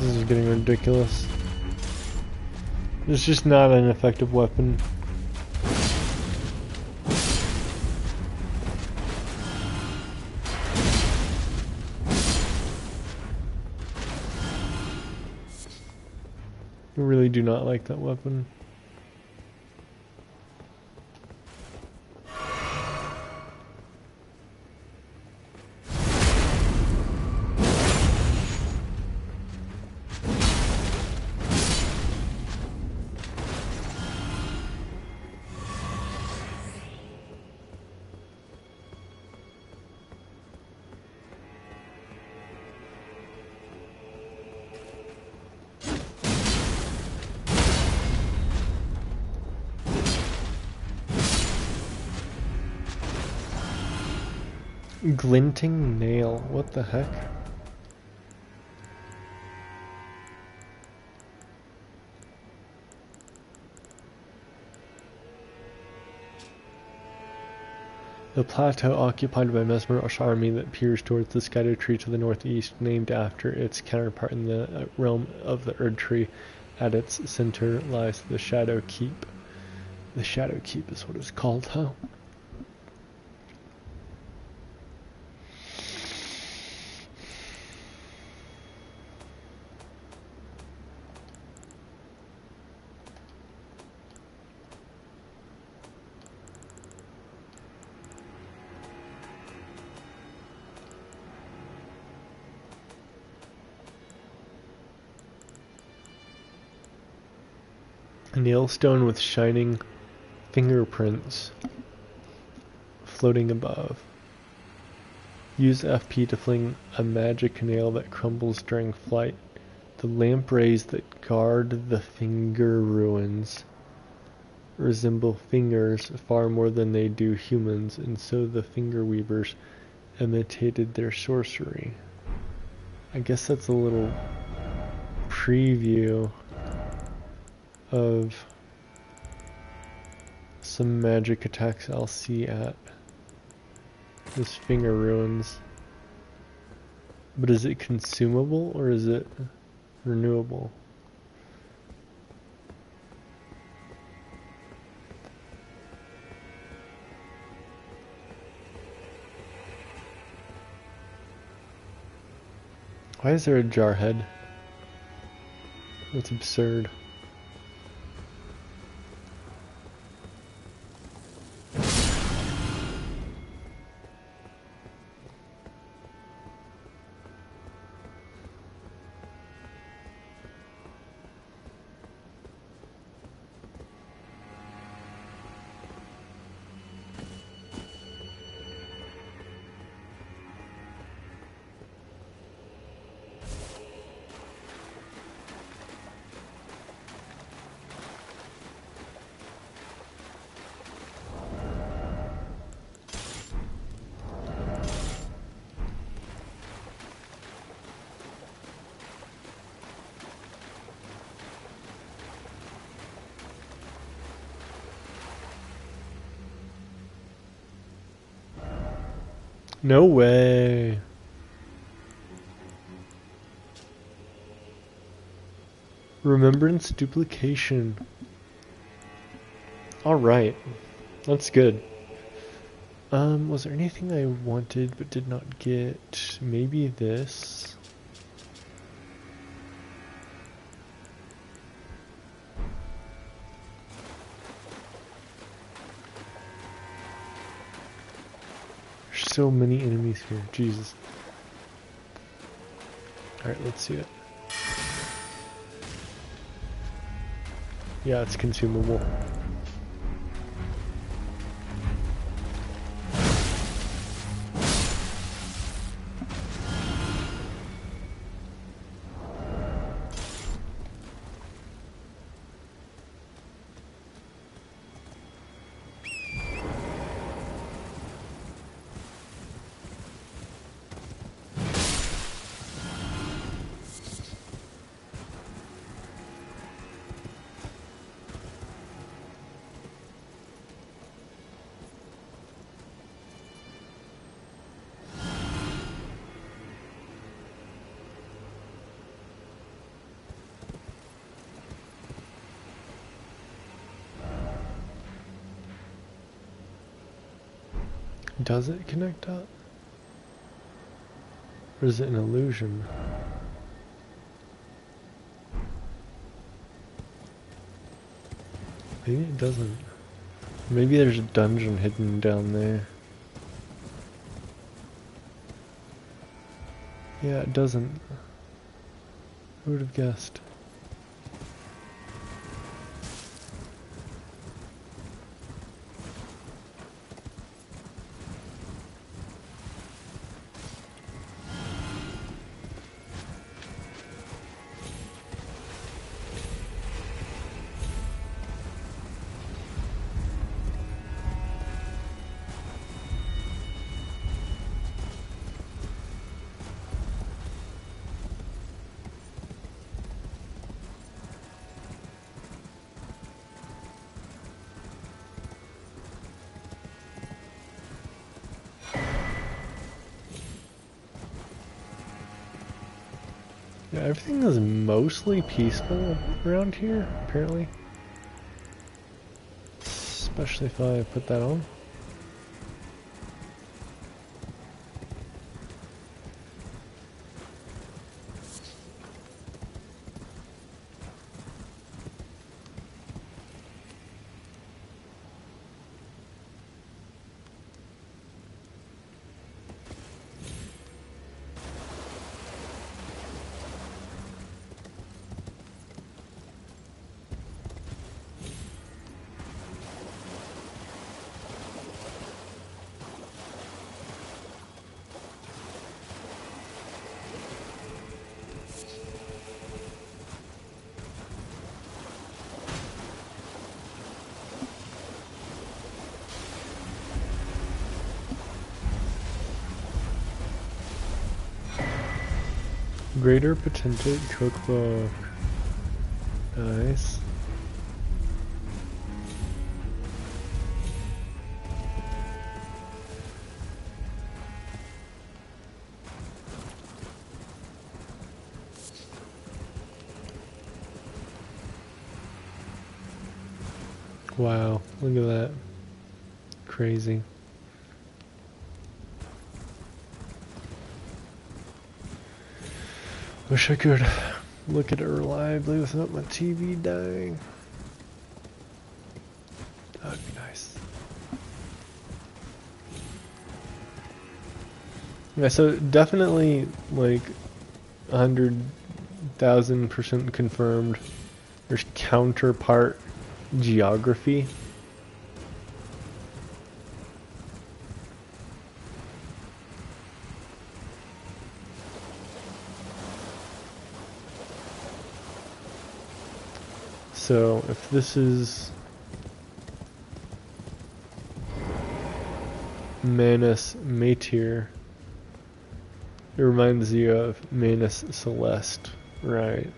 This is getting ridiculous. It's just not an effective weapon. I really do not like that weapon. Glinting nail, what the heck? The plateau occupied by Mesmer's army that peers towards the Scatter Tree to the northeast, named after its counterpart in the realm of the Erd Tree. At its center lies the Shadow Keep. The Shadow Keep is what it's called, huh? A nail stone with shining fingerprints floating above. Use FP to fling a magic nail that crumbles during flight. The lampreys that guard the finger ruins resemble fingers far more than they do humans, and so the finger weavers imitated their sorcery. I guess that's a little preview of some magic attacks I'll see at this finger ruins. But is it consumable or is it renewable? Why is there a jar head? That's absurd. No way. Remembrance duplication. Alright. That's good. Was there anything I wanted but did not get? Maybe this? There's so many enemies here. Jesus. Alright, let's see it. Yeah, it's consumable. Does it connect up? Or is it an illusion? Maybe it doesn't. Maybe there's a dungeon hidden down there. Yeah, it doesn't. Who would have guessed? Yeah, everything is mostly peaceful around here, apparently. Especially if I put that on. Greater Potentate Cookbook. Nice. Wow, look at that. Crazy. Wish I could look at it reliably without my TV dying. That would be nice. Yeah, so definitely like 100,000% confirmed. There's counterpart geography. So if this is Manus Matir, it reminds you of Manus Celeste, right?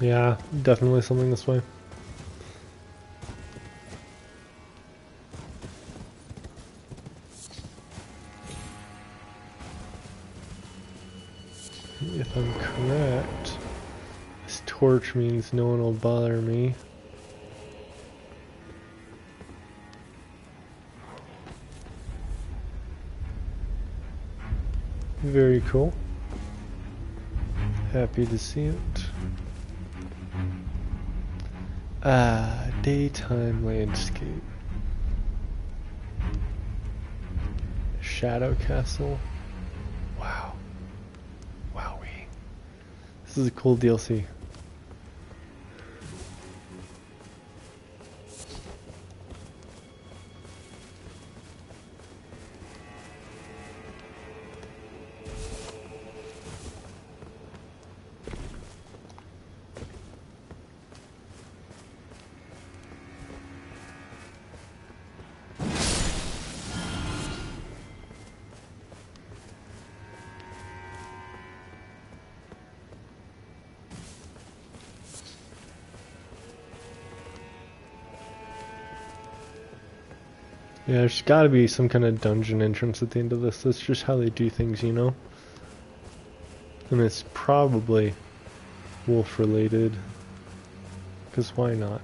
Yeah, definitely something this way. If I'm correct, this torch means no one will bother me. Very cool. Happy to see it. Ah, daytime landscape. Shadow Castle. Wow. Wowee. This is a cool DLC. Yeah, there's gotta be some kind of dungeon entrance at the end of this. That's just how they do things, you know? And it's probably wolf related. Because why not?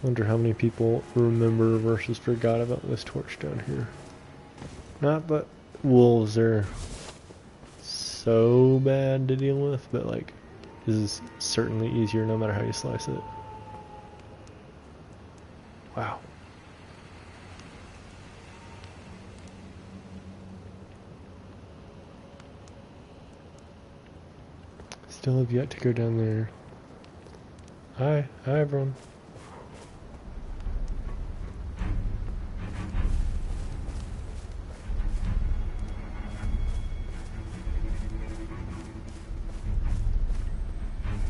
Wonder how many people remember versus forgot about this torch down here. Not that wolves are so bad to deal with, but like, this is certainly easier no matter how you slice it. Wow. Still have yet to go down there. Hi everyone.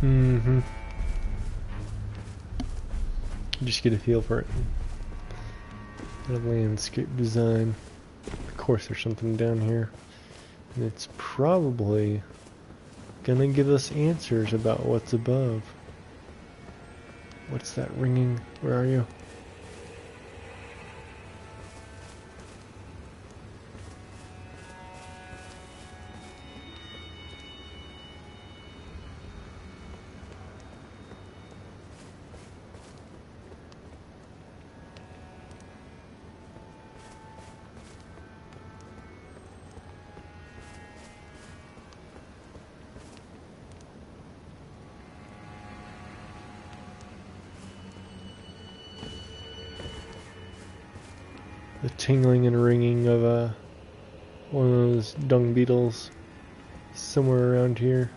Mm-hmm. Just get a feel for it. The landscape design. Of course there's something down here. And it's probably gonna give us answers about what's above. What's that ringing? Where are you? the tingling and ringing of one of those dung beetles somewhere around here.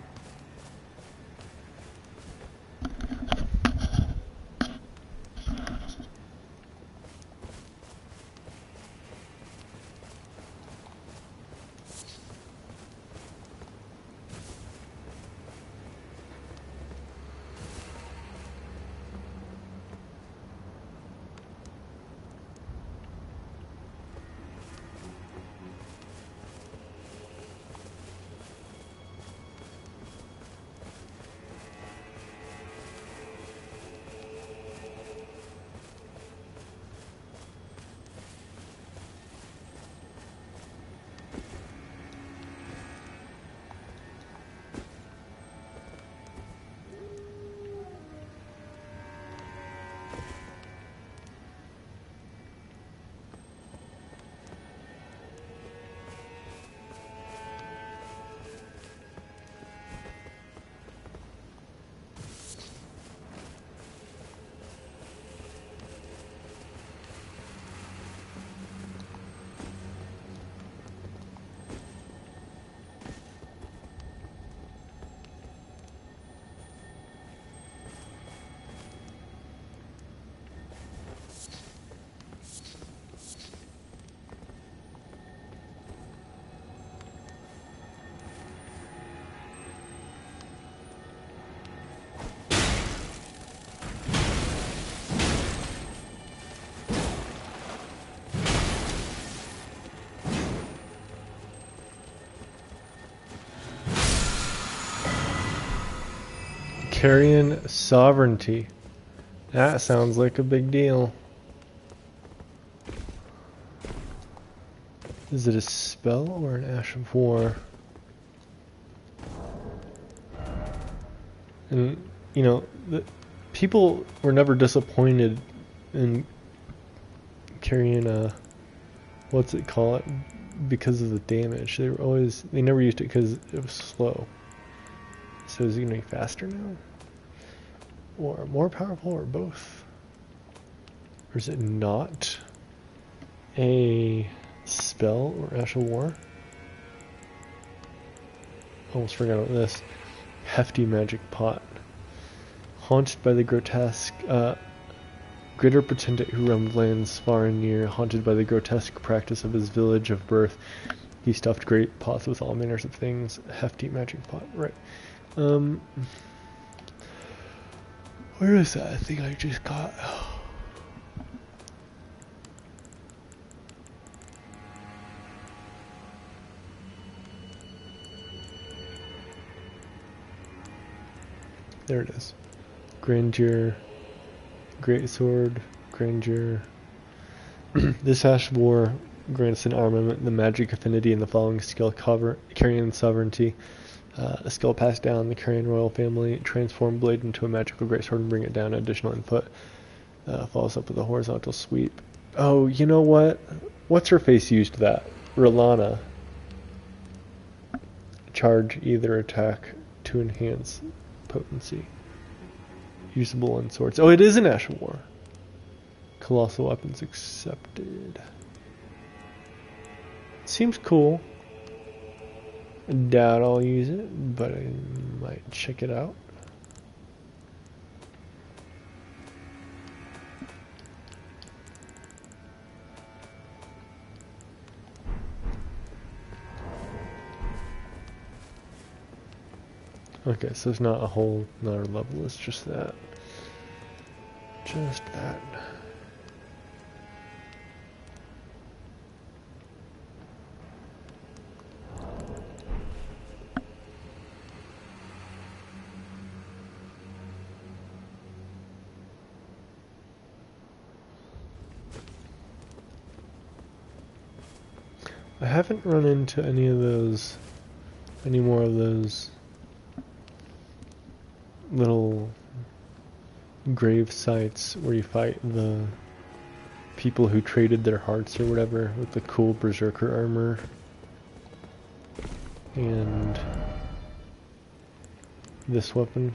Carrion sovereignty. That sounds like a big deal. Is it a spell or an ash of war? And, you know, the people were never disappointed in carrying what's it called, because of the damage. They never used it because it was slow. So is it gonna be faster now? Or more powerful, or both? Or is it not a spell or ash of war? Almost forgot about this. Hefty magic pot. Haunted by the grotesque, greater potentate who roamed lands far and near, haunted by the grotesque practice of his village of birth, he stuffed great pots with all manners of things. Hefty magic pot, right. Where is that thing I just got? There it is. Grandeur, Great Sword, Grandeur. This Ash of War grants an armament, the magic affinity, and the following skill: Carrion Sovereignty. A skill passed down the Carrion Royal family. Transform blade into a magical greatsword and bring it down. Additional input. Follows up with a horizontal sweep. Oh, you know what? What's her face used that? Rolana. Charge either attack to enhance potency. Usable on swords. Oh, it is an Ash of War. Colossal weapons accepted. Seems cool. I doubt I'll use it, but I might check it out. Okay, so it's not a whole another level, it's just that. Just that. I haven't run into any more of those little grave sites where you fight the people who traded their hearts or whatever with the cool berserker armor. And this weapon.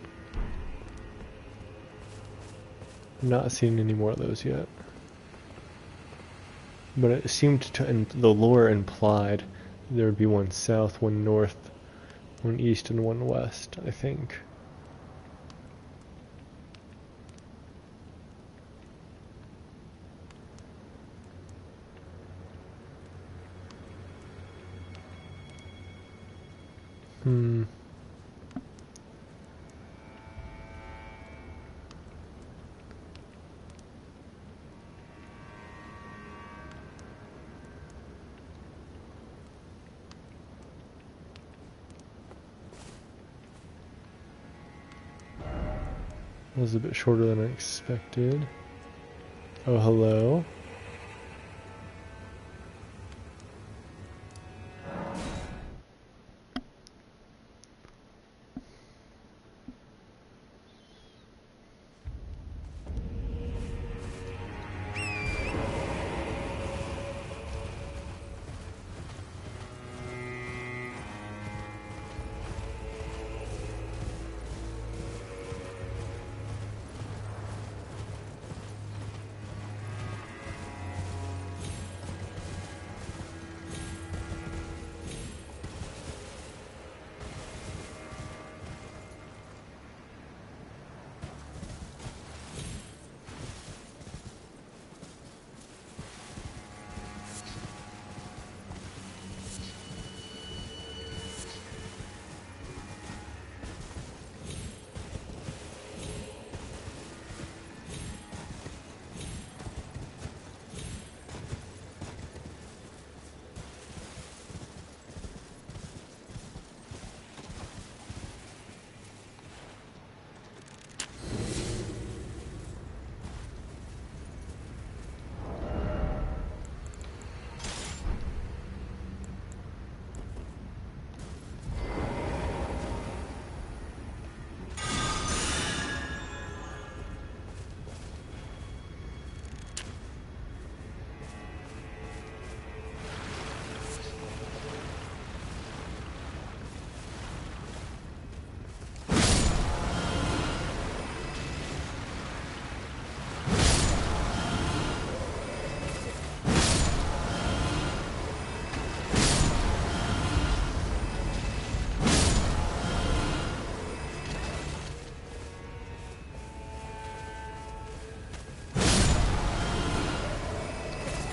Not seen any more of those yet. But it seemed to, the lore implied there would be one south, one north, one east, and one west, I think. Hmm. Was a bit shorter than I expected. Oh, hello.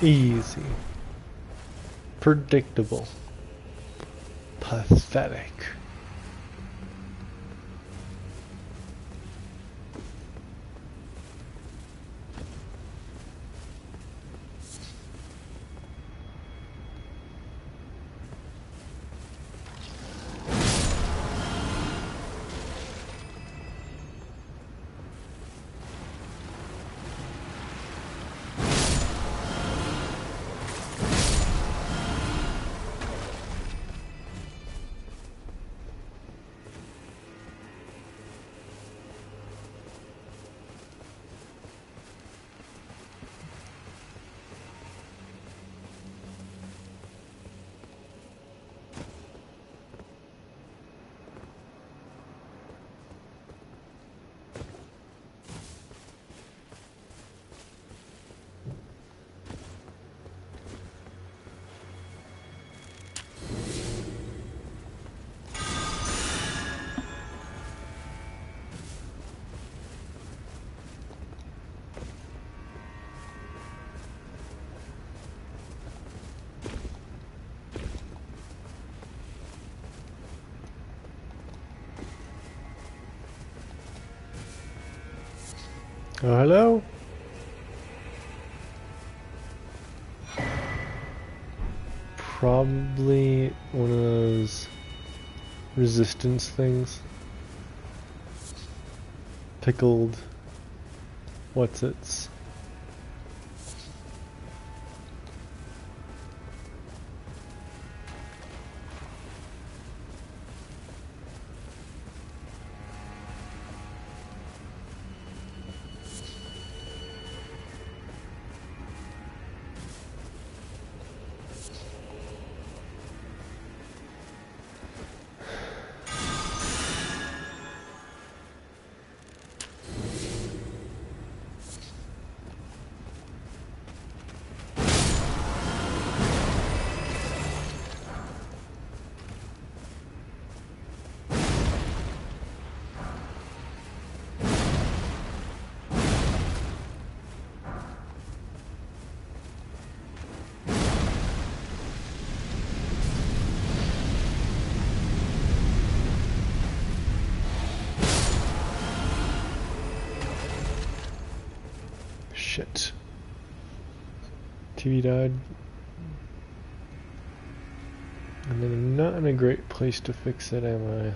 Easy. Predictable. Pathetic. Oh, hello? Probably one of those resistance things. Pickled what's-its. TV died. And then I'm not in a great place to fix it, am I?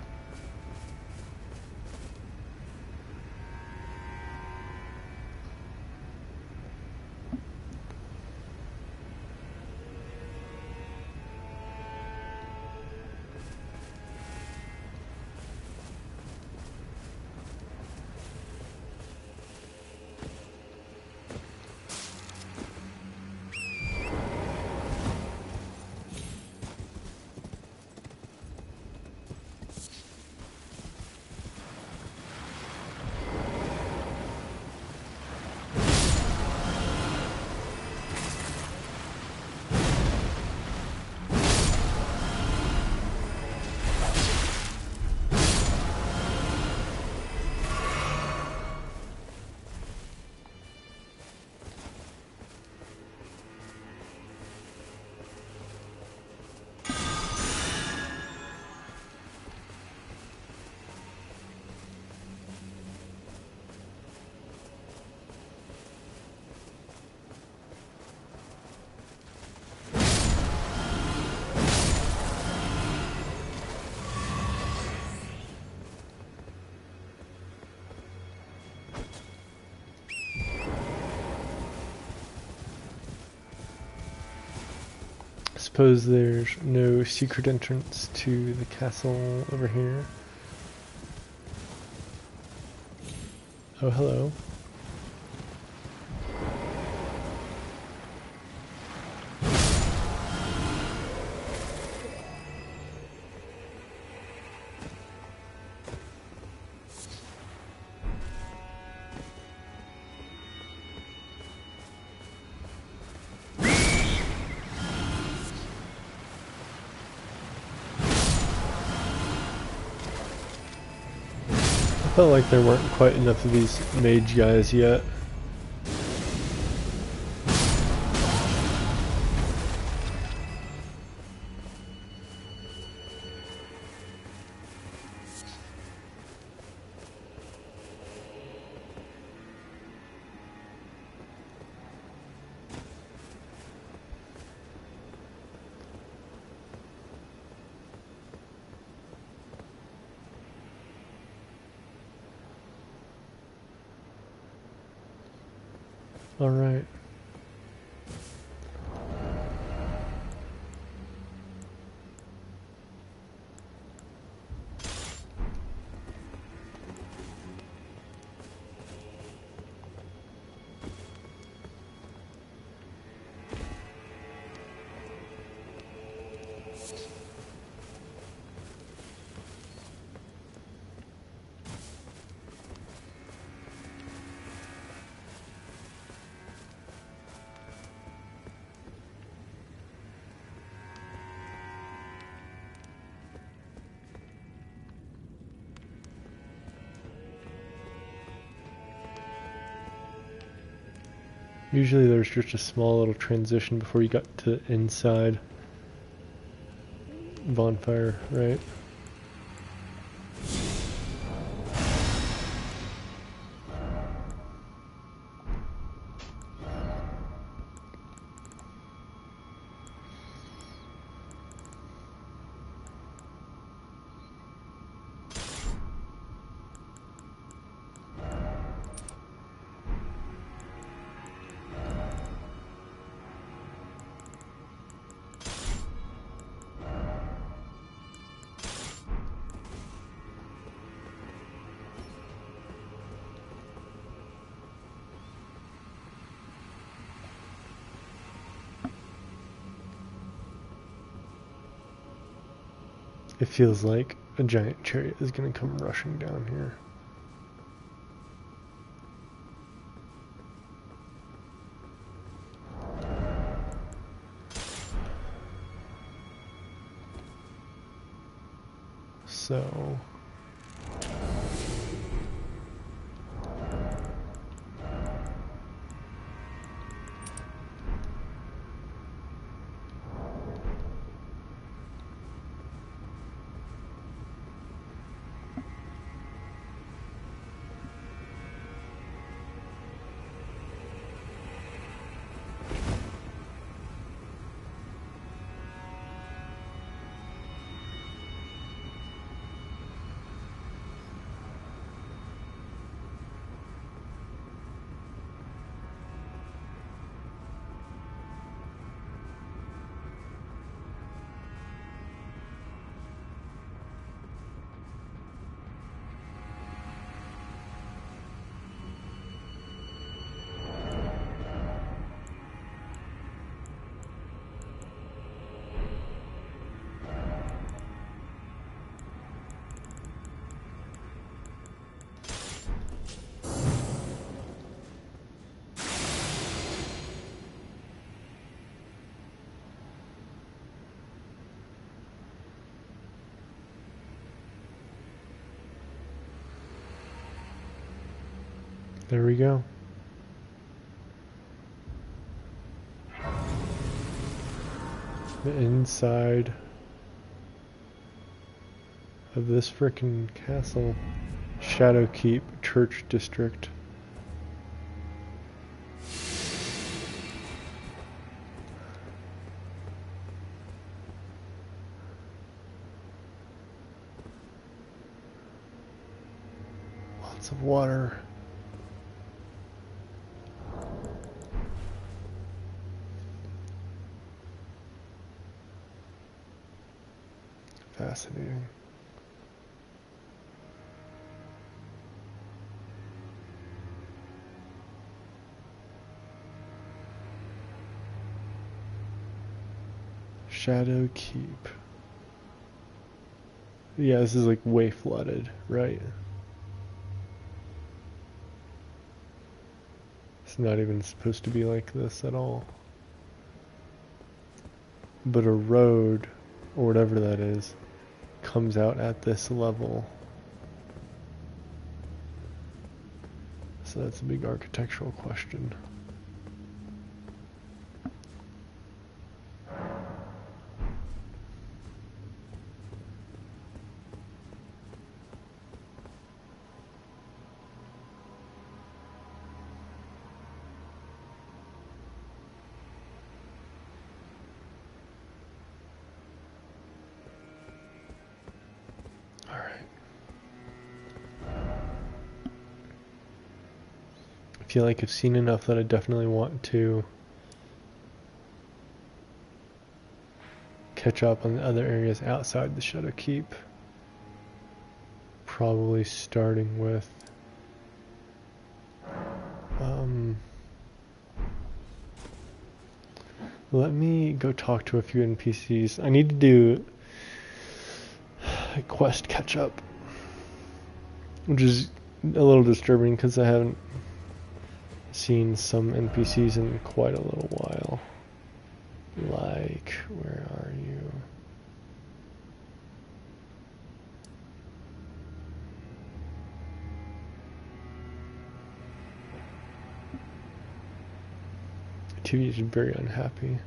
Suppose there's no secret entrance to the castle over here. Oh, hello. I felt like there weren't quite enough of these mage guys yet. All right. Usually there's just a small little transition before you got to inside bonfire, right? It feels like a giant chariot is going to come rushing down here. So... There we go. The inside of this frickin' castle. Shadowkeep Church District. Lots of water. Fascinating. Shadowkeep. Yeah, this is like way flooded, right? It's not even supposed to be like this at all. But a road, or whatever that is, comes out at this level. So that's a big architectural question. I feel like I've seen enough that I definitely want to catch up on the other areas outside the Shadowkeep. Probably starting with let me go talk to a few NPCs. I need to do a quest catch up, which is a little disturbing because I haven't seen some NPCs in quite a little while. Like, where are you? TV is very unhappy.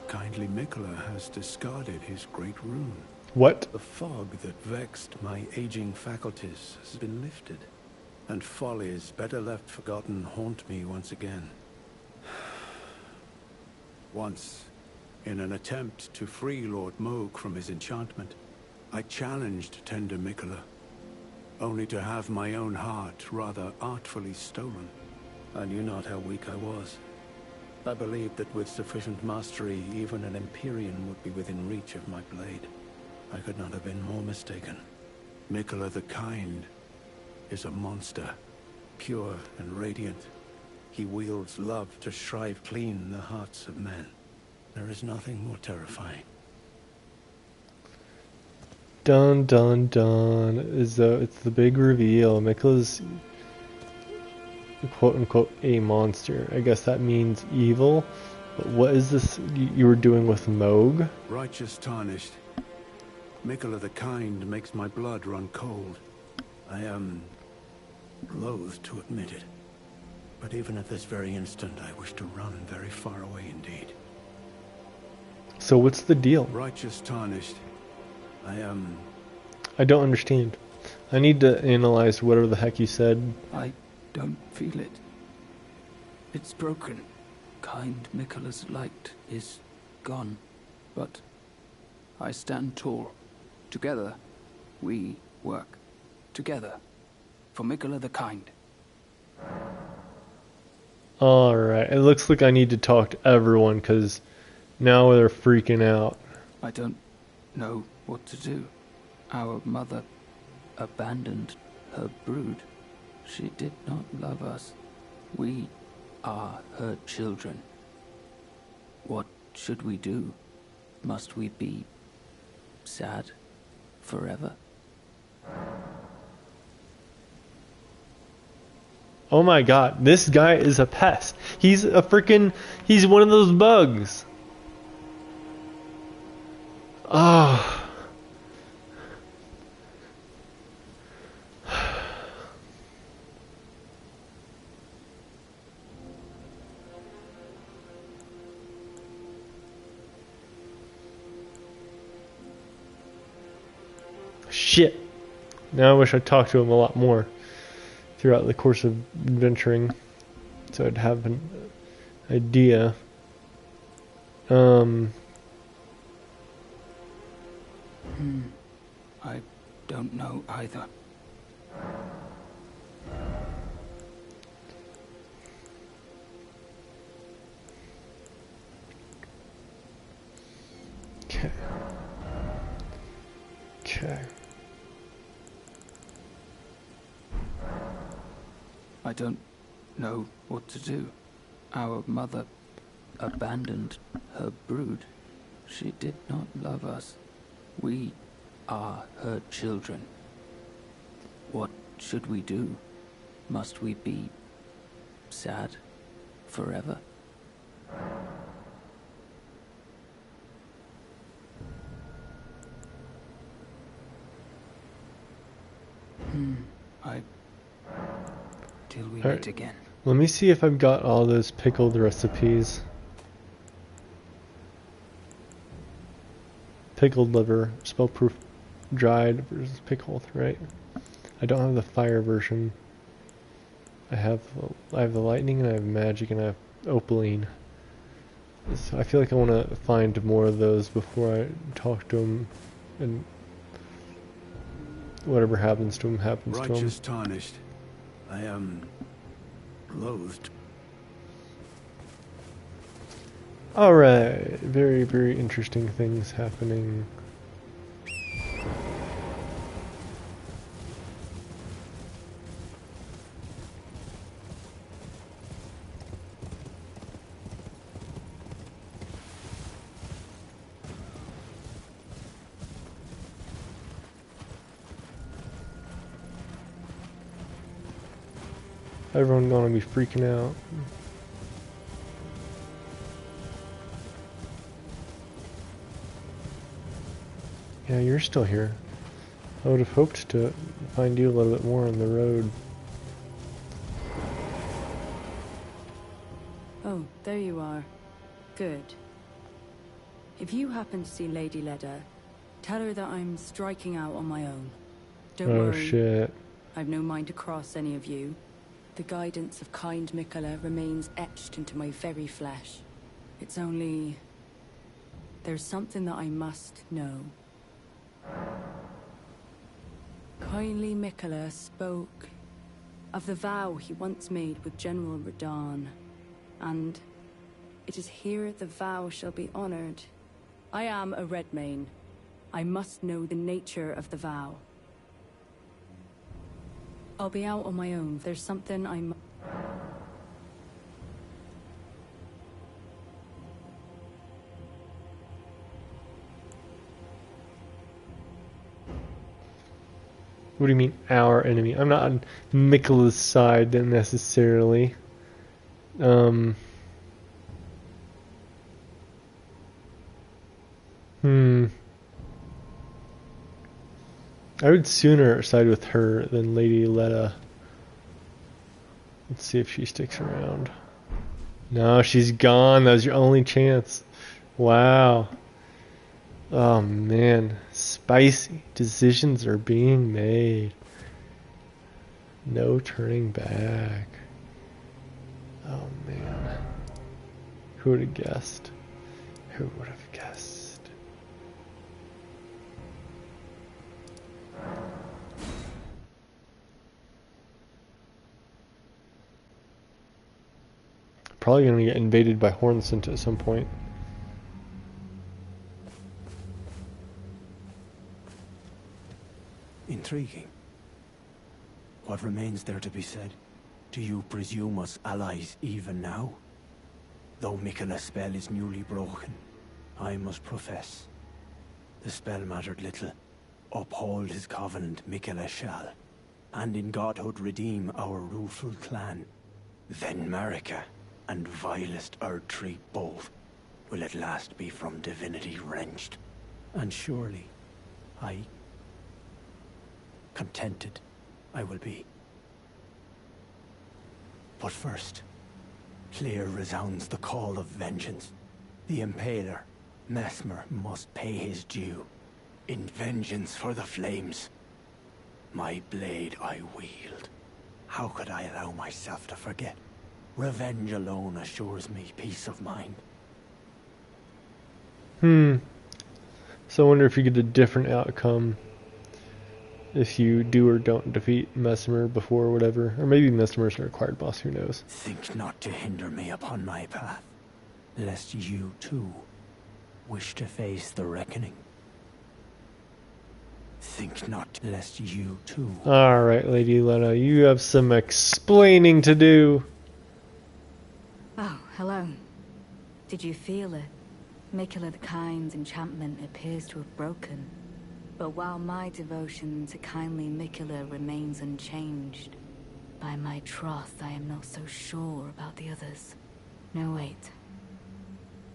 Kindly Mikola has discarded his great rune. What? The fog that vexed my aging faculties has been lifted, and follies better left forgotten haunt me once again. Once, in an attempt to free Lord Moog from his enchantment, I challenged tender Mikola, only to have my own heart rather artfully stolen. I knew not how weak I was. I believed that with sufficient mastery, even an Empyrean would be within reach of my blade. I could not have been more mistaken. Mikola the Kind is a monster, pure and radiant. He wields love to shrive clean the hearts of men. There is nothing more terrifying. Dun dun dun. It's the big reveal. Mikola's quote unquote a monster. I guess that means evil. But what is this you were doing with Moog? Righteous tarnished. Mikola the Kind makes my blood run cold. I am loath to admit it. But even at this very instant, I wish to run very far away indeed. So what's the deal? Righteous tarnished. I don't understand. I need to analyze whatever the heck you said. I don't feel it. It's broken. Kind Mikola's light is gone. But I stand tall. Together, we work. Together. For Mikola the Kind. Alright, it looks like I need to talk to everyone because now they're freaking out. I don't know what to do. Our mother abandoned her brood. She did not love us. We are her children. What should we do? Must we be sad forever? Oh my god, this guy is a pest. He's one of those bugs. Ah. Shit. Now I wish I talked to him a lot more throughout the course of adventuring, so I'd have an idea. I don't know either. Okay. Okay. I don't know what to do. Our mother abandoned her brood. She did not love us. We are her children. What should we do? Must we be sad forever? Till we meet again. Let me see if I've got all those pickled recipes. Pickled liver, spell-proof, dried versus pickled, right? I don't have the fire version. I have the lightning, and I have magic, and I have opaline. So I feel like I want to find more of those before I talk to him, and whatever happens to him happens to him. Righteous tarnished. I am loathed. Alright, very, very interesting things happening. Everyone gonna be freaking out. Yeah, you're still here. I would have hoped to find you a little bit more on the road. Oh, there you are. Good. If you happen to see Lady Leda, tell her that I'm striking out on my own. Don't Oh worry. shit. I've no mind to cross any of you. The guidance of kind Mikola remains etched into my very flesh. It's only... there's something that I must know. Kindly Mikola spoke of the vow he once made with General Radahn, and it is here the vow shall be honored. I am a Redmane. I must know the nature of the vow. I'll be out on my own. There's something I'm... What do you mean, our enemy? I'm not on Mikola's side necessarily. I would sooner side with her than Lady Leda. Let's see if she sticks around. No, she's gone. That was your only chance. Wow. Oh man, spicy. Decisions are being made. No turning back. Oh man. Who would have guessed? Who would have guessed? Probably gonna get invaded by Hornsent at some point. Intriguing. What remains there to be said? Do you presume us allies even now? Though Miquella's spell is newly broken, I must profess, the spell mattered little. Uphold his covenant, Miquella shall, and in godhood redeem our rueful clan. Then Marika and vilest Erdtree both will at last be from divinity wrenched. And surely, contented I will be. But first, clear resounds the call of vengeance. The Impaler, Mesmer, must pay his due. In vengeance for the flames, my blade I wield. How could I allow myself to forget? Revenge alone assures me peace of mind. So I wonder if you get a different outcome if you do or don't defeat Mesmer before or whatever. Or maybe Mesmer's a required boss, who knows. Think not to hinder me upon my path, lest you too wish to face the reckoning. Think not, lest you too. Alright, Lady Lena, you have some explaining to do. Oh, hello. Did you feel it? Miquella the Kind's enchantment appears to have broken. But while my devotion to kindly Miquella remains unchanged, by my troth I am not so sure about the others. No, wait.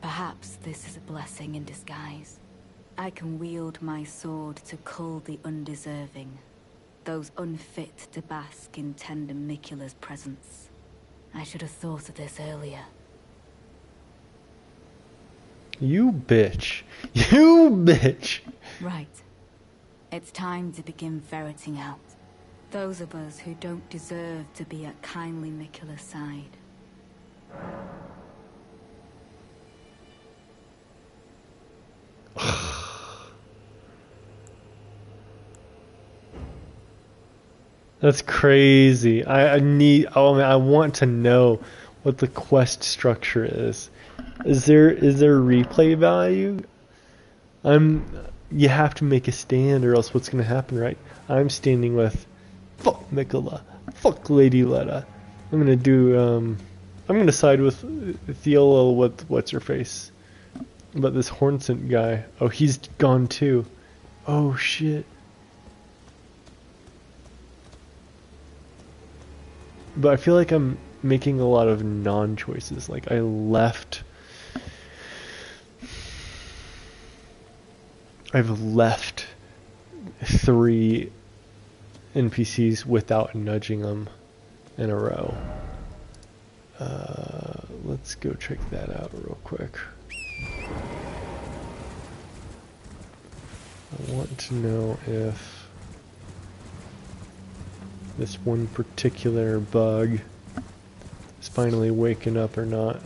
Perhaps this is a blessing in disguise. I can wield my sword to cull the undeserving, those unfit to bask in tender Miquella's presence. I should have thought of this earlier. You bitch. You bitch. Right. It's time to begin ferreting out those of us who don't deserve to be at kindly Miquella's side. That's crazy. I need. Oh man, I want to know what the quest structure is. Is there replay value? You have to make a stand, or else what's gonna happen, right? I'm standing with, fuck Miquella, fuck Lady Letta. I'm gonna do. I'm gonna side with Theola with what's her face, but this Hornsent guy. Oh, he's gone too. Oh shit. But I feel like I'm making a lot of non-choices. Like I've left 3 NPCs without nudging them in a row. Let's go check that out real quick. I want to know if this one particular bug is finally waking up or not.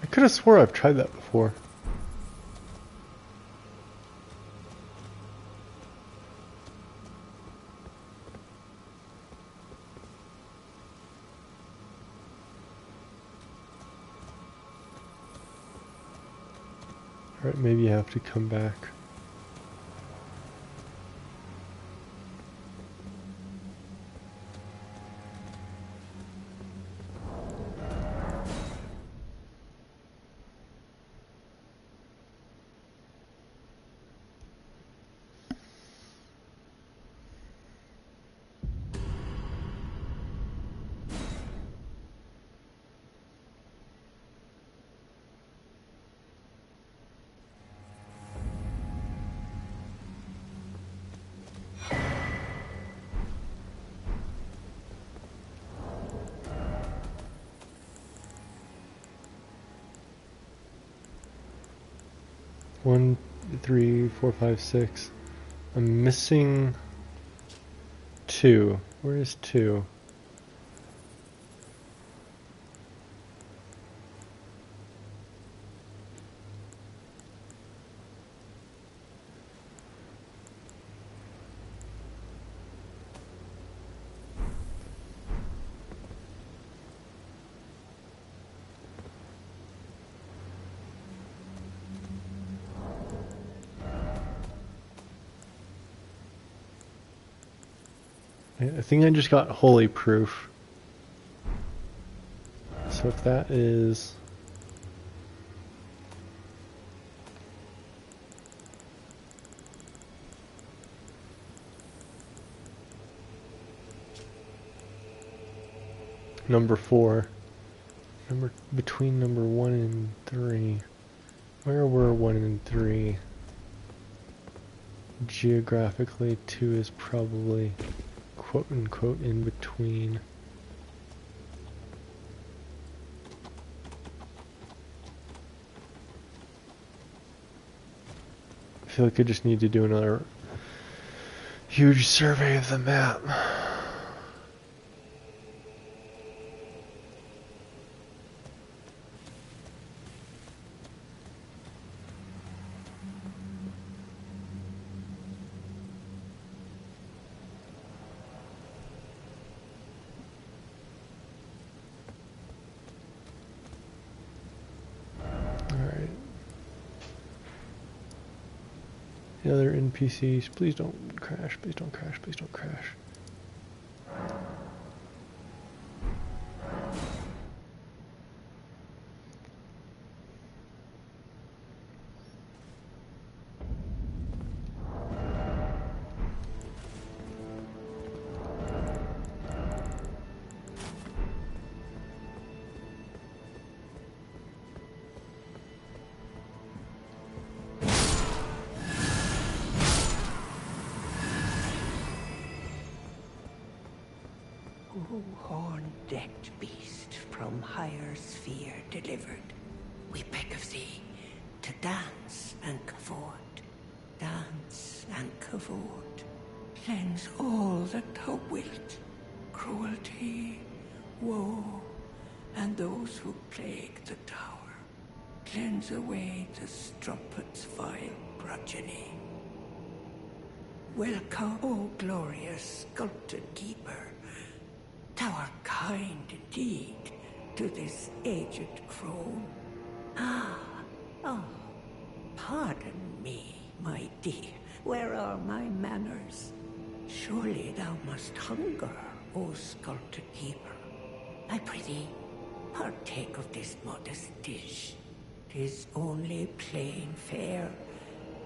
I could have swore I've tried that before. Right, maybe you have to come back. One, 3, 4, 5, 6. I'm missing 2. Where is 2? I think I just got holy proof. So if that is... number 4. Between number 1 and 3. Where were 1 and 3? Geographically, 2 is probably quote unquote in between. I feel like I just need to do another huge survey of the map. The other NPCs, please don't crash, please don't crash, please don't crash. O horn-decked beast from higher sphere delivered, we beg of thee to dance and cavort, dance and cavort. Cleanse all that thou wilt, cruelty, woe, and those who plague the tower. Cleanse away the strumpet's vile progeny. Welcome, O glorious sculpted keeper. Thou art kind indeed to this aged crone. Oh, pardon me, my dear. Where are my manners? Surely thou must hunger, O sculpted keeper. I prithee, partake of this modest dish. 'Tis only plain fare,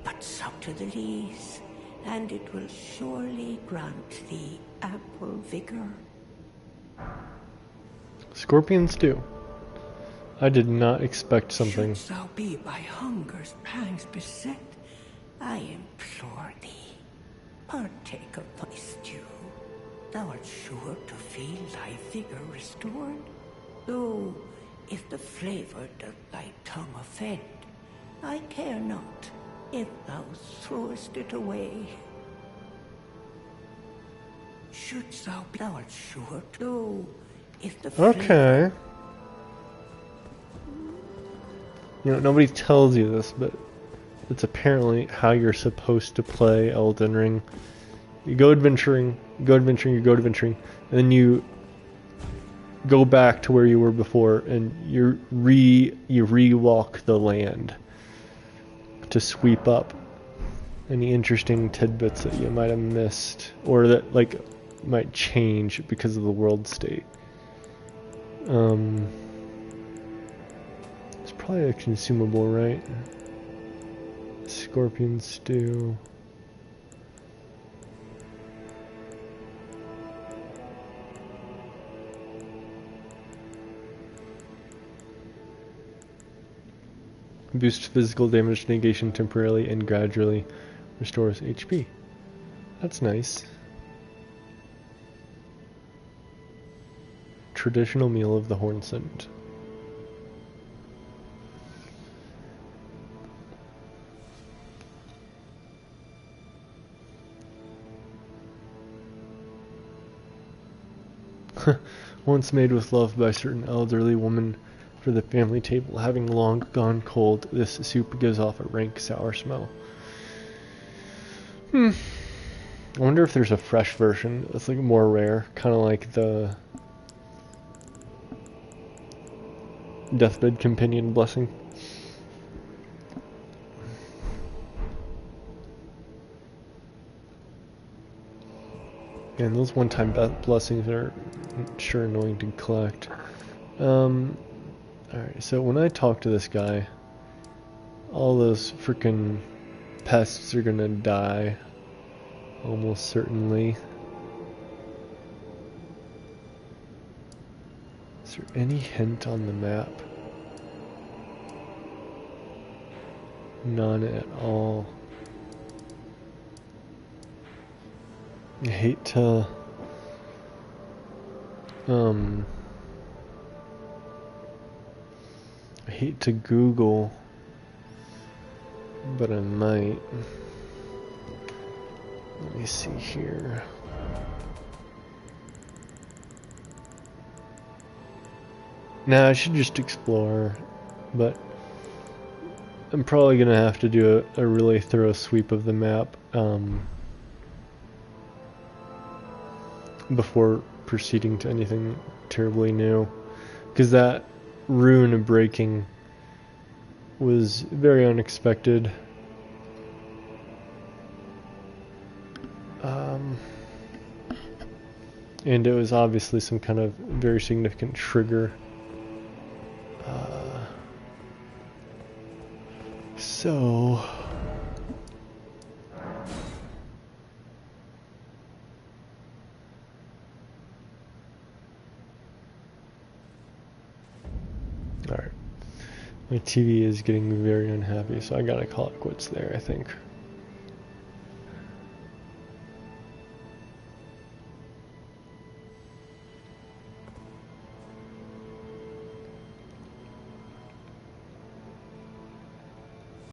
but sup to the lees, and it will surely grant thee ample vigor. Scorpion stew. I did not expect something. Shouldst thou be by hunger's pangs beset, I implore thee, partake of my stew. Thou art sure to feel thy vigor restored. Though, if the flavor doth thy tongue offend, I care not if thou throwest it away. Shouldst thou art sure to, though, if the Okay. You know, nobody tells you this, but it's apparently how you're supposed to play Elden Ring. You go adventuring, you go adventuring, you go adventuring, and then you go back to where you were before, and you re-walk the land. to sweep up any interesting tidbits that you might have missed, or that like might change because of the world state. It's probably a consumable, right? Scorpion stew. Boosts physical damage negation temporarily and gradually restores HP. That's nice. Traditional meal of the Horn Scent. Once made with love by a certain elderly woman for the family table, having long gone cold, this soup gives off a rank sour smell. I wonder if there's a fresh version that's like more rare, kind of like the Deathbed Companion Blessing. And those one-time blessings are sure annoying to collect. Alright, so when I talk to this guy, all those freaking pests are gonna die. Almost certainly. Is there any hint on the map? None at all. I hate to Google, but I might. Let me see here. Nah, I should just explore, but I'm probably gonna have to do a really thorough sweep of the map before proceeding to anything terribly new, because that rune breaking was very unexpected. And it was obviously some kind of very significant trigger. So alright. My TV is getting very unhappy, so I gotta call it quits there, I think.